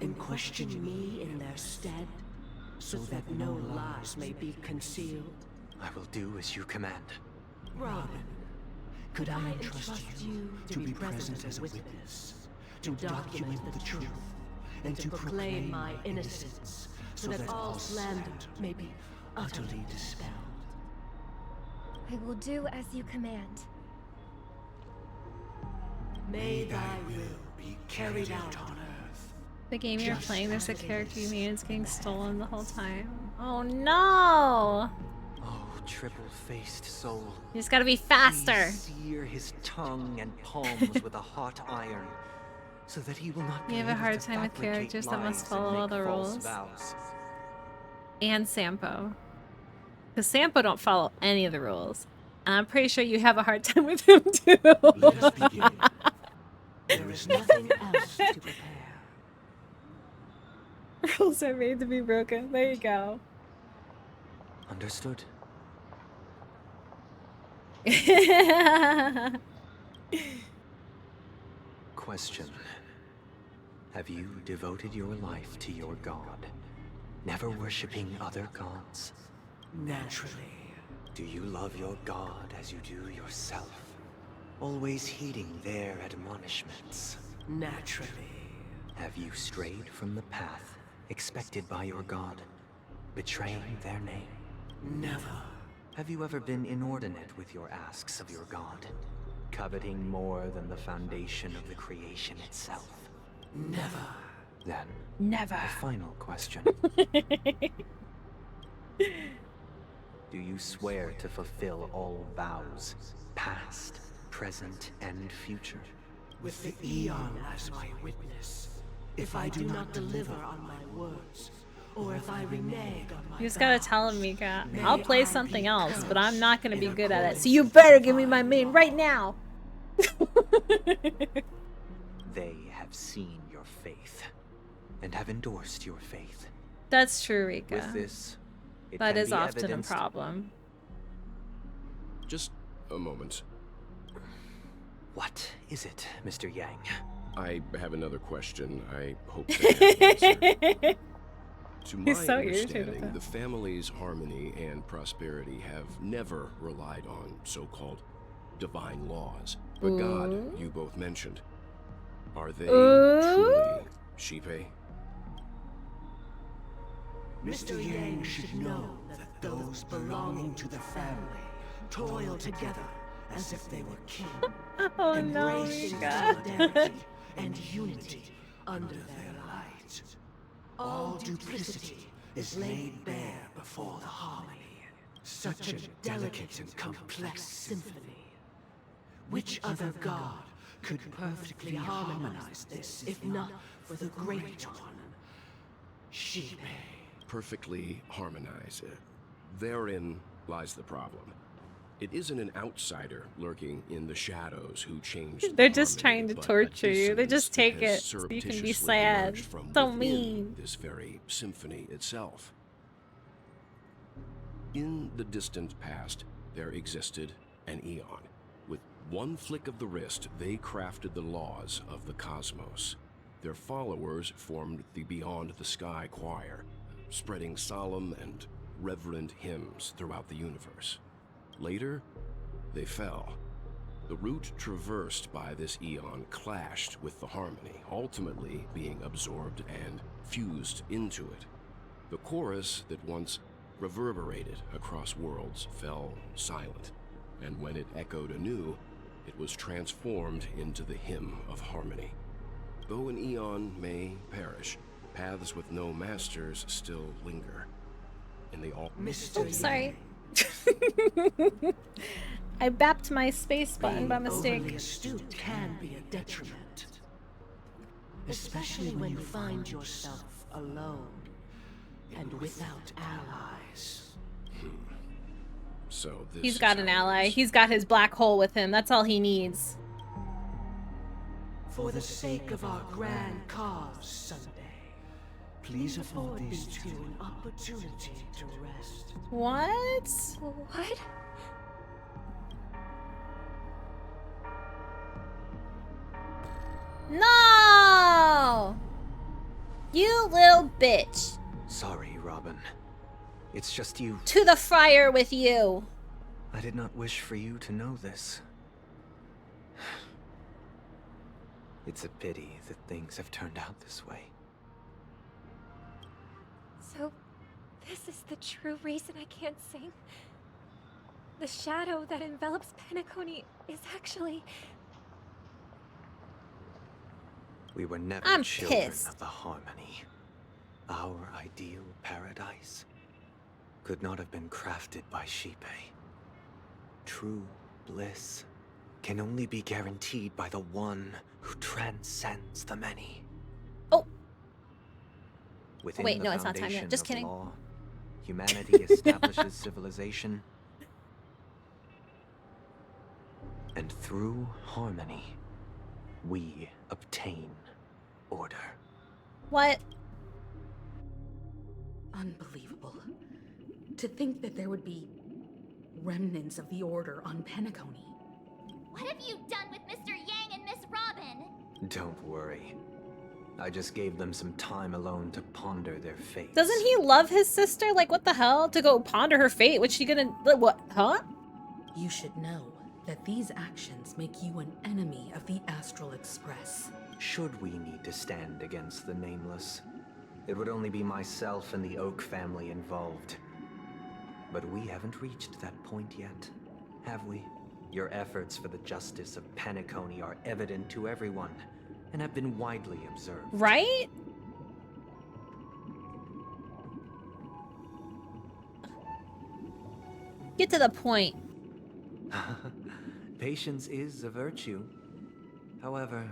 and question me in their stead, so that no lies may be concealed? I will do as you command. Robin, could I entrust you to be present as a witness, to document the truth, and to proclaim my innocence, so that all slander may be utterly dispelled? I will do as you command. May thy will be carried out on earth. The game you're playing, there's a character you made is getting stolen the whole time. Oh no! Oh, triple-faced soul. You just gotta be faster. Please sear his tongue and palms with a hot iron, so that he will not be You have a able hard to time with fabricate characters that must lies follow and all make the false rules. vows. And Sampo. Because Sampo don't follow any of the rules. And I'm pretty sure you have a hard time with him too. Let us begin. There is nothing else to prepare. Rules are made to be broken. There you go. Understood. Question. Have you devoted your life to your god, never worshipping other gods? Naturally. Do you love your god as you do yourself, always heeding their admonishments? Naturally. Have you strayed from the path expected by your god, betraying their name? Never. Have you ever been inordinate with your asks of your god, coveting more than the foundation of the creation itself? Never. Then, never. A final question. Do you swear to fulfill all vows, past, present, and future? With the Eon as my witness, if I do not deliver on my words, or if I renege on my You just gotta vows, tell him, Mika. may I'll play I something be else, but I'm not gonna be in good at it. So you better give me my main right now. They have seen your faith, and have endorsed your faith. That's true, Rika. With this, it That can is be often a evidenced- problem. Just a moment. What is it, Mr. Yang? I have another question. I hope to have answered. To my He's so irritated understanding, with the family's harmony and prosperity have never relied on so-called divine laws. But God, you both mentioned, are they truly Shipe? Mr. Yang should know that those belonging to the family toil together as if they were kin, Oh no, embracing Mika. solidarity and unity under their light. All duplicity is laid bare before the harmony. Such a delicate and complex symphony. Which other god could perfectly harmonize this, if not for the great one, Shipe? Perfectly harmonize. Therein lies the problem. It isn't an outsider lurking in the shadows who changed. They're just trying to but a torture you. They dissonance just that take has it so you can be surreptitiously sad. emerged from So within mean. This very symphony itself. In the distant past, there existed an Eon. With one flick of the wrist, they crafted the laws of the cosmos. Their followers formed the Beyond the Sky Choir, spreading solemn and reverent hymns throughout the universe. Later, they fell. The route traversed by this Eon clashed with the harmony, ultimately being absorbed and fused into it. The chorus that once reverberated across worlds fell silent, and when it echoed anew, it was transformed into the hymn of harmony. Though an Eon may perish, paths with no masters still linger. And they all— Oops, sorry. I bapped my space button by Being mistake. overly astute can be a detriment. Especially when you find yourself alone and without allies. So this He's is got an how it ally. is. He's got his black hole with him. That's all he needs. For the sake of our grand cause, Sunday, please afford these two an opportunity to rest. What? What? No! You little bitch. Sorry, Robin. It's just you. To the fryer with you. I did not wish for you to know this. It's a pity that things have turned out this way. So, this is the true reason I can't sing? The shadow that envelops Penacony is actually... We were never I'm children pissed. of the harmony. Our ideal paradise could not have been crafted by Shipe. True bliss can only be guaranteed by the one who transcends the many. Oh. Within Wait, the no, it's not time yet. foundation Just of kidding. law, humanity establishes civilization. And through harmony, we obtain order. What? Unbelievable. To think that there would be remnants of the Order on Penacony. What have you done with Mr. Yang and Miss Robin? Don't worry. I just gave them some time alone to ponder their fate. Doesn't he love his sister? Like, what the hell? To go ponder her fate? What's she gonna... What? Huh? You should know that these actions make you an enemy of the Astral Express. Should we need to stand against the Nameless, it would only be myself and the Oak family involved. But we haven't reached that point yet, have we? Your efforts for the justice of Penacony are evident to everyone, and have been widely observed. Right? Get to the point. Patience is a virtue. However,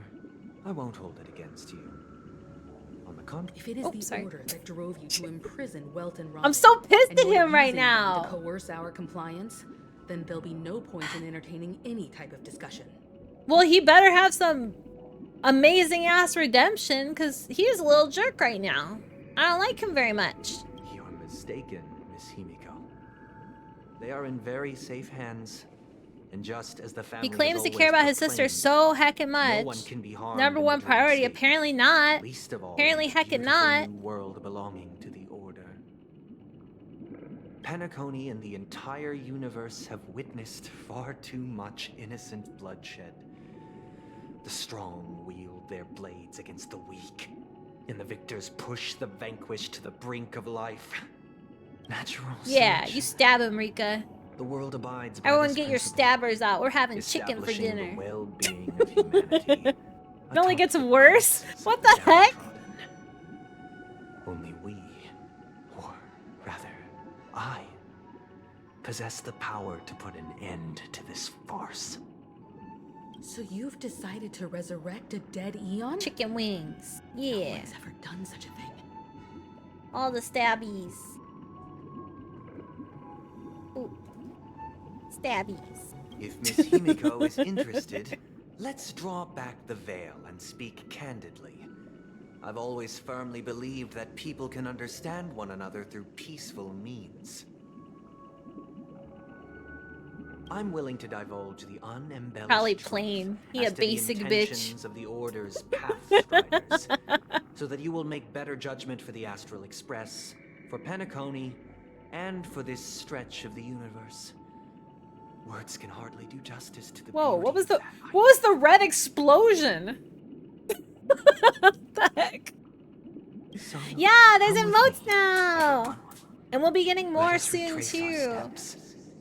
I won't hold it against you. On the contrary, If it is the Order that drove you to imprison Welt and Robin, I'm so pissed and at you're him right using them now. to coerce our compliance, then there'll be no point in entertaining any type of discussion. Well, he better have some amazing ass redemption, because he's a little jerk right now. I don't like him very much. you're mistaken, Miss Himiko. They are in very safe hands. And just as the family He claims has to care about his always sister so heckin' much. no one can be harmed Number in one the dream priority, state. apparently not. Least of all, Apparently in the heckin' beautiful not. new world belonging to the Order. Penacony and the entire universe have witnessed far too much innocent bloodshed. The strong wield their blades against the weak, and the victors push the vanquished to the brink of life. Natural Yeah, selection. you stab him, Rika. The world abides by Everyone this get your principle, stabbers out. We're having chicken for establishing dinner. the well-being of humanity. It only gets worse. What the heck? Only we, or rather, I, possess the power to put an end to this farce. So you've decided to resurrect a dead Eon? Chicken wings. No Yeah. one's ever done such a thing. All the stabbies. Ooh. Stabbies. If Miss Himiko is interested, let's draw back the veil and speak candidly. I've always firmly believed that people can understand one another through peaceful means. I'm willing to divulge the unembellished Probably truth plain. He as a to the basic bitch. intentions of the Order's pathstriders, so that you will make better judgment for the Astral Express, for Penacony, and for this stretch of the universe. Words can hardly do justice to the Whoa, beauty what was the red explosion? What the heck? Yeah, there's emotes now! And we'll be getting more soon too.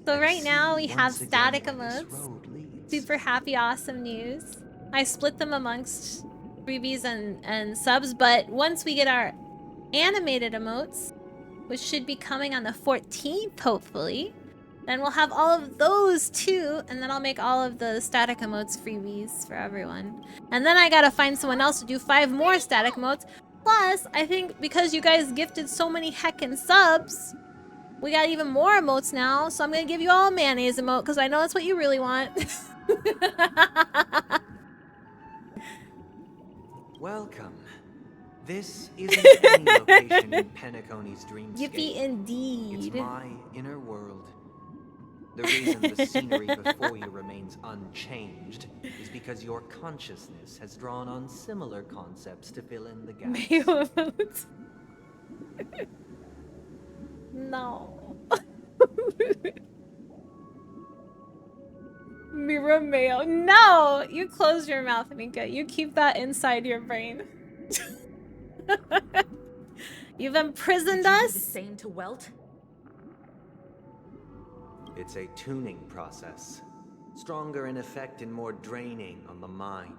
So right now we have static emotes. Super happy, awesome news. I split them amongst freebies and subs, but once we get our animated emotes, which should be coming on the 14th, hopefully, Then we'll have all of those too, and then I'll make all of the static emotes freebies for everyone. And then I gotta find someone else to do 5 more static emotes. Plus, I think because you guys gifted so many heckin' subs, we got even more emotes now, so I'm gonna give you all a mayonnaise emote, because I know that's what you really want. Welcome. This isn't any location in Penacony's dreamscape. Yippee indeed. It's my inner world. The reason the scenery before you remains unchanged is because your consciousness has drawn on similar concepts to fill in the gaps. Mayo emotes. No. Mirror mayo. No! You close your mouth, Mika. You keep that inside your brain. You've imprisoned Did you do us? the same to Welt? It's a tuning process. Stronger in effect and more draining on the mind.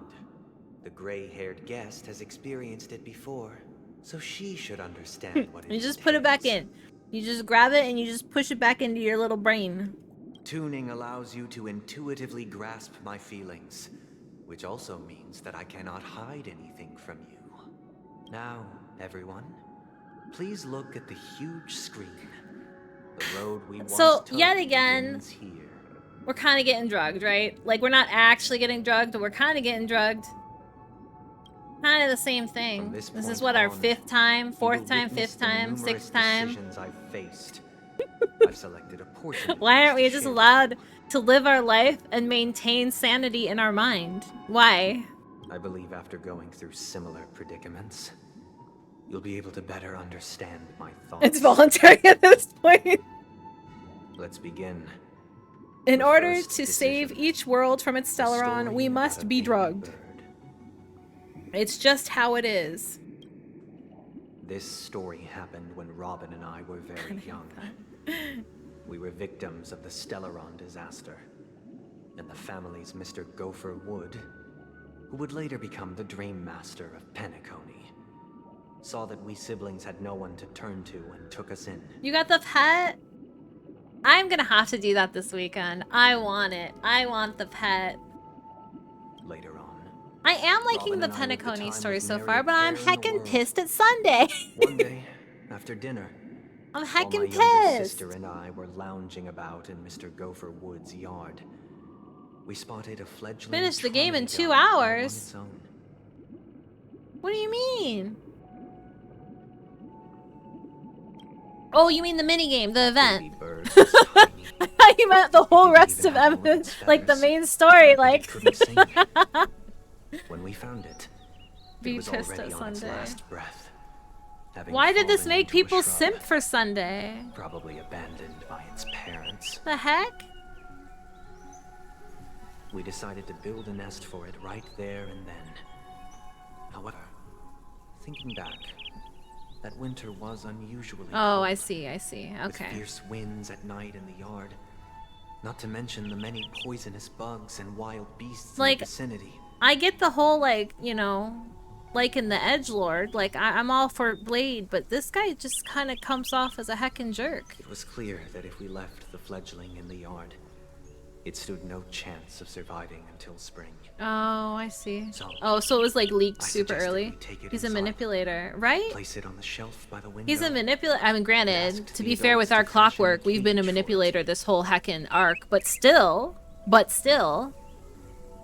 The gray-haired guest has experienced it before, so she should understand what it You is. just put it back in. You just grab it and you just push it back into your little brain. Tuning allows you to intuitively grasp my feelings, which also means that I cannot hide anything from you. Now, everyone, please look at the huge screen. The road we once So, took yet again, begins here. we're kind of getting drugged, right? Like, we're not actually getting drugged, but we're kind of getting drugged. Kind of the same thing. This is what, our 5th time, 4th time, 5th time, 6th time. Decisions I've faced. I've selected a portion. Why aren't we just allowed to live our life and maintain sanity in our mind? Why? I believe after going through similar predicaments, you'll be able to better understand my thoughts. It's voluntary at this point. Let's begin. In order to save each world from its Stellaron, we must be drugged. It's just how it is. This story happened when Robin and I were very young. We were victims of the Stellaron disaster, and the family's Mr. Gopher Wood, who would later become the Dream Master of Penacony, saw that we siblings had no one to turn to and took us in. You got the pet? I'm gonna have to do that this weekend. I want it. I want the pet. Later on, I am liking the Penacony story so far, but I'm heckin' pissed at Sunday. one day, after dinner, I'm while heckin' my younger pissed. sister and I were lounging about in Mr. Gopher Wood's yard, we spotted a fledgling. Finished the game in Charming 2 dog on hours. its own. What do you mean? Oh, you mean the minigame, the event. I thought you meant the whole rest of like the main story, like. When we found it, Be it was pissed already at on its Sunday. last breath. Having Why did this fallen make into a people shrub, simp for Sunday? Probably abandoned by its parents. The heck? We decided to build a nest for it right there and then. However, thinking back, that winter was unusually Oh, cold, I see, I see. with Okay. fierce winds at night in the yard. Not to mention the many poisonous bugs and wild beasts in Like, the vicinity. I get the whole, like, you know, like in the Edgelord, like, I'm all for Blade, but this guy just kind of comes off as a heckin' jerk. It was clear that if we left the fledgling in the yard, it stood no chance of surviving until spring. Oh, I see. So, Oh, so it was, like, leaked I super suggested early? we take it He's a inside, manipulator, right? place it on the shelf by the window. He's a manipulator. I mean, granted, asked to the be fair with adults our to fashion a clockwork, we've been a manipulator this whole heckin' arc, but still,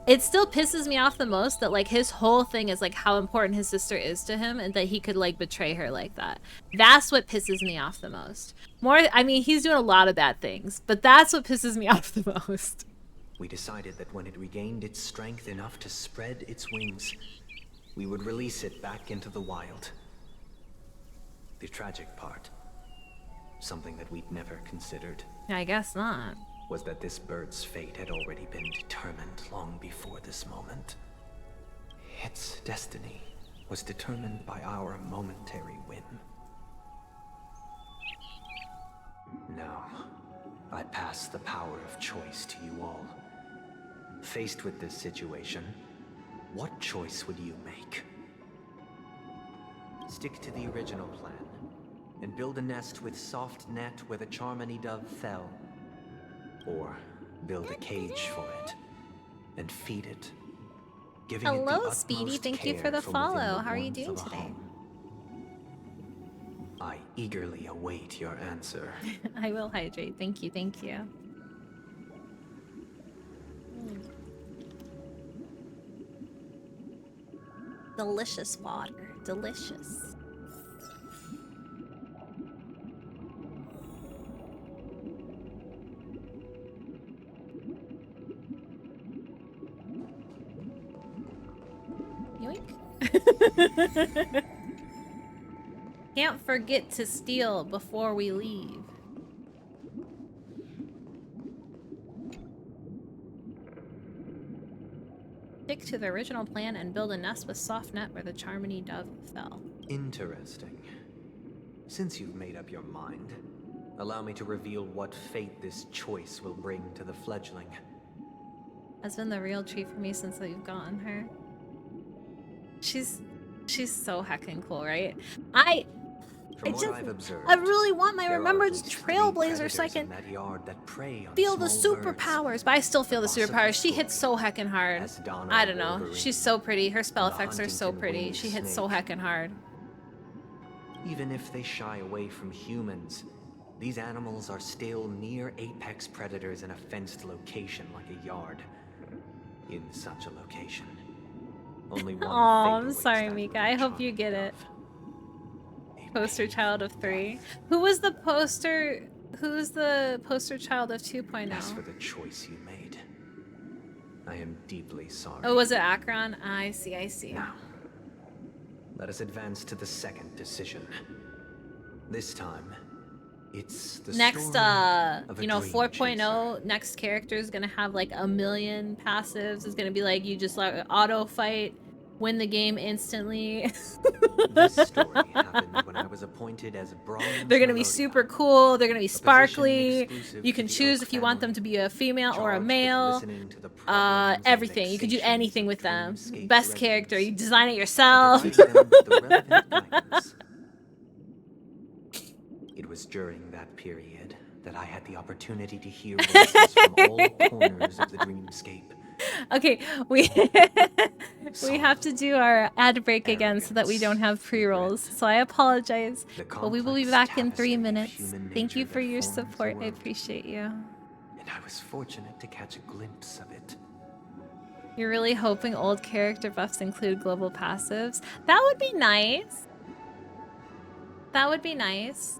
it still pisses me off the most that, like, his whole thing is, like, how important his sister is to him and that he could, like, betray her like that. That's what pisses me off the most. I mean, he's doing a lot of bad things, but that's what pisses me off the most. We decided that when it regained its strength enough to spread its wings, we would release it back into the wild. The tragic part, something that we'd never considered, I guess not. was that this bird's fate had already been determined long before this moment. Its destiny was determined by our momentary whim. Now, I pass the power of choice to you all. Faced with this situation, what choice would you make? Stick to the original plan, and build a nest with soft net where the Charmony dove fell. or build a cage for it and feed it, giving it the Hello, utmost Speedy. Thank you for care the from follow. within the How are you warmth doing of a today? home. I eagerly await your answer. I will hydrate. Thank you. Thank you. Delicious water. Delicious. Yoink. Can't forget to steal before we leave. Stick to the original plan and build a nest with soft net where the Charmony dove fell. Interesting. Since you've made up your mind, allow me to reveal what fate this choice will bring to the fledgling. Has been the real treat for me since we've gotten her. She's so heckin' cool, right? I really want my Remembrance Trailblazer so I can feel the superpowers, but I still feel the superpowers. She hits so heckin' hard. I don't know. She's so pretty. Her spell effects are so pretty. She hits so heckin' hard. Even if they shy away from humans, these animals are still near apex predators in a fenced location like a yard. In such a location, only one. Oh, I'm sorry, Mika. I hope you get it. Poster child of 3. Who's the poster child of 2.0? As for the choice you made, I am deeply sorry. Oh, was it Akron? I see. Now, let us advance to the second decision. This time, it's the next, story of a you know, dream 4.0, next character is gonna have like 1,000,000 passives. It's gonna be like you just like auto fight, win the game instantly. This story happened when I was appointed as bronze. They're gonna be super cool. They're gonna be sparkly. You can choose if you want them to be a female or a male. Everything. You could do anything with them. Best character. You design it yourself. It was during that period that I had the opportunity to hear voices from all corners of the dreamscape. Okay, we have to do our ad break again so that we don't have pre-rolls. So I apologize, but we will be back in 3 minutes. Thank you for your support. I appreciate you. And I was fortunate to catch a glimpse of it. You're really hoping old character buffs include global passives? That would be nice. That would be nice.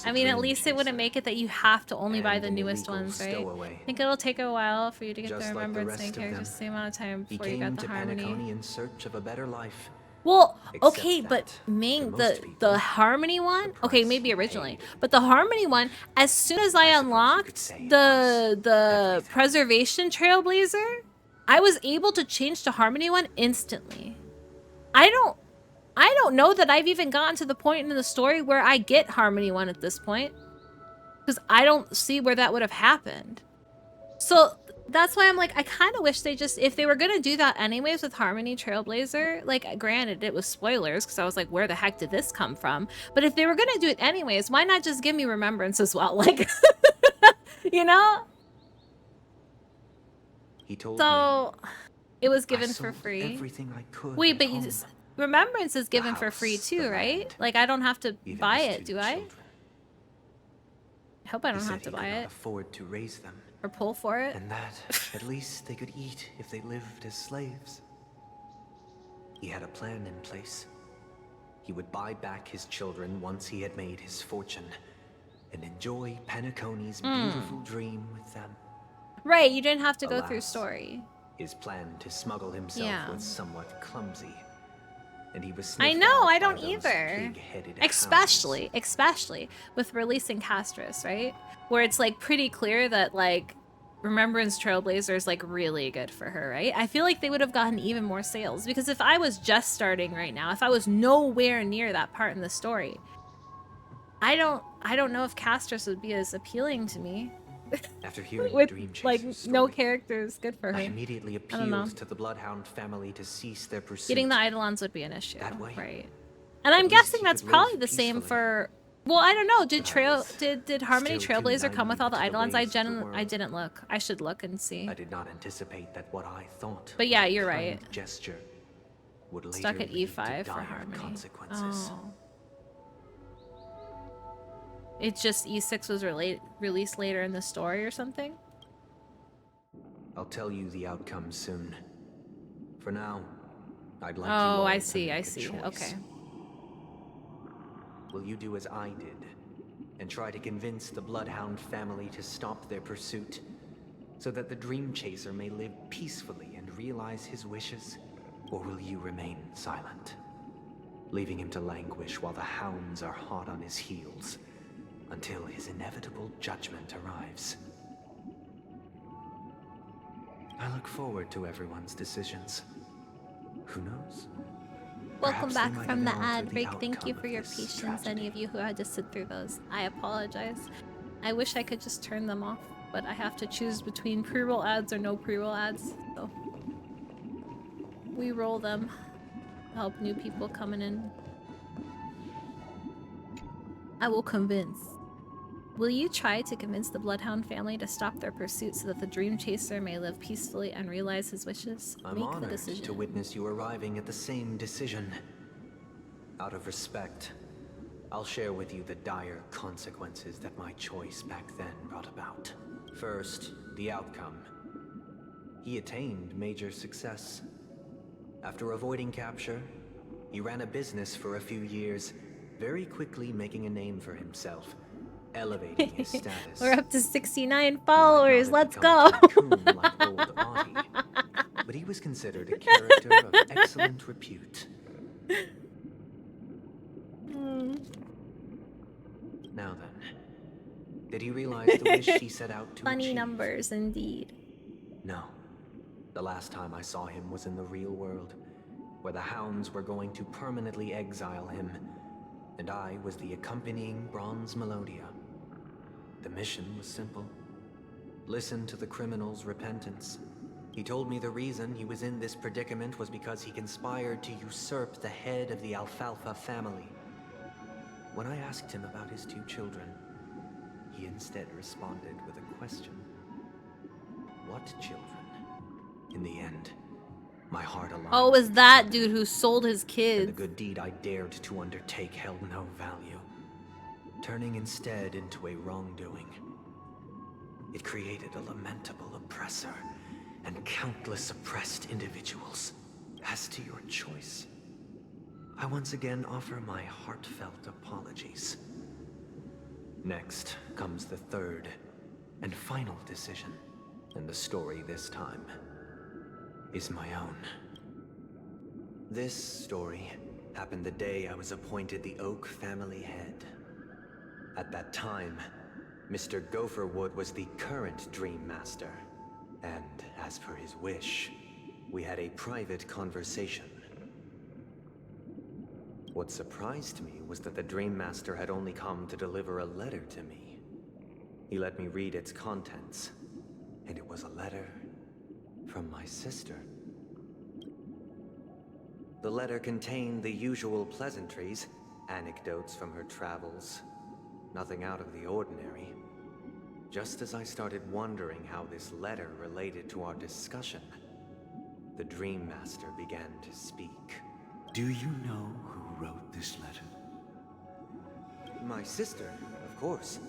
I mean, at least it wouldn't make it that you have to only buy the newest ones, right? I think it'll take a while for you to get the Remembrance Day characters, the same amount of time before you got the Harmony. Penacony in search of a better life. Well, okay, but Ming, the Harmony one, okay, maybe originally, but the Harmony one, as soon as I unlocked the Preservation Trailblazer, I was able to change to Harmony one instantly. I don't know that I've even gotten to the point in the story where I get Harmony 1 at this point. Because I don't see where that would have happened. So that's why I'm like, I kind of wish they just, if they were going to do that anyways with Harmony Trailblazer, like granted it was spoilers because I was like, where the heck did this come from? But if they were going to do it anyways, why not just give me Remembrance as well? Like, you know? He told so me, it was given for free. Everything I could. Wait, but you just... Remembrance is given for free too, right? Like I don't have to buy it, do I? I hope I don't have to buy it. Afford to raise them. Or pull for it. And that at least they could eat if they lived as slaves. He had a plan in place. He would buy back his children once he had made his fortune, and enjoy Penacony's beautiful dream with them. Right, you didn't have to go through story. His plan to smuggle himself was somewhat clumsy. And he was I know, I don't either. Especially with releasing Castris, right? Where it's like pretty clear that like Remembrance Trailblazer is like really good for her, right? I feel like they would have gotten even more sales because if I was just starting right now, if I was nowhere near that part in the story, I don't know if Castris would be as appealing to me. After hearing with Dream Chaser's like story, no characters good for her. I immediately appealed to the Bloodhound family to cease their pursuit. Getting the Eidolons would be an issue, that way, right? And I'm guessing that's probably the same for Well, I don't know. Did Harmony still too Trailblazer come with all the naive to the Eidolons? ways of the I world. didn't look. I should look and see. I did not anticipate that what I thought But yeah, was a you're kind right. gesture would later Stuck at lead E5 to for dire Harmony. consequences. Oh. It's just E6 was released later in the story or something? I'll tell you the outcome soon. For now, I'd like you Oh, all I to see, make I a see. choice. Okay. Will you do as I did and try to convince the Bloodhound family to stop their pursuit so that the Dream Chaser may live peacefully and realize his wishes? Or will you remain silent, leaving him to languish while the hounds are hot on his heels until his inevitable judgment arrives? I look forward to everyone's decisions. Who knows? Welcome Perhaps back they might from the alter ad the break. Thank outcome you for of your this patience, tragedy. any of you who had to sit through those. I apologize. I wish I could just turn them off, but I have to choose between pre-roll ads or no pre-roll ads, so we roll them. Help new people coming in. I will convince. Will you try to convince the Bloodhound family to stop their pursuit so that the Dream Chaser may live peacefully and realize his wishes? I'm Make the honored decision. to witness you arriving at the same decision. Out of respect, I'll share with you the dire consequences that my choice back then brought about. First, the outcome. He attained major success. After avoiding capture, he ran a business for a few years, very quickly making a name for himself, elevating his status. We're up to 69 followers. Let's go. Like old Audie, but he was considered a character of excellent repute. Now then, did he realize the wish he set out to Funny achieve? numbers, indeed. No. The last time I saw him was in the real world, where the hounds were going to permanently exile him, and I was the accompanying Bronze Melodia. The mission was simple. Listen to the criminal's repentance. He told me the reason he was in this predicament was because he conspired to usurp the head of the Alfalfa family. When I asked him about his 2 children, he instead responded with a question. What children? In the end, my heart aligned. Oh, it was that dude who sold his kids. And the good deed I dared to undertake held no value, turning instead into a wrongdoing. It created a lamentable oppressor and countless oppressed individuals. As to your choice, I once again offer my heartfelt apologies. Next comes the third and final decision, and the story this time is my own. This story happened the day I was appointed the Oak family head. At that time, Mr. Gopherwood was the current Dream Master, and as per his wish, we had a private conversation. What surprised me was that the Dream Master had only come to deliver a letter to me. He let me read its contents, and it was a letter from my sister. The letter contained the usual pleasantries, anecdotes from her travels, nothing out of the ordinary. Just as I started wondering how this letter related to our discussion, the Dream Master began to speak. Do you know who wrote this letter? My sister, of course.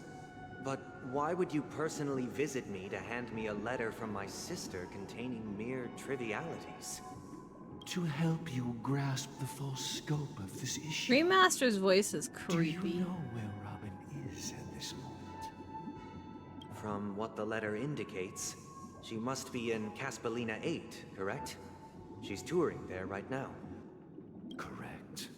But why would you personally visit me to hand me a letter from my sister containing mere trivialities? To help you grasp the full scope of this issue. Dream Master's voice is creepy. Do you know where Robin is at this moment? From what the letter indicates, she must be in Caspelina 8, correct? She's touring there right now. Correct.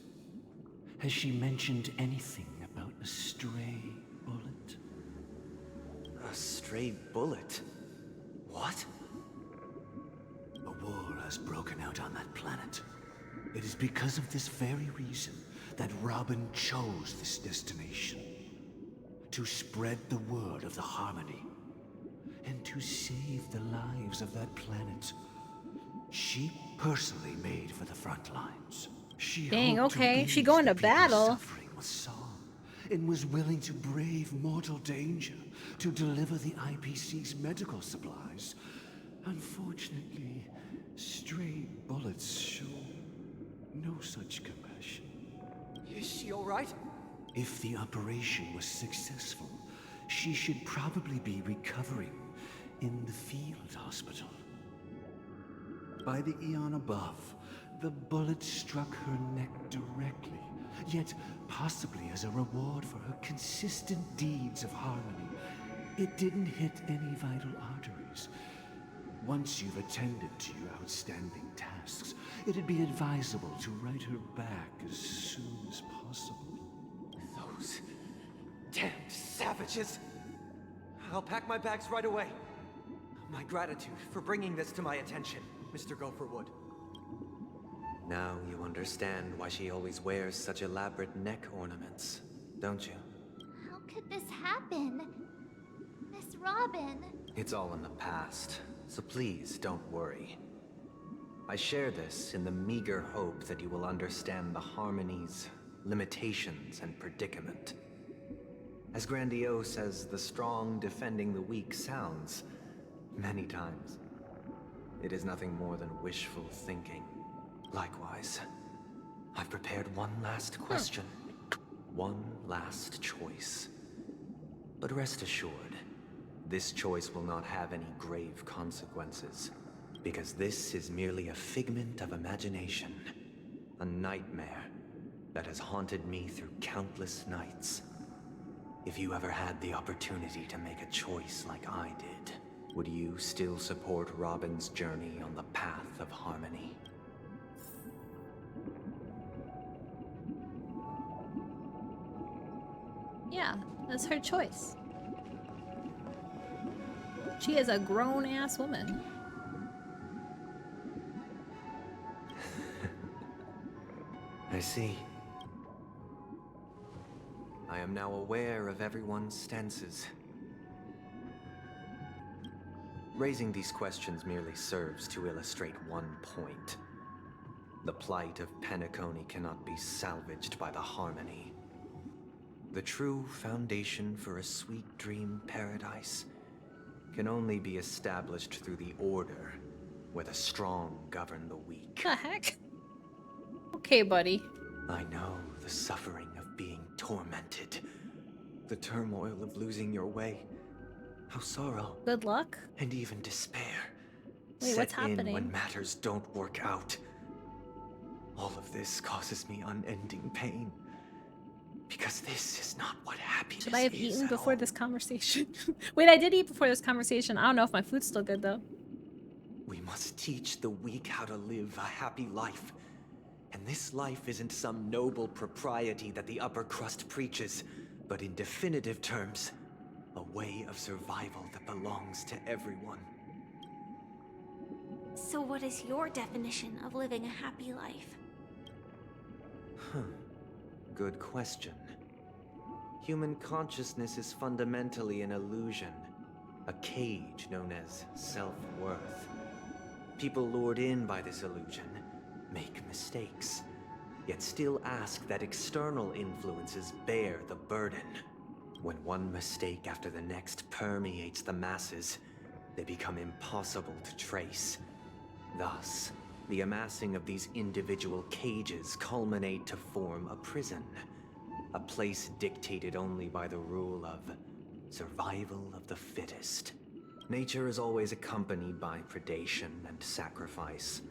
Has she mentioned anything about a stray bullet? A stray bullet? What? A war has broken out on that planet. It is because of this very reason that Robin chose this destination. To spread the word of the Harmony. And to save the lives of that planet. She personally made for the front lines. She Dang, hoped to okay. She ease going the to people's battle. suffering with song and was willing to brave mortal danger to deliver the IPC's medical supplies. Unfortunately, stray bullets show no such compassion. Is she all right? If the operation was successful, she should probably be recovering in the field hospital. By the eon above, the bullet struck her neck directly, yet possibly as a reward for her consistent deeds of harmony, it didn't hit any vital arteries. Once you've attended to your outstanding tasks, it'd be advisable to write her back as soon as possible. Those damned savages! I'll pack my bags right away. My gratitude for bringing this to my attention, Mr. Gopherwood. Now you understand why she always wears such elaborate neck ornaments, don't you? How could this happen? Miss Robin. It's all in the past, so please don't worry. I share this in the meager hope that you will understand the harmony's limitations and predicament. As grandiose as the strong defending the weak sounds, many times, it is nothing more than wishful thinking. Likewise, I've prepared one last question, one last choice. But rest assured, this choice will not have any grave consequences, because this is merely a figment of imagination, a nightmare that has haunted me through countless nights. If you ever had the opportunity to make a choice like I did, would you still support Robin's journey on the path of harmony? Yeah, that's her choice. She is a grown-ass woman. I see. I am now aware of everyone's stances. Raising these questions merely serves to illustrate one point. The plight of Penacony cannot be salvaged by the harmony. The true foundation for a sweet dream paradise can only be established through the order, where the strong govern the weak. The heck? Okay, buddy. I know the suffering of being tormented, the turmoil of losing your way, how sorrow, good luck, and even despair Wait, what's set in happening? when matters don't work out. All of this causes me unending pain, because this is not what happiness is. Should I have eaten before this conversation? Wait, I did eat before this conversation. I don't know if my food's still good though. We must teach the weak how to live a happy life. And this life isn't some noble propriety that the upper crust preaches, but in definitive terms, a way of survival that belongs to everyone. So what is your definition of living a happy life? Good question. Human consciousness is fundamentally an illusion, a cage known as self-worth. People lured in by this illusion make mistakes, yet still ask that external influences bear the burden. When one mistake after the next permeates the masses, they become impossible to trace. Thus, the amassing of these individual cages culminate to form a prison, a place dictated only by the rule of survival of the fittest. Nature is always accompanied by predation and sacrifice.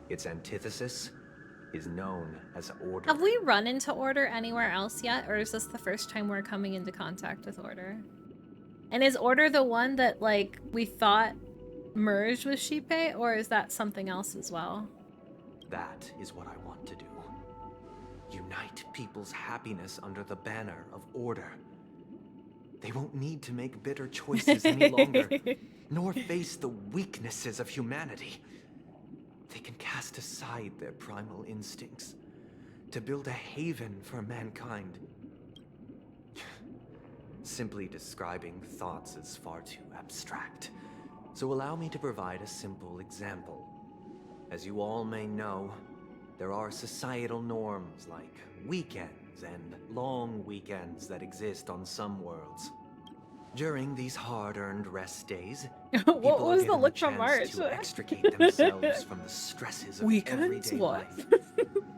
Its antithesis is known as order. Have we run into Order anywhere else yet, or is this the first time we're coming into contact with Order? And is Order the one that, like, we thought merged with Shippei, or is that something else as well? That is what I want to do. Unite people's happiness under the banner of order. They won't need to make bitter choices any longer, nor face the weaknesses of humanity. They can cast aside their primal instincts to build a haven for mankind. Simply describing thoughts is far too abstract, so allow me to provide a simple example. As you all may know, there are societal norms like weekends and long weekends that exist on some worlds. During these hard-earned rest days, What people are was the given look the from chance March? to extricate themselves from the stresses of Weekends? everyday What? life,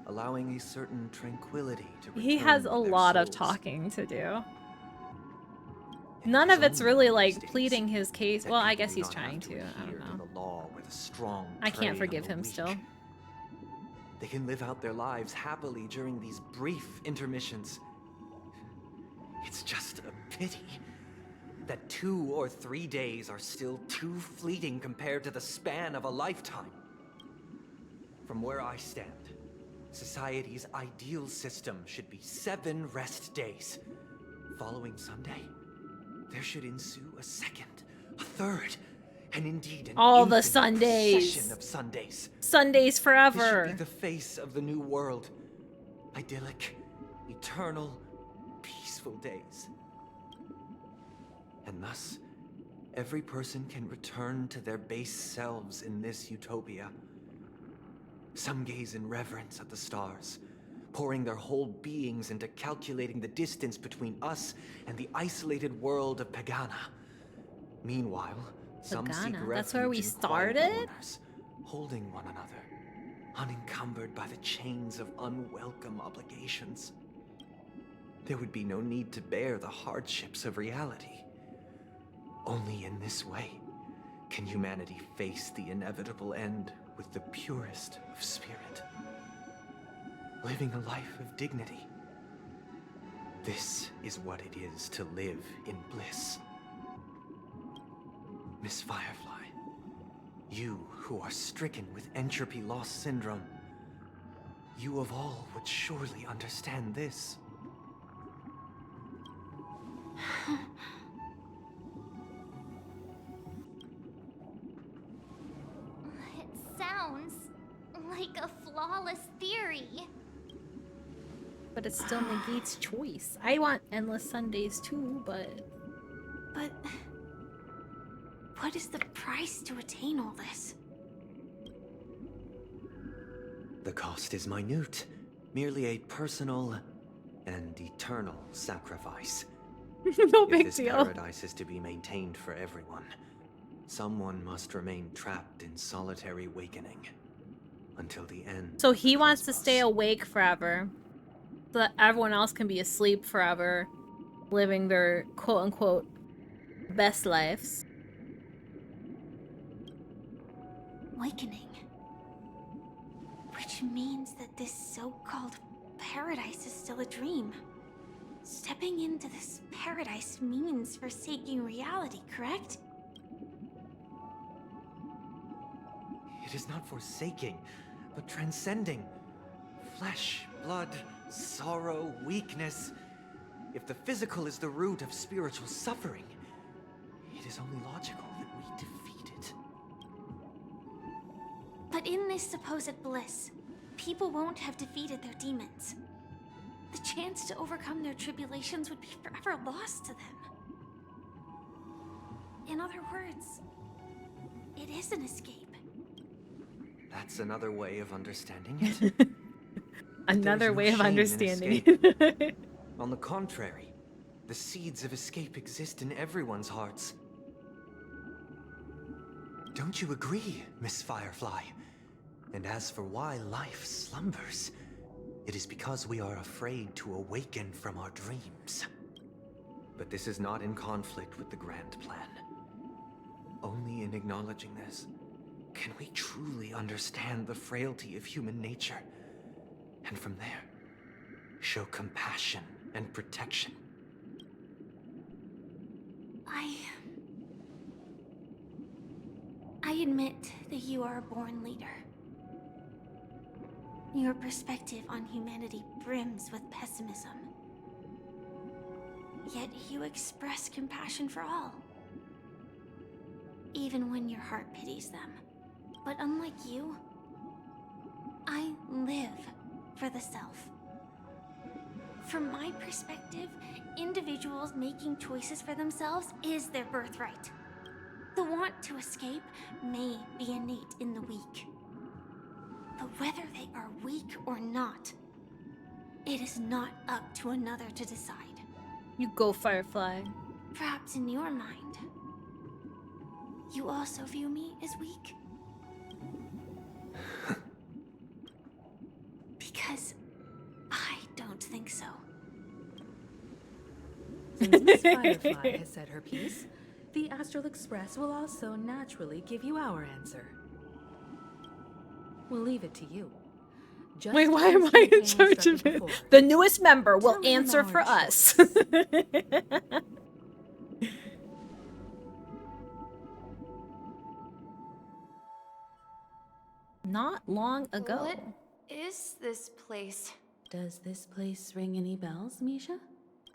allowing a certain tranquility to return He has a to their lot of souls. talking to do. None of it's really like pleading his case. Well, I guess he's trying to. I don't know. The law where the strong I can't prey forgive on the him weak. still. They can live out their lives happily during these brief intermissions. It's just a pity that 2 or 3 days are still too fleeting compared to the span of a lifetime. From where I stand, society's ideal system should be 7 rest days. Following Sunday, there should ensue a second, a third, and indeed an All the infinite Sundays. procession of Sundays. Sundays This forever. should be the face of the new world. Idyllic, eternal, peaceful days. And thus, every person can return to their base selves in this utopia. Some gaze in reverence at the stars, pouring their whole beings into calculating the distance between us and the isolated world of Pagana. Meanwhile, some seek Pagana? refuge That's where we in quiet started? corners, holding one another, unencumbered by the chains of unwelcome obligations. There would be no need to bear the hardships of reality. Only in this way can humanity face the inevitable end with the purest of spirit, living a life of dignity. This is what it is to live in bliss. Miss Firefly, you who are stricken with entropy loss syndrome, you of all would surely understand this. It sounds like a flawless theory. But it still negates choice. I want endless Sundays too, but what is the price to attain all this? The cost is minute, merely a personal and eternal sacrifice. No If big this deal. paradise is to be maintained for everyone, someone must remain trapped in solitary awakening until the end. So he wants to stay awake forever, so that everyone else can be asleep forever, living their quote-unquote best lives. Awakening. Which means that this so-called paradise is still a dream. Stepping into this paradise means forsaking reality, correct? It is not forsaking, but transcending. Flesh, blood, sorrow, weakness. If the physical is the root of spiritual suffering, it is only logical that we defeat it. But in this supposed bliss, people won't have defeated their demons. The chance to overcome their tribulations would be forever lost to them. In other words, it is an escape. That's another way of understanding it. Another There's no way of shame in understanding. escape. On the contrary, the seeds of escape exist in everyone's hearts. Don't you agree, Miss Firefly? And as for why life slumbers, it is because we are afraid to awaken from our dreams. But this is not in conflict with the grand plan. Only in acknowledging this can we truly understand the frailty of human nature, and from there, show compassion and protection. I admit that you are a born leader. Your perspective on humanity brims with pessimism. Yet you express compassion for all. Even when your heart pities them. But unlike you, I live for the self. From my perspective, individuals making choices for themselves is their birthright. The want to escape may be innate in the weak. But whether they are weak or not, It is not up to another to decide. You go, Firefly. Perhaps in your mind, you also view me as weak? Because I don't think so. Since Miss Firefly has said her piece, the Astral Express will also naturally give you our answer. We'll leave it to you. Just Wait, why as am Mr. I in McCain charge of instructed it? before. The newest member will Tell him answer our for us. Not long ago. What is this place? Does this place ring any bells, Misha?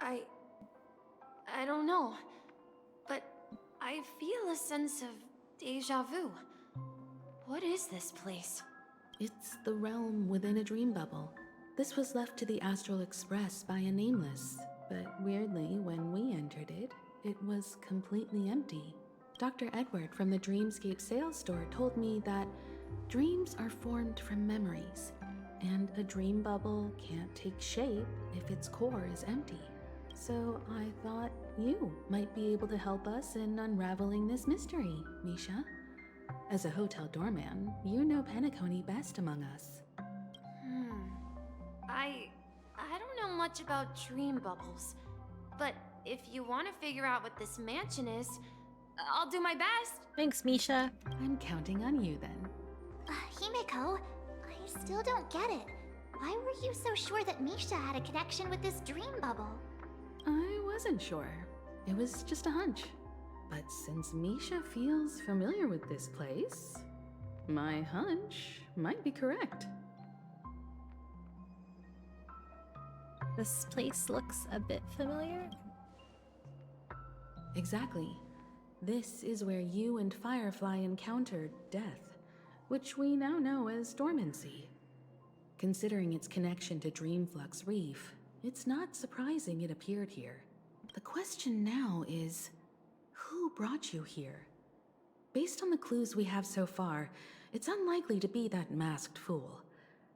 I don't know, but I feel a sense of deja vu. What is this place? It's the realm within a dream bubble. This was left to the Astral Express by a nameless, but weirdly, when we entered it, it was completely empty. Dr. Edward from the Dreamscape sales store told me that dreams are formed from memories, and a dream bubble can't take shape if its core is empty. So I thought you might be able to help us in unraveling this mystery, Misha. As a hotel doorman, you know Penacony best among us. I don't know much about dream bubbles, but if you want to figure out what this mansion is, I'll do my best. Thanks, Misha. I'm counting on you then. Himeko, I still don't get it. Why were you so sure that Misha had a connection with this dream bubble? I wasn't sure. It was just a hunch. But since Misha feels familiar with this place, my hunch might be correct. This place looks a bit familiar. Exactly. This is where you and Firefly encountered death, which we now know as dormancy. Considering its connection to Dreamflux Reef, it's not surprising it appeared here. The question now is, who brought you here? Based on the clues we have so far, it's unlikely to be that masked fool.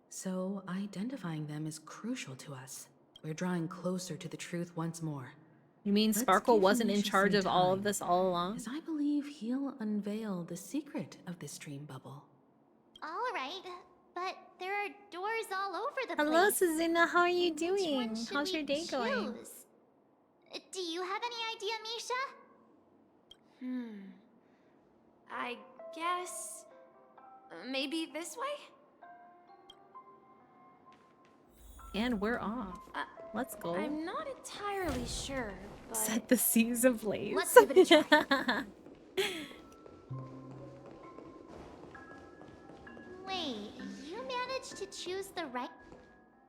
So identifying them is crucial to us. We're drawing closer to the truth once more. You mean Let's Sparkle give wasn't in Misha charge some of all of time, this all along? as I believe he'll unveil the secret of this dream bubble. All right, but there are doors all over the Hello, place. Suzuna. How are you Which doing? one should How's we your day going? choose? Do you have any idea, Misha? I guess maybe this way? And we're off. Let's go. I'm not entirely sure, but Set the seas ablaze. let's give it a try. Wait, you managed to choose the right...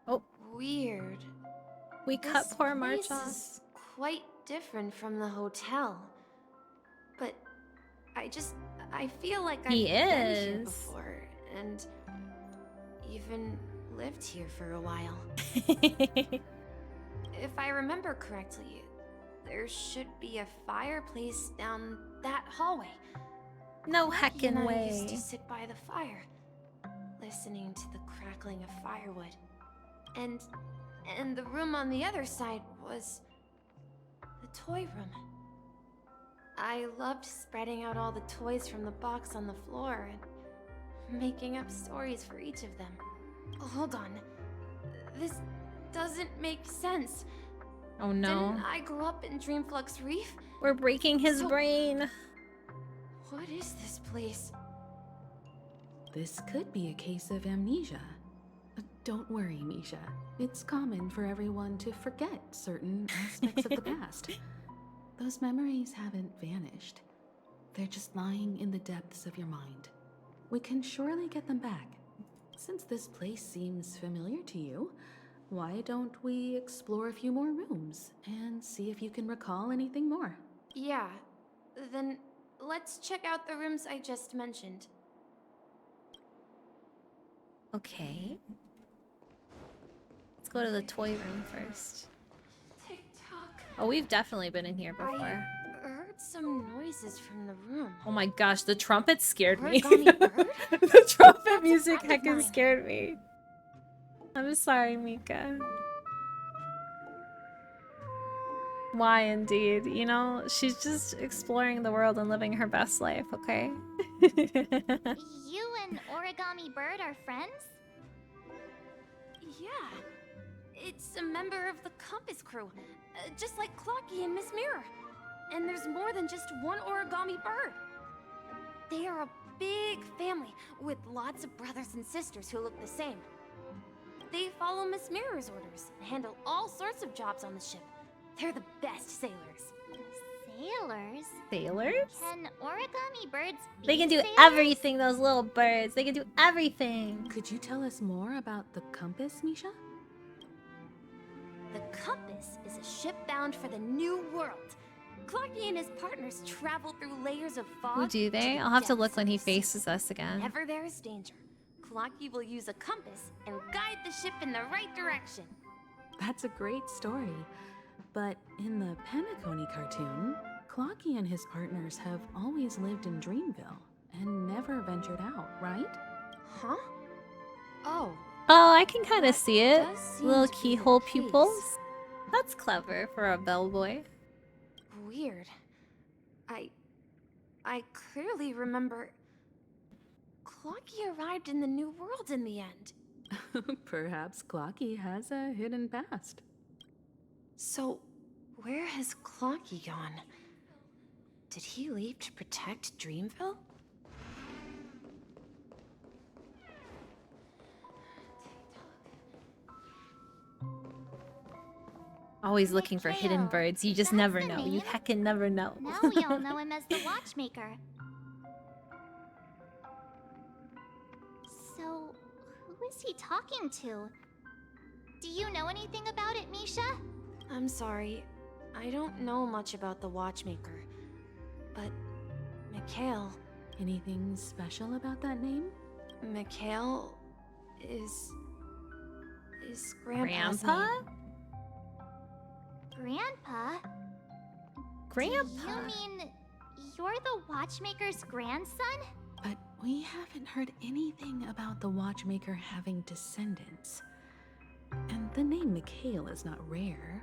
Oh. Weird. We cut This poor place March is quite different from the hotel. But I feel like I've He been here is. before and even lived here for a while. If I remember correctly, there should be a fireplace down that hallway. No Maggie and heckin' I used way. to sit by the fire, listening to the crackling of firewood. And the room on the other side was the toy room. I loved spreading out all the toys from the box on the floor and making up stories for each of them. Hold on. This doesn't make sense. Oh no. Didn't I grow up in Dreamflux Reef? We're breaking his So- brain. What is this place? This could be a case of amnesia. Don't worry, Misha. It's common for everyone to forget certain aspects of the past. Those memories haven't vanished. They're just lying in the depths of your mind. We can surely get them back. Since this place seems familiar to you, why don't we explore a few more rooms and see if you can recall anything more? Yeah. Then let's check out the rooms I just mentioned. Okay. Let's go to the toy room first. Tick-tock. Oh, we've definitely been in here before. I heard some noises from the room. Oh my gosh, the trumpet scared me. Origami bird? The trumpet That's a music friend of heckin' mine. scared me. I'm sorry, Mika. Why indeed? You know, she's just exploring the world and living her best life, okay? You and Origami Bird are friends? Yeah. It's a member of the Compass crew, just like Clocky and Miss Mirror. And there's more than just one Origami Bird. They are a big family with lots of brothers and sisters who look the same. They follow Miss Mirror's orders and handle all sorts of jobs on the ship. They're the best sailors. Sailors? Sailors? Can Origami Birds be They can do sailors? everything, those little birds. They can do everything. Could you tell us more about the compass, Misha? The Compass is a ship bound for the New World. Clocky and his partners travel through layers of fog. Oh, do they? the I'll have to look depths when of he the sea. faces us again. Whenever there is danger, Clocky will use a compass and guide the ship in the right direction. That's a great story. But in the Penacony cartoon, Clocky and his partners have always lived in Dreamville and never ventured out, right? Huh? Oh. Oh, I can kind of see it. does seem Little to be the keyhole case. pupils. That's clever for a bellboy. Weird. I clearly remember Clocky arrived in the New World in the end. Perhaps Clocky has a hidden past. So, where has Clocky gone? Did he leave to protect Dreamville? Always looking for hidden Mikhail, birds. You just that's never the know. You name. heckin' never know. Now we all know him as the Watchmaker. So, who is he talking to? Do you know anything about it, Misha? I'm sorry. I don't know much about the Watchmaker. But Mikhail... Anything special about that name? Mikhail is Grandpa's Grandpa? name. Grandpa? Grandpa? You mean you're the Watchmaker's grandson? But we haven't heard anything about the Watchmaker having descendants. And the name Mikhail is not rare.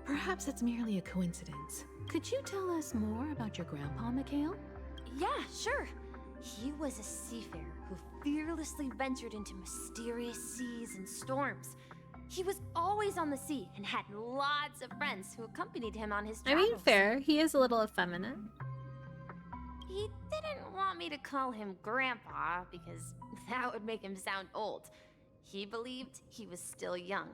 Perhaps it's merely a coincidence. Could you tell us more about your grandpa, Mikhail? Yeah, sure. He was a seafarer who fearlessly ventured into mysterious seas and storms. He was always on the sea and had lots of friends who accompanied him on his I travels. mean, fair. He is a little effeminate. He didn't want me to call him Grandpa because that would make him sound old. He believed he was still young.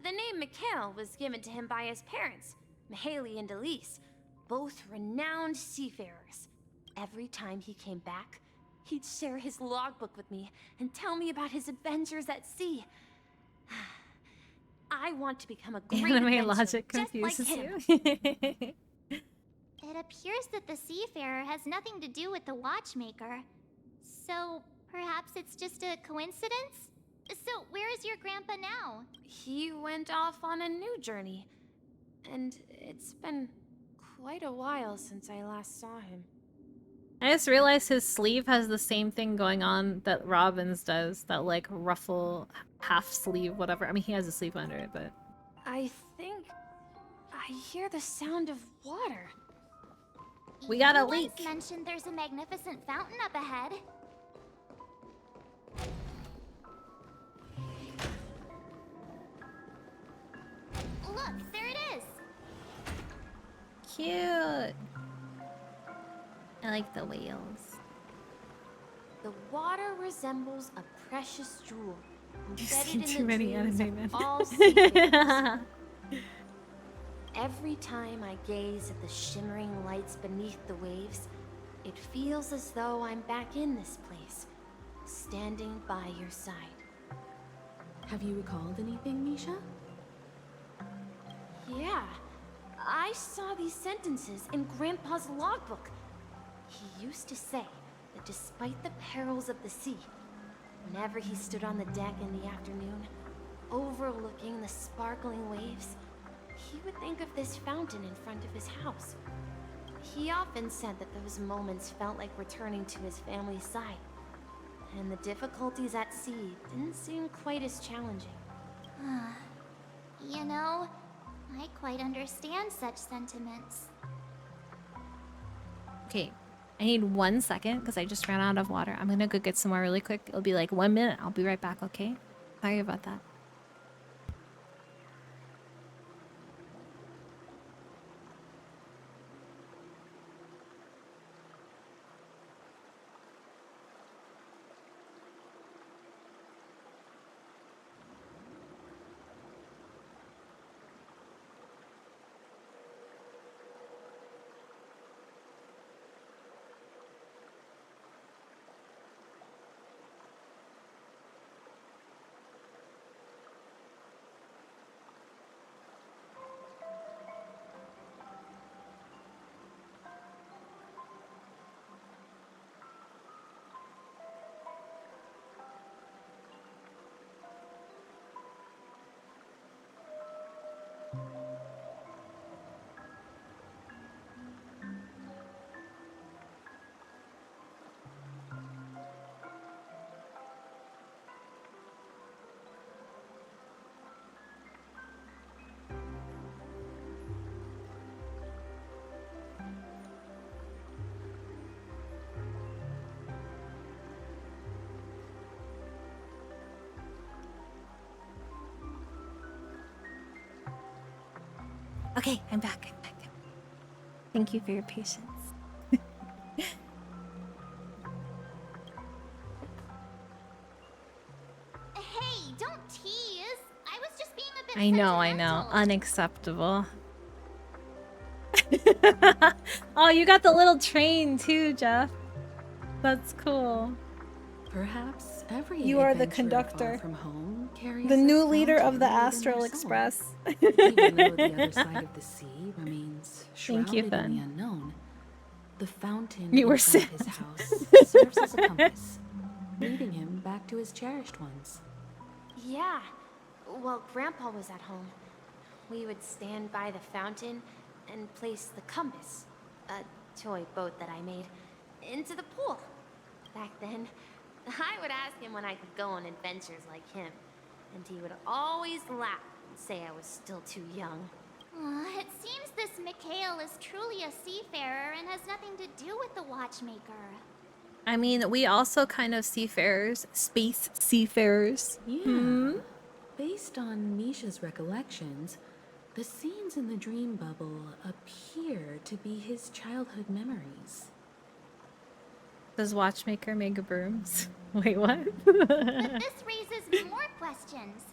The name Mikhail was given to him by his parents, Mihaly and Elise, both renowned seafarers. Every time he came back, he'd share his logbook with me and tell me about his adventures at sea. I want to become a great Anime adventurer, logic just like confuses him. you. It appears that the seafarer has nothing to do with the Watchmaker. So, perhaps it's just a coincidence? So, where is your grandpa now? He went off on a new journey, and it's been quite a while since I last saw him. I just realized his sleeve has the same thing going on that Robin's does. That, like, ruffle half sleeve, whatever. I mean, he has a sleeve under it, but... I think I hear the sound of water. We got a You leak. once mentioned there's a magnificent fountain up ahead. Look, there it is. Cute. I like the whales. The water resembles a precious jewel. You've embedded seen in too the many dreams anime, of man. all seafarers. Every time I gaze at the shimmering lights beneath the waves, it feels as though I'm back in this place, standing by your side. Have you recalled anything, Misha? Yeah, I saw these sentences in Grandpa's logbook. He used to say that despite the perils of the sea, whenever he stood on the deck in the afternoon, overlooking the sparkling waves, he would think of this fountain in front of his house. He often said that those moments felt like returning to his family's side, and the difficulties at sea didn't seem quite as challenging. You know, I quite understand such sentiments. Okay, I need 1 second because I just ran out of water. I'm gonna go get some more really quick. It'll be like 1 minute. I'll be right back, okay? Sorry about that. Okay, I'm back. I'm back. Thank you for your patience. Hey, don't tease. I was just being a bit I know. Unacceptable. Oh, you got the little train too, Jeff. That's cool. Perhaps every You are the adventurer conductor. far from home carries The a new leader of fountain the within their Astral soul. Express. Even though the other side of the sea remains Thank you, shrouded in the Fen. unknown, the fountain You were inside sad. his house serves as a compass, leading him back to his cherished ones. Yeah. While Grandpa was at home, we would stand by the fountain and place the compass, a toy boat that I made, into the pool. Back then, I would ask him when I could go on adventures like him, and he would always laugh and say I was still too young. It seems this Mikhail is truly a seafarer and has nothing to do with the watchmaker. I mean, we also kind of seafarers, space seafarers. Yeah. Based on Misha's recollections, the scenes in the dream bubble appear to be his childhood memories. Does Watchmaker make brooms? Wait, what? But this raises more questions.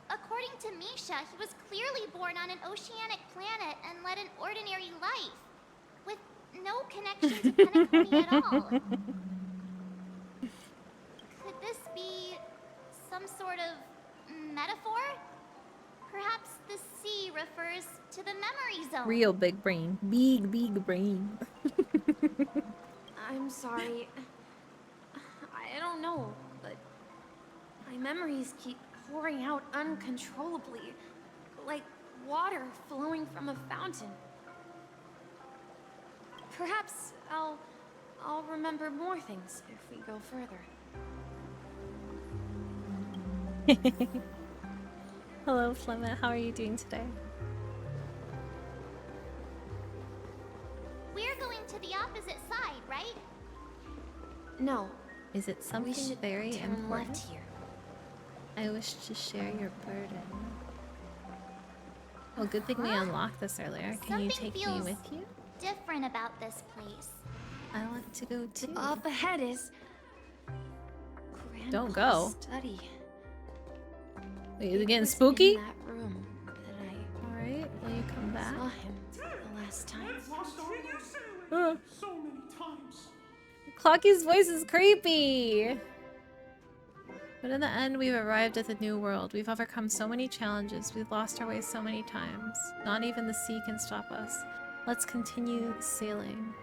According to Misha, he was clearly born on an oceanic planet and led an ordinary life, with no connection to Penacony at all. Could this be some sort of metaphor? Perhaps the sea refers to the memory zone. Real big brain. Big brain. I'm sorry. I don't know, but my memories keep pouring out uncontrollably, like water flowing from a fountain. Perhaps I'll remember more things if we go further. Hello, Flemmet. How are you doing today? We're going to the opposite side, right? No. Is it something should very turn important? left here. I wish to share your burden. Well, good thing we unlocked this earlier. Can you Something take me feels with you? different about this place. I want to go too. Up ahead is Don't Grandpa's go. study. Wait, is it getting was spooky? In that room that I Alright, will you come back? saw him the last time. So many times. Clocky's voice is creepy! But in the end, we've arrived at the new world. We've overcome so many challenges. We've lost our way so many times. Not even the sea can stop us. Let's continue sailing.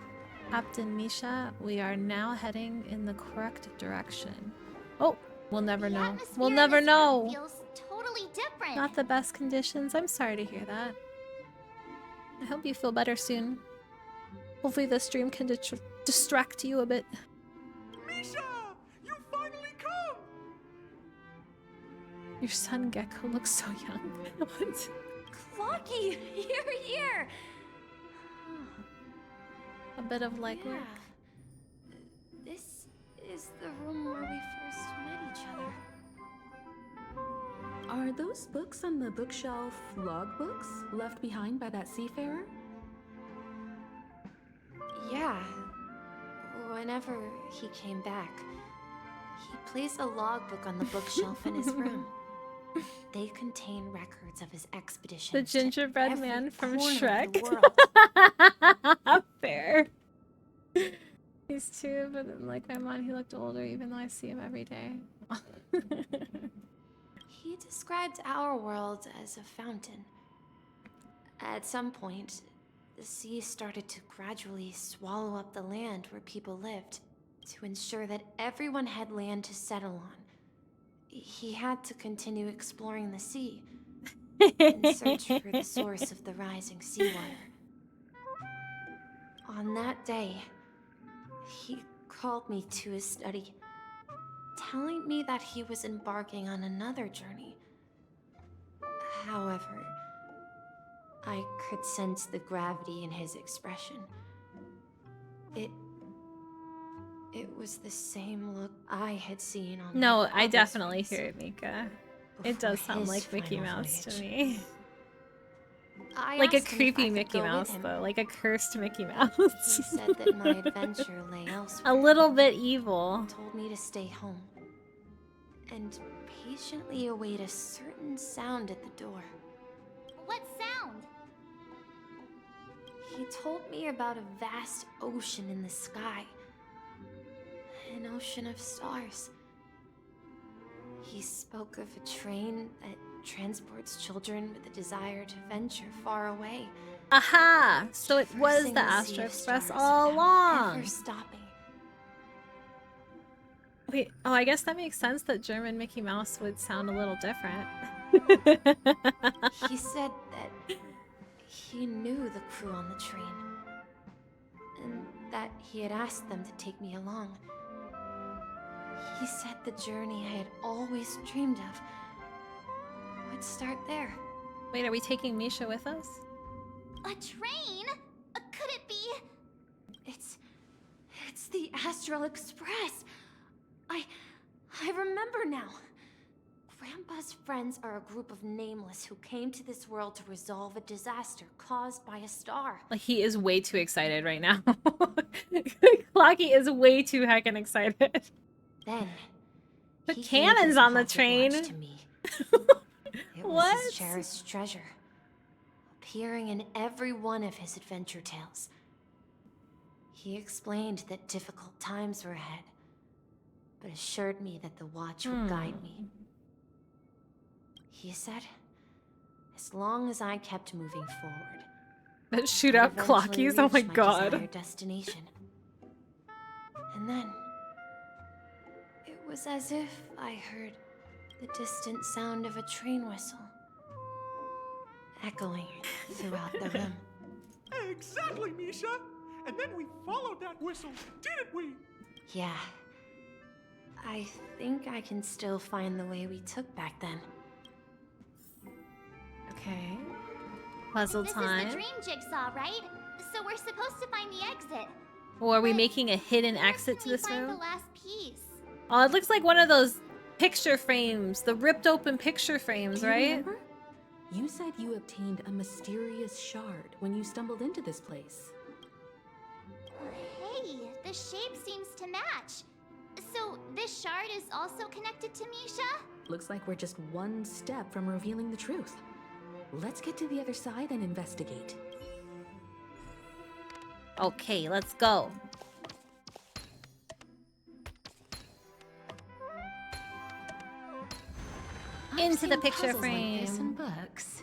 Captain Misha, we are now heading in the correct direction. Oh, we'll never know. We'll never know. Feels totally different. Not the best conditions. I'm sorry to hear that. I hope you feel better soon. Hopefully this stream can distract you a bit. Misha! You finally come! Your son Gecko looks so young. What? Clocky! Here! A bit of legwork. This is the room where we first met each other. Are those books on the bookshelf logbooks left behind by that seafarer? Yeah. Whenever he came back, he placed a logbook on the bookshelf in his room. They contain records of his expeditions. The gingerbread man from Shrek. Fair. He's two, but then, like my mom, he looked older even though I see him every day. He described our world as a fountain. At some point, the sea started to gradually swallow up the land where people lived to ensure that everyone had land to settle on. He had to continue exploring the sea in search for the source of the rising seawater. On that day, he called me to his study, telling me that he was embarking on another journey. However, I could sense the gravity in his expression. It was the same look I had seen on No, my I father's definitely face hear it, Mika. It before does sound his like Mickey final Mouse voyage. to me. I Like a asked him if I creepy could Mickey go with Mouse, him. though. Like a cursed Mickey Mouse. He said that my adventure lay elsewhere. A little bit evil. Told me to stay home and patiently await a certain sound at the door. What sound? He told me about a vast ocean in the sky. An ocean of stars. He spoke of a train that transports children with a desire to venture far away. Aha! So it was Traversing the sea Astro of Express stars all without along. Ever stopping. Wait, oh, I guess that makes sense that German Mickey Mouse would sound a little different. He said that he knew the crew on the train, and that he had asked them to take me along. He said the journey I had always dreamed of would start there. Wait, are we taking Misha with us? A train? Could it be? It's the Astral Express. I remember now. Grandpa's friends are a group of nameless who came to this world to resolve a disaster caused by a star. Like, he is way too excited right now. Clocky is way too heckin' excited. Then The he gave cannon's his on the pocket train. watch to me. It was What? his cherished treasure, appearing in every one of his adventure tales. He explained that difficult times were ahead, but assured me that the watch would guide me. He said, as long as I kept moving forward, That shoot I'd out eventually Clockies, oh my reach my god. desired destination. And then, it was as if I heard the distant sound of a train whistle, echoing throughout the room. Exactly, Misha! And then we followed that whistle, didn't we? Yeah. I think I can still find the way we took back then. Okay. Puzzle This time. is the dream jigsaw, right? So we're supposed to find the exit. Or are we making a hidden exit to We this find the room? last piece. Oh, it looks like one of those picture frames. The ripped open picture frames, Do you right? remember? You said you obtained a mysterious shard when you stumbled into this place. Hey, the shape seems to match. So this shard is also connected to Misha? Looks like we're just one step from revealing the truth. Let's get to the other side and investigate. Okay, let's go. Into the picture frame. Like this in books.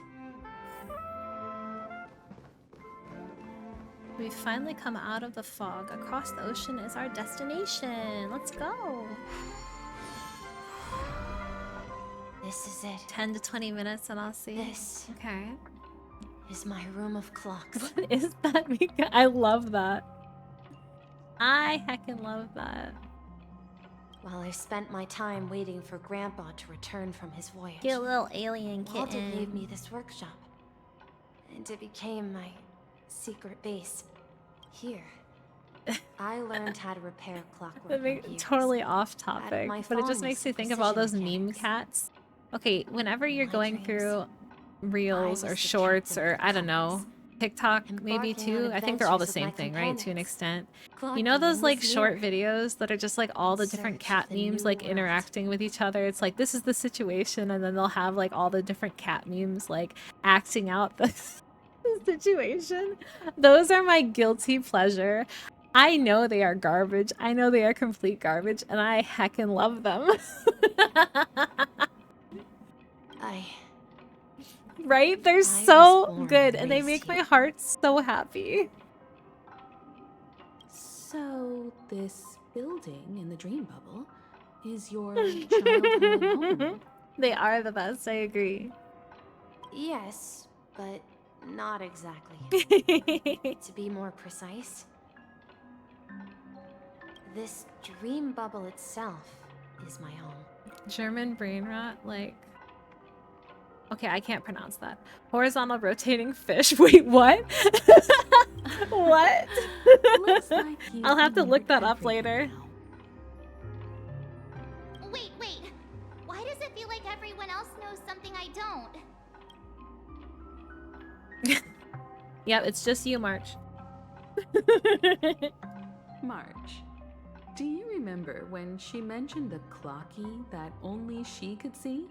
We've finally come out of the fog. Across the ocean is our destination. Let's go. This is it. 10 to 20 minutes and I'll see. This Okay. is my room of clocks. What is that, Mika? I love that. I heckin' love that. While I spent my time waiting for Grandpa to return from his voyage, Get a little alien Walter kitten. gave me this workshop. and it became my secret base. Here, I learned how to repair clockwork computers. Totally off Out of topic, my but it just fondness makes you for think of all those precision meme cats. Okay, whenever you're going through reels or was the shorts captain or of the I don't know, TikTok maybe Embarking on too. I think they're all the adventures with same my thing, right? To an companions. extent. Clocky You know those and like Miss short Mirror. videos that are just like all the different cat search of the memes new like world. interacting with each other. It's like this is the situation, and then they'll have like all the different cat memes like acting out the situation. Those are my guilty pleasure. I know they are garbage. I know they are complete garbage, and I heckin' love them. Right? They're so good, and they make my heart so happy. So, this building in the dream bubble is your childhood home? They are the best, I agree. Yes, but not exactly. To be more precise, this dream bubble itself is my home. German brain rot, like... Okay, I can't pronounce that. Horizontal rotating fish. Wait, what? What? Like I'll have to look that up later. Wait. Why does it feel like everyone else knows something I don't? Yep, it's just you, March. March, do you remember when she mentioned the clocky that only she could see?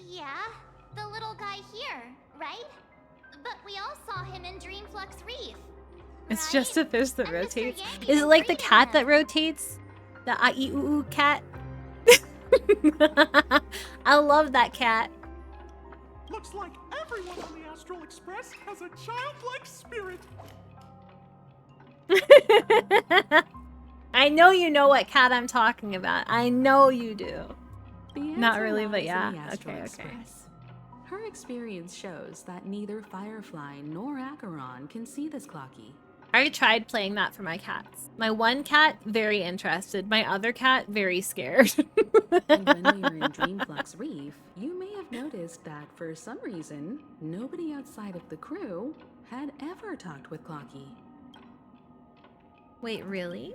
Yeah, the little guy here, right? But we all saw him in Dreamflux Reef. It's just a fish that rotates. Is it like the cat that rotates? The Aiuu cat? I love that cat. Looks like everyone on the Astral Express has a childlike spirit. I know you know what cat I'm talking about. I know you do. The Not answer really, but lies in yeah. the Astral Okay. Express. Her experience shows that neither Firefly nor Acheron can see this clocky. I tried playing that for my cats. My one cat, very interested. My other cat, very scared. And when we were in Dreamflux Reef, you may have noticed that for some reason, nobody outside of the crew had ever talked with Clocky. Wait, really?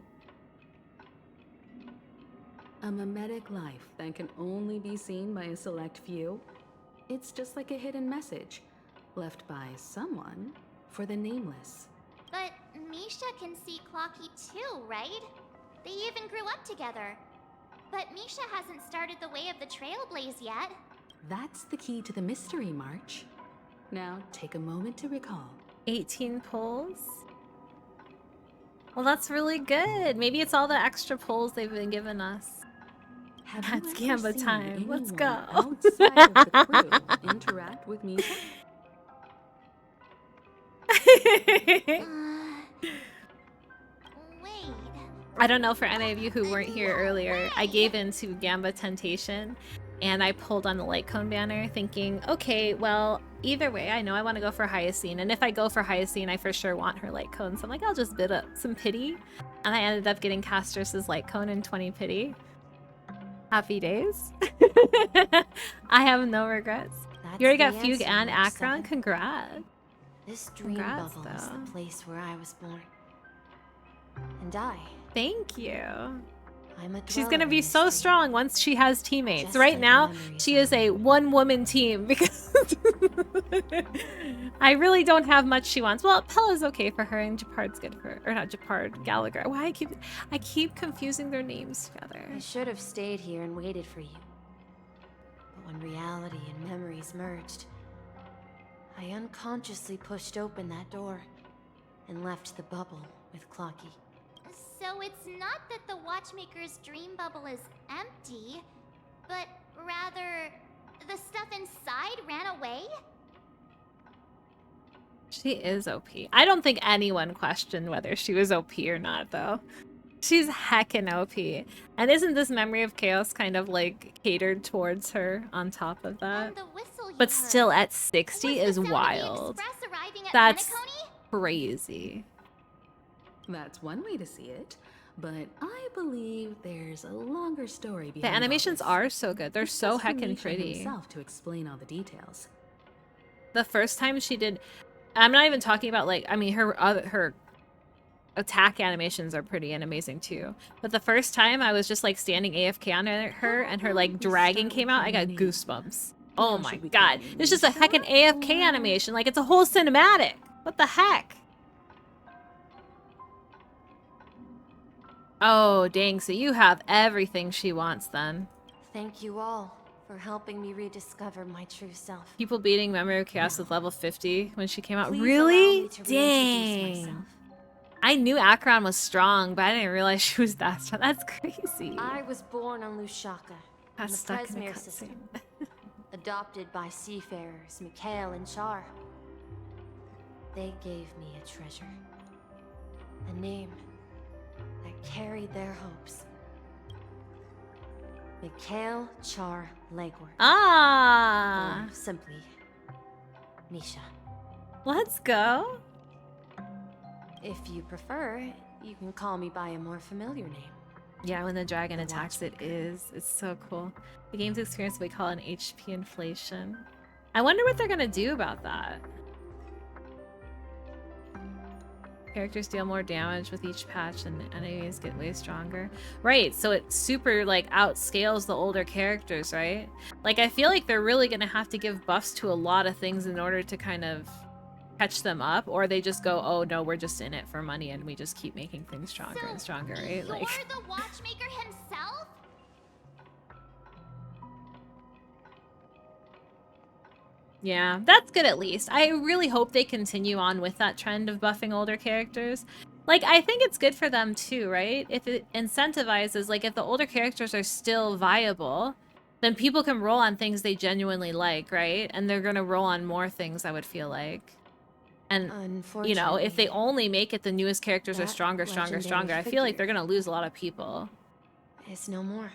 A mimetic life that can only be seen by a select few. It's just like a hidden message left by someone for the nameless. But Misha can see Clocky too, right? They even grew up together. But Misha hasn't started the way of the Trailblaze yet. That's the key to the mystery, March. Now take a moment to recall. 18 pulls? Well, that's really good. Maybe it's all the extra pulls they've been giving us. That's Gamba time. Let's go. Outside of the crew interact with Misha? I don't know for any of you who weren't here earlier, I gave in to Gamba Temptation and I pulled on the light cone banner thinking, okay, well, either way, I know I want to go for Hyacine. And if I go for Hyacine, I for sure want her light cone. So I'm like, I'll just bid up some pity. And I ended up getting Castrus's light cone and 20 pity. Happy days. I have no regrets. You already got Fugue and Acheron. Congrats. This dream bubble is the place where I was born. And I. Thank you. I'm a She's gonna be so strong once she has teammates. Right now, she is a one-woman team because I really don't have much she wants. Well, Pella's okay for her, and Japard's good for her. Or not Japard, Gallagher. Why I keep confusing their names together. I should have stayed here and waited for you. But when reality and memories merged, I unconsciously pushed open that door and left the bubble with Clocky. So it's not that the Watchmaker's dream bubble is empty, but rather the stuff inside ran away? She is OP. I don't think anyone questioned whether she was OP or not, though. She's heckin' OP. And isn't this Memory of Chaos kind of like catered towards her on top of that? But still at 60 is wild. That's crazy. That's one way to see it, but I believe there's a longer story behind The animations all are so good. They're this. so It's just for heckin' Misha pretty. himself to explain all the details. The first time she did I'm not even talking about like, I mean, her attack animations are pretty and amazing too. But the first time I was just like standing AFK on her and her like dragging came out, I got goosebumps. Oh my god. It's just a heckin' AFK animation. Like it's a whole cinematic. What the heck? Oh, dang. So you have everything she wants then. Thank you all for helping me rediscover my true self. People beating Memory of Chaos with level 50 when she came out. Please allow Really? me to reintroduce Dang. myself. I knew Akron was strong, but I didn't realize she was that strong. That's crazy. I was born on Lushaka, in the stuck in a Presmere cutscene. system. Adopted by seafarers Mikhail and Char. They gave me a treasure. A name that carried their hopes. Mikhail Char Legward. Ah. Or simply, Misha. Let's go. If you prefer, you can call me by a more familiar name. Yeah, when the dragon attacks, it's so cool. The game's experience, we call an HP inflation. I wonder what they're gonna do about that. Characters deal more damage with each patch and enemies get way stronger. Right, so it super like outscales the older characters, right? Like I feel like they're really gonna have to give buffs to a lot of things in order to kind of catch them up, or they just go, oh no, we're just in it for money and we just keep making things stronger and stronger, right? You're Like the watchmaker himself? yeah, that's good at least. I really hope they continue on with that trend of buffing older characters. Like, I think it's good for them too, right? If it incentivizes, like, if the older characters are still viable, then people can roll on things they genuinely like, right? And they're gonna roll on more things, I would feel like. And, you know, if they only make it the newest characters are stronger, stronger, stronger, I feel like they're gonna lose a lot of people. It's no more.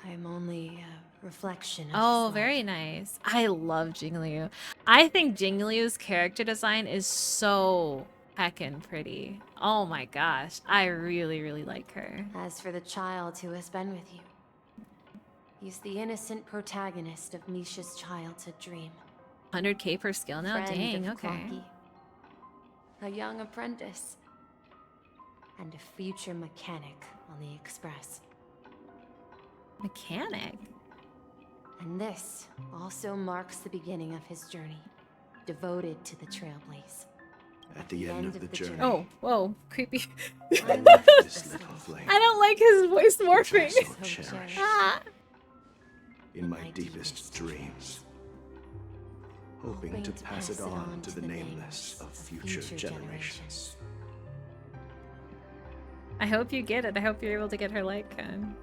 I'm only a reflection of Oh, his very nice. I love Jingliu. I think Jingliu's character design is so heckin' pretty. Oh my gosh. I really, really like her. As for the child who has been with you, he's the innocent protagonist of Misha's childhood dream. 100k per skill now? Friend Dang, of okay. Clonky, a young apprentice, and a future mechanic on the Express. Mechanic? And this also marks the beginning of his journey, devoted to the Trailblaze. At the end of the journey. Oh, whoa, creepy. This little flame. I don't like his voice morphing. So cherish. Ah. In my deepest dreams. Hoping to pass it on to the nameless of future generations. I hope you get it. I hope you're able to get her Lycan.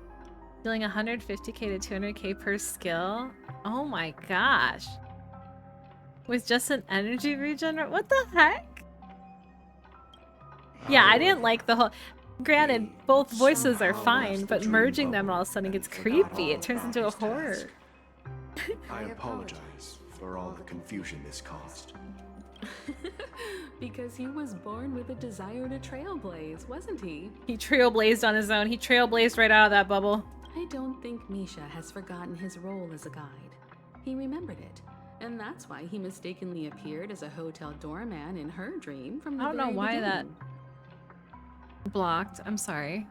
Dealing 150k to 200k per skill? Oh my gosh. With just an energy regen? What the heck? Yeah, I didn't like the whole... Granted, both voices are fine, but merging them all of a sudden gets creepy. It turns into a horror. I apologize for all the confusion this caused. Because he was born with a desire to trailblaze, wasn't he? He trailblazed on his own. He trailblazed right out of that bubble. I don't think Misha has forgotten his role as a guide. He remembered it, and that's why he mistakenly appeared as a hotel doorman in her dream from the I don't know very why that beginning. blocked. I'm sorry.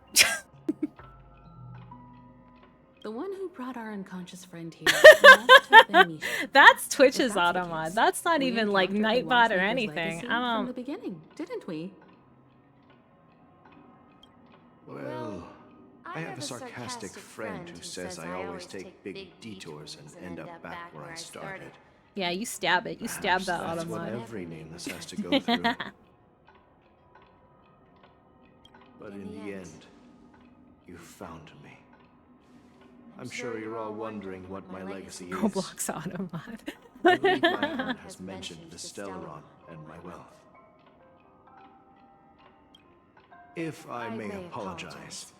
The one who brought our unconscious friend here must have been Misha. That's Twitch's If that's the automod. case, That's not we even like encountered the Nightbot or Watchmaker's anything. legacy I from the don't... beginning, didn't we? Well, I have a sarcastic friend who says I always take big detours and end up back where I started. Yeah, you stab it. You stab that That's what automod. every nameless has to go through. But in the end, you found me. I'm sure you're all wondering what my legacy is. Roblox automod. I believe my heart has mentioned the Stellaron and my wealth. If I may apologize,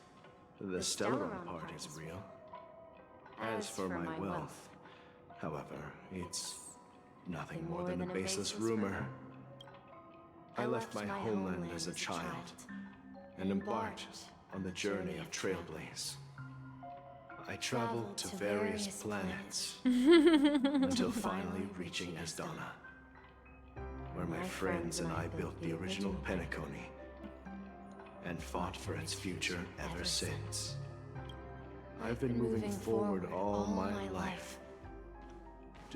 the Stellaron part is real. As for my wealth, however, it's nothing more than a baseless rumor. I left my homeland as a child and embarked on the journey of Trailblaze. I traveled to various planets until finally reaching Asdana. where my friends and I built the original Penacony, and fought for its future ever since. I've been moving forward all my life,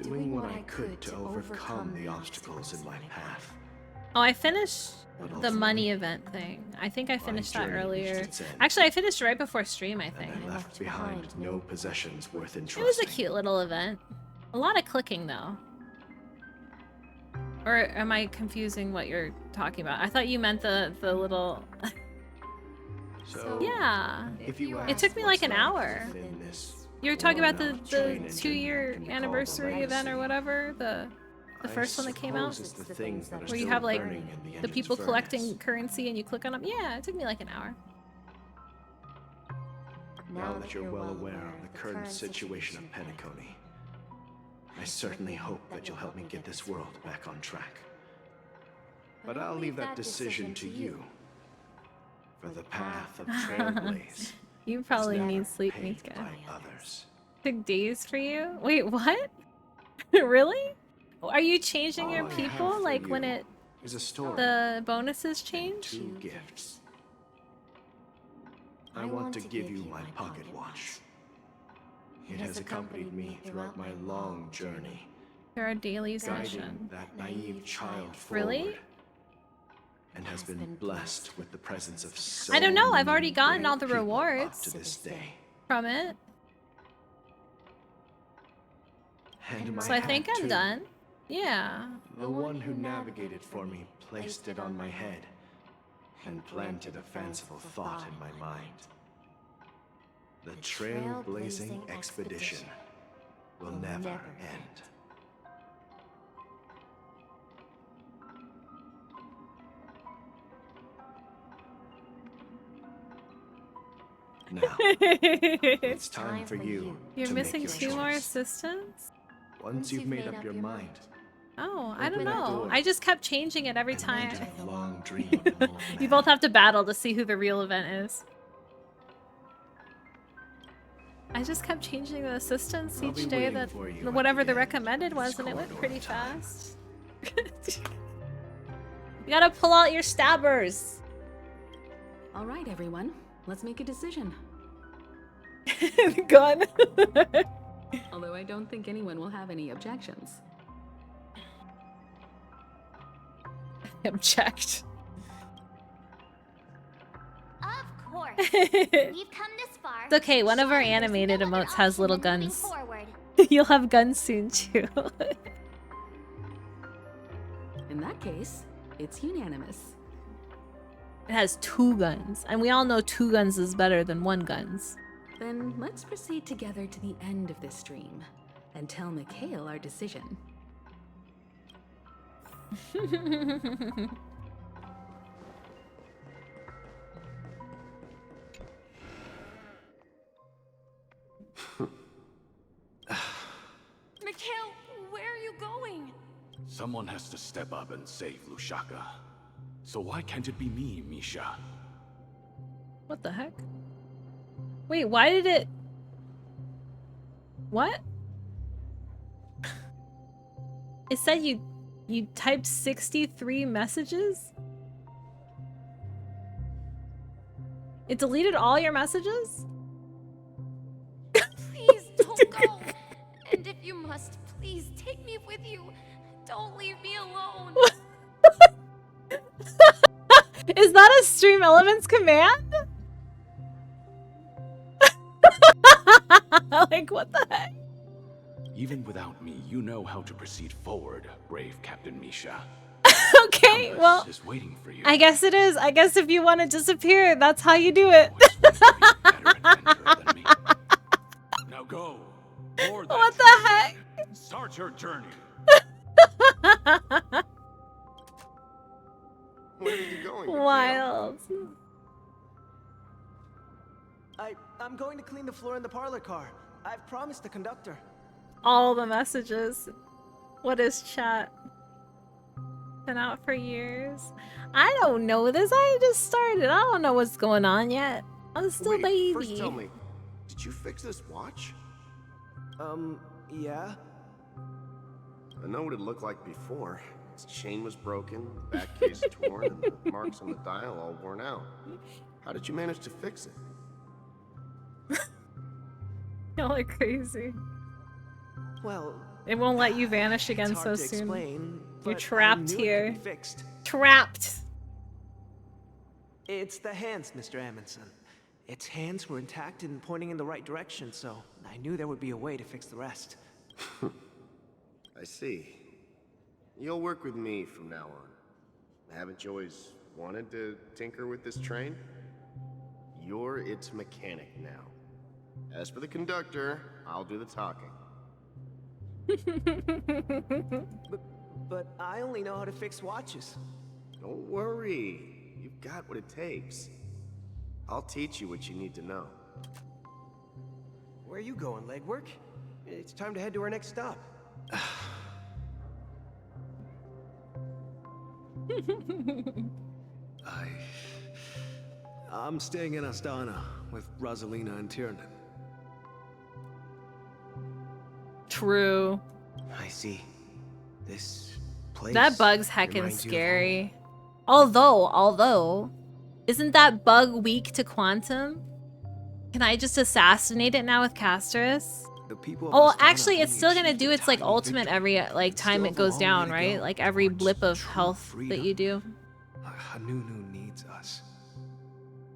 doing what I could to overcome the obstacles in my path. Oh, I finished the money event thing. I think I finished that earlier. Actually, I finished right before stream, I think. I left behind no possessions worth entrusting. It was a cute little event. A lot of clicking, though. Or am I confusing what you're talking about? I thought you meant the little... So, yeah. if you It took me like an hour. this You were talking about the train engine 2-year can you call anniversary the event or whatever? The first one that came out? suppose it's the things that are Where you still have like burning in the the engine's people furnace. collecting currency and you click on them? Yeah, it took me like an hour. Now that you're well aware of the current situation of Penacony, I certainly hope that you'll help me get this world back on track. But I'll leave that decision to you. For the path of Trailblaze You probably need sleep, paved Mika. by others. Took days for you? Wait, what? Really? Are you changing your All I people? have for Like when you it is a story the bonuses change? 2 gifts. I want to give you my pocket watch. It has accompanied me throughout my long journey, There are dailies guiding mission. that naive child forward. Really? And has been blessed with the presence of so I don't know. I've many already gotten all the brave people up rewards to this day. from it. And my So I think hat, I'm too. done. Yeah. The one who navigated for me placed it on my head and planted a fanciful thought in my mind. The trailblazing expedition will never end. Now, it's time for you You're to missing make your 2 more choice. assistants? Once you've made up your mind, Oh, I don't Open the know. door I just kept changing it every time. enter the long dream of an old You man. both have to battle to see who the real event is. I just kept changing the assistants I'll be each day waiting that for you at whatever the the end recommended of was, this and it went corridor pretty time. fast. You gotta pull out your stabbers. All right, everyone. Let's make a decision. Gun. Although I don't think anyone will have any objections. Object. Of course. We've come this far. It's okay, one of our Surely there's animated no other emotes has option little than moving guns. forward. You'll have guns soon too. In that case, it's unanimous. It has 2 guns, and we all know 2 guns is better than 1 guns. Then let's proceed together to the end of this stream and tell Mikhail our decision. Mikhail, where are you going? Someone has to step up and save Lushaka. So why can't it be me, Misha? What the heck? Wait, why did it... What? It said you typed 63 messages? It deleted all your messages? Please don't go. And if you must, please take me with you. Don't leave me alone. Is that a Stream Elements command? Like, what the heck? Even without me, you know how to proceed forward, brave Captain Misha. Okay, Compass well, is waiting for you. I guess it is. I guess if you want to disappear, that's how you do it. Now go. Board that What the heck? train. Start your journey. Where are you going? Wild. I'm going to clean the floor in the parlor car. I've promised the conductor. All the messages. What is chat? Been out for years. I don't know this. I just started. I don't know what's going on yet. I'm still Wait, baby. First tell me, did you fix this watch? Yeah. I know what it looked like before. Its chain was broken, the back case torn, and the marks on the dial all worn out. How did you manage to fix it? Y'all are crazy. Well, It won't let you vanish again it's so hard to soon. explain, You're but trapped I knew here. It could be fixed. Trapped. It's the hands, Mr. Amundsen. Its hands were intact and pointing in the right direction, so I knew there would be a way to fix the rest. I see. You'll work with me from now on. Haven't you always wanted to tinker with this train? You're its mechanic now. As for the conductor, I'll do the talking. But I only know how to fix watches. Don't worry. You've got what it takes. I'll teach you what you need to know. Where are you going, legwork? It's time to head to our next stop. I'm staying in Astana with Rosalina and Tiernan. True. I see. This place. That bug's heckin' reminds you of scary. Although, isn't that bug weak to quantum? Can I just assassinate it now with Casterus? the people of Oh, Astana actually, it's only still gonna achieved do a its like tiny ultimate victory. every like Still time have it a goes long down, way to right? go Like every towards blip of true health that freedom. you do. Hanunu needs us.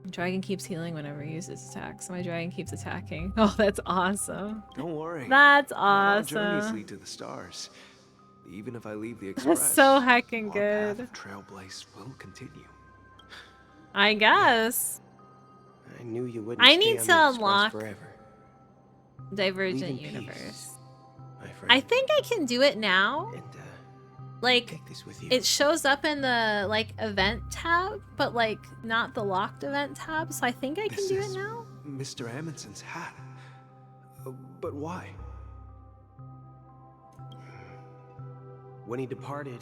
Dragon keeps healing whenever he uses attacks. My dragon keeps attacking. Oh, that's awesome. Don't worry. That's Not all awesome. journeys lead to the stars. Even if I leave the express, That's so heckin' our path good. of Trailblaze will continue. I guess. I knew you wouldn't I stay need on to the express unlock forever. Divergent Leave in Universe. peace, my friend. I think I can do it now. Like, take this with you. it shows up in the like event tab, but like not the locked event tab. So I think I can This do it is now. Mr. Amundsen's hat. But why? When he departed,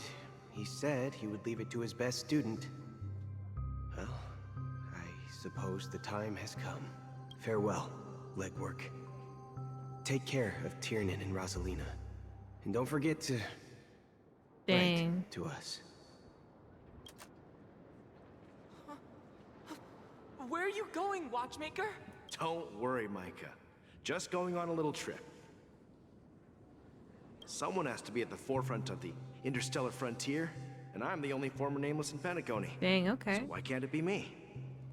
he said he would leave it to his best student. Well, I suppose the time has come. Farewell, legwork. Take care of Tiernan and Rosalina. And don't forget to Dang. write to us. Where are you going, Watchmaker? Don't worry, Micah. Just going on a little trip. Someone has to be at the forefront of the interstellar frontier, and I'm the only former nameless in Penacony. Dang, okay. So why can't it be me?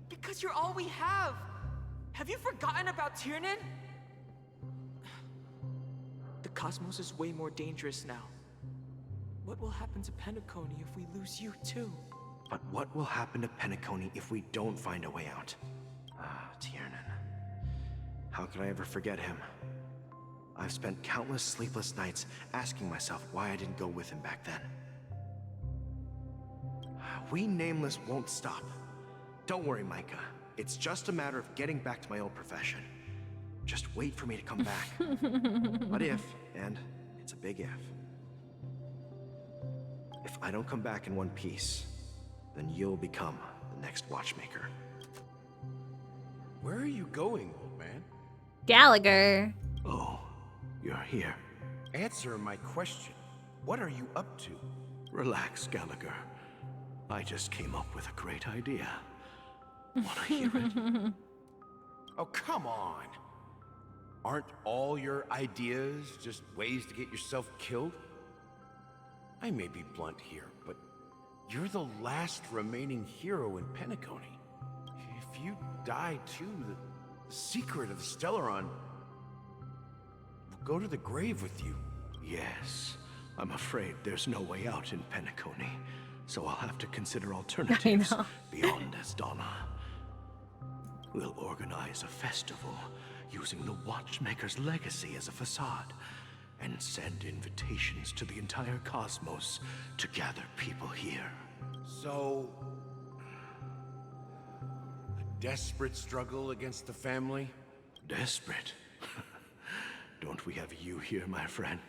Because you're all we have. Have you forgotten about Tiernan? The cosmos is way more dangerous now. What will happen to Penacony if we lose you too? But what will happen to Penacony if we don't find a way out? Ah, Tiernan. How could I ever forget him? I've spent countless sleepless nights asking myself why I didn't go with him back then. We Nameless won't stop. Don't worry, Micah. It's just a matter of getting back to my old profession. Just wait for me to come back. But if, and it's a big if I don't come back in one piece, then you'll become the next Watchmaker. Where are you going, old man? Gallagher. Oh, you're here. Answer my question. What are you up to? Relax, Gallagher. I just came up with a great idea. Wanna hear it? Oh, come on. Aren't all your ideas just ways to get yourself killed? I may be blunt here, but you're the last remaining hero in Penacony. If you die too, the secret of the Stellaron will go to the grave with you. Yes. I'm afraid there's no way out in Penacony, so I'll have to consider alternatives beyond Astana. We'll organize a festival using the Watchmaker's legacy as a facade, and send invitations to the entire cosmos to gather people here. So, a desperate struggle against the family? Desperate? Don't we have you here, my friend?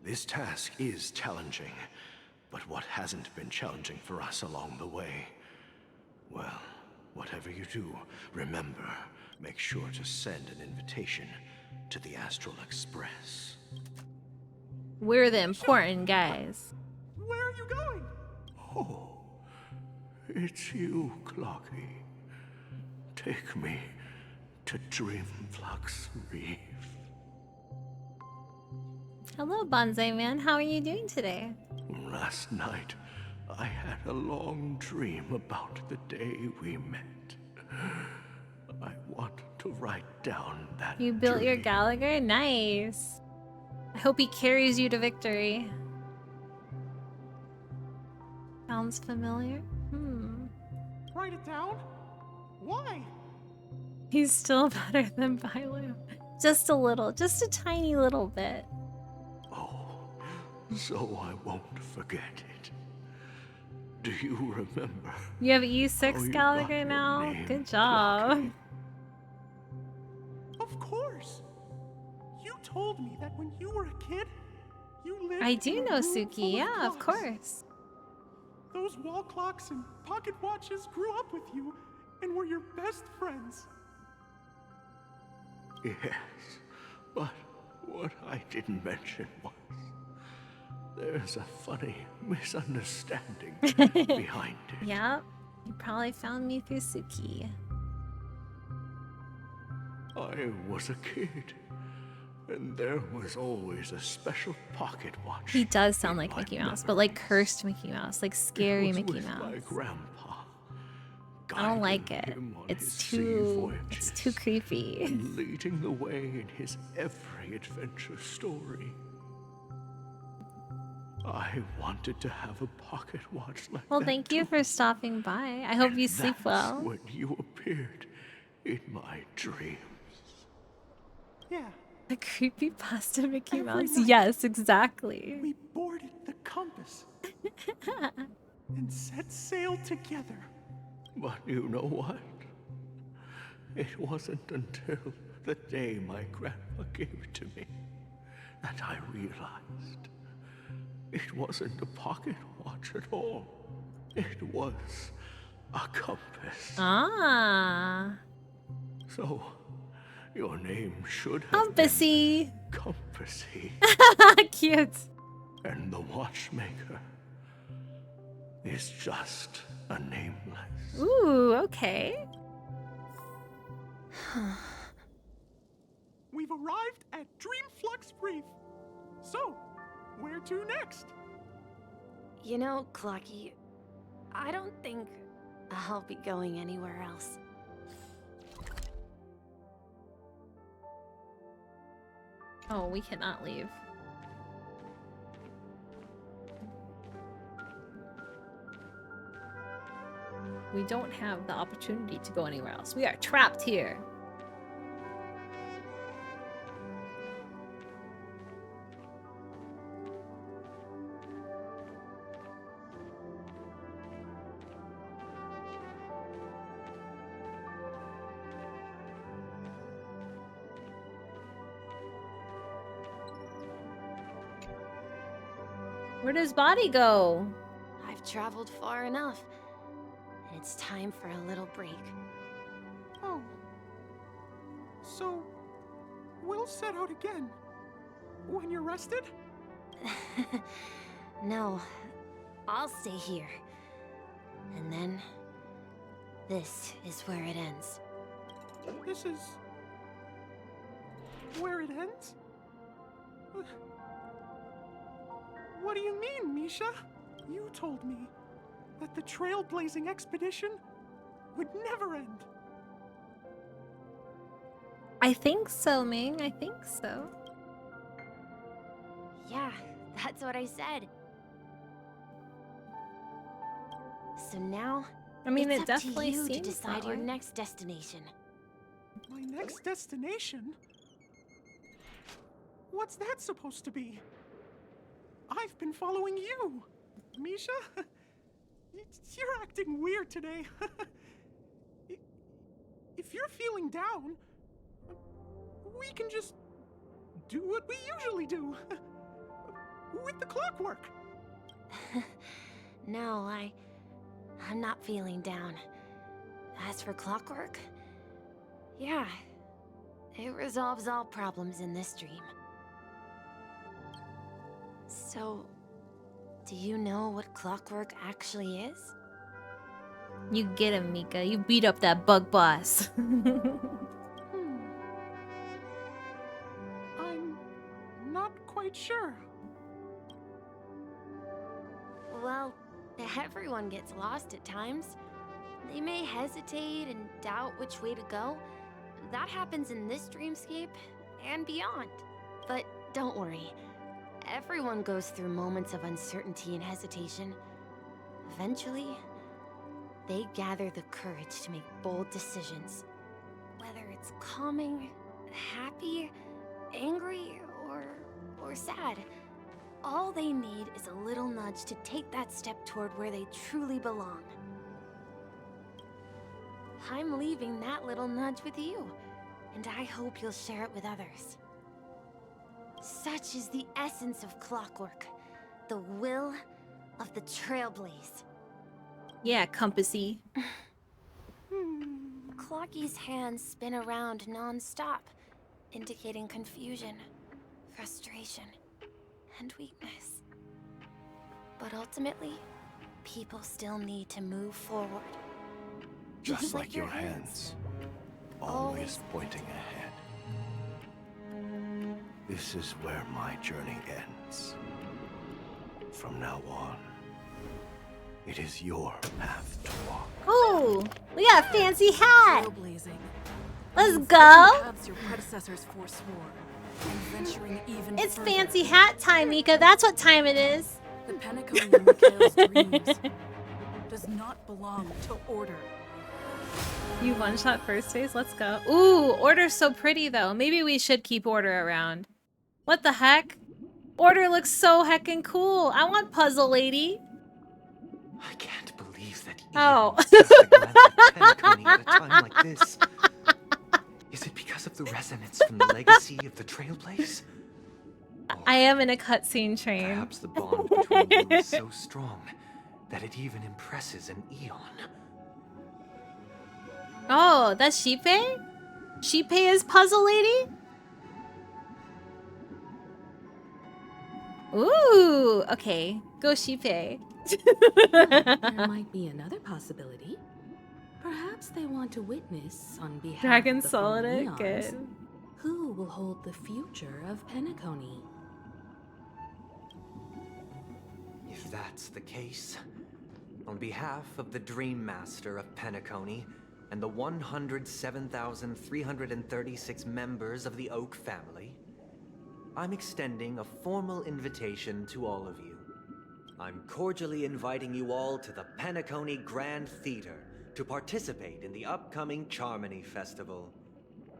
This task is challenging, but what hasn't been challenging for us along the way? Well, whatever you do, remember, make sure to send an invitation to the Astral Express. We're the important guys. Where are Oh, it's you, Clocky. Take me to Dreamflux Reef. Hello, Bonsai Man. How are you doing today? Last night, I had a long dream about the day we met. I want to write down that You built your dream. Gallagher? Nice. I hope he carries you to victory. Sounds familiar? Write it down? Why? He's still better than Bailu. Just a little, just a tiny little bit. So I won't forget it. Do you remember? You have how E6 you Gallagher got your now? name, Good job. Clocky? Of course. You told me that when you were a kid, you lived I do in a know room Suki, full yeah, of clocks. course. Those wall clocks and pocket watches grew up with you and were your best friends. Yes, but what I didn't mention was there's a funny misunderstanding behind it. Yep. You probably found me through Suki. I was a kid, and there was always a special pocket watch. He does sound like Mickey Mouse, but like cursed Mickey Mouse, like scary It was Mickey with Mouse. my grandpa, I don't like it. him on It's his sea too voyages, creepy. and leading the way in his every adventure story. I wanted to have a pocket watch like Well, that thank you for stopping by. I hope you sleep That's well. when you appeared in my dreams. Yeah. The creepy pasta Mickey Every Mouse. night, Yes, exactly. We boarded the compass and set sail together. But you know what? It wasn't until the day my grandpa gave it to me that I realized it wasn't a pocket watch at all. It was a compass. Ah. So, your name should have Compassy. been Compassy. Cute. And the watchmaker is just a nameless. Ooh, okay. We've arrived at Dreamflux Reef. So, where to next? You know, Clocky, I don't think I'll be going anywhere else. Oh, we cannot leave. We don't have the opportunity to go anywhere else. We are trapped here. Where does Body go? I've traveled far enough. And it's time for a little break. Oh. So, we'll set out again. When you're rested? No, I'll stay here. And then, this is where it ends. This is... where it ends? What do you mean, Misha? You told me that the trailblazing expedition would never end. I think so, Ming. I think so. Yeah, that's what I said. So now, I mean, it's it up definitely to you to seems decide that your way. next destination. My next destination? What's that supposed to be? I've been following you, Misha. You're acting weird today. If you're feeling down, we can just do what we usually do. With the clockwork. No, I'm not feeling down. As for clockwork, yeah, it resolves all problems in this dream. So, Do you know what clockwork actually is? You get him, Mika. You beat up that bug boss. I'm not quite sure. Well, everyone gets lost at times. They may hesitate and doubt which way to go. That happens in this dreamscape and beyond. But don't worry. Everyone goes through moments of uncertainty and hesitation. Eventually, they gather the courage to make bold decisions. Whether it's calming, happy, angry, or sad. All they need is a little nudge to take that step toward where they truly belong. I'm leaving that little nudge with you, and I hope you'll share it with others. Such is the essence of clockwork, the will of the Trailblaze. Yeah, Compassy. Clocky's hands spin around non-stop, indicating confusion, frustration, and weakness. But ultimately, people still need to move forward. Just like your hands, always pointing ahead. This is where my journey ends. From now on, it is your path to walk. Ooh, we got a fancy hat. Trailblazing. Let's These go. paths your predecessors forswore, and venturing even It's further. fancy hat time, Mika. That's what time it is. The Penacony in Mikhail's dreams does not belong to Order. You one-shot first phase? Let's go. Ooh, Order's so pretty, though. Maybe we should keep Order around. What the heck? Order looks so heckin' cool. I want Puzzle Lady. I can't believe that Oh. Penacony at a time like this. Is it because of the resonance from the legacy of the Trailblaze? I am in a cutscene train. Perhaps the bond between you is so strong that it even impresses an Eon. Oh, that's Shippei? Shippei is Puzzle Lady? Ooh, okay. Go Shippei. There might be another possibility. Perhaps they want to witness on behalf Dragon of the Solid fallen it? eons, Good. who will hold the future of Penacony. If that's the case, on behalf of the Dream Master of Penacony and the 107,336 members of the Oak family, I'm extending a formal invitation to all of you. I'm cordially inviting you all to the Penacony Grand Theater to participate in the upcoming Charmony Festival.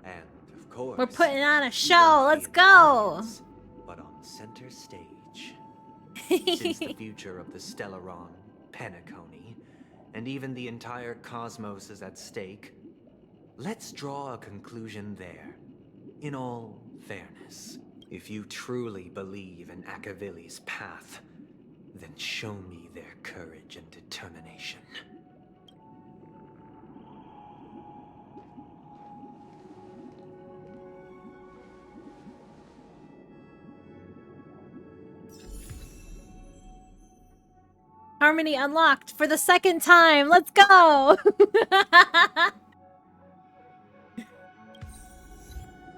And, of course, We're putting on a you show. won't Let's be in the go. audience, but on center stage. Since the future of the Stellaron, Penacony, and even the entire cosmos is at stake, let's draw a conclusion there. In all fairness, if you truly believe in Akavili's path, then show me their courage and determination. Harmony unlocked for the second time. Let's go.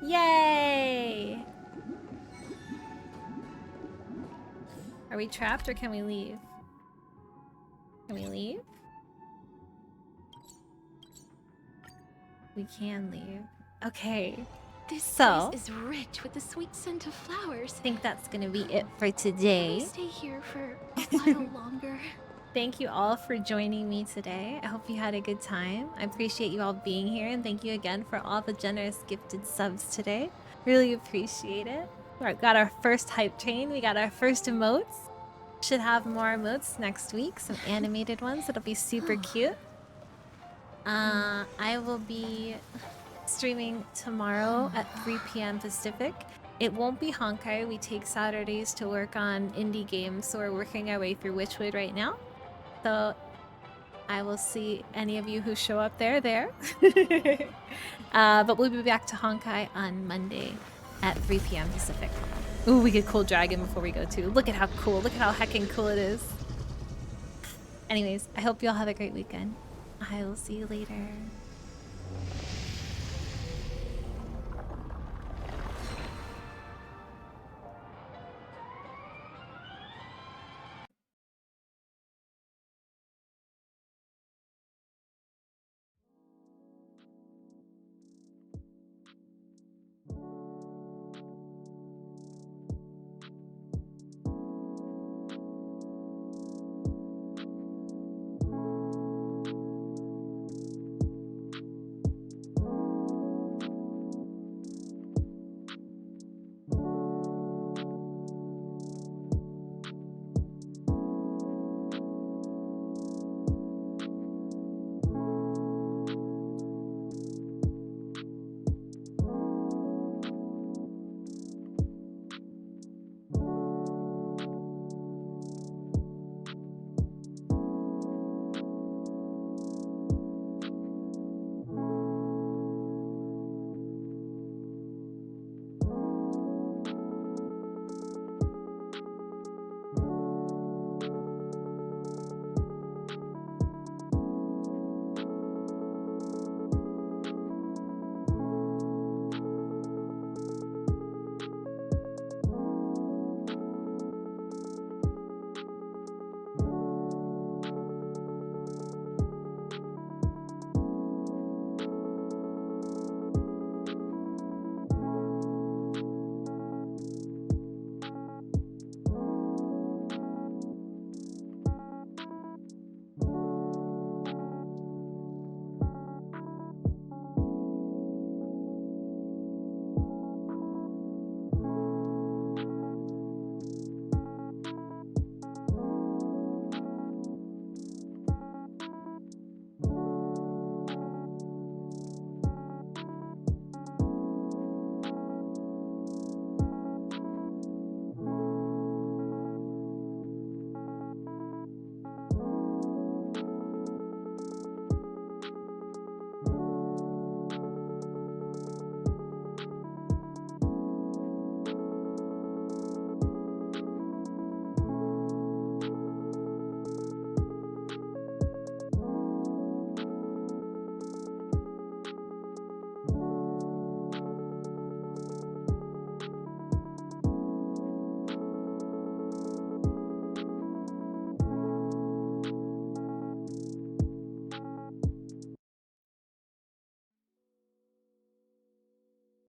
Yay. Are we trapped or can we leave? Can we leave? We can leave. Okay. This So, place is rich with the sweet scent of flowers. I think that's gonna be it for today. Can we stay here for a while longer? Thank you all for joining me today. I hope you had a good time. I appreciate you all being here, and thank you again for all the generous gifted subs today. Really appreciate it. We got our first hype train. We got our first emotes. Should have more emotes next week. Some animated ones. It'll be super cute. I will be streaming tomorrow at 3 p.m. Pacific. It won't be Honkai. We take Saturdays to work on indie games, so we're working our way through Witchwood right now. So I will see any of you who show up there. But we'll be back to Honkai on Monday. at 3 p.m. Pacific. Ooh, we get Cool Dragon before we go too. Look at how cool. Look at how heckin' cool it is. Anyways, I hope you all have a great weekend. I will see you later.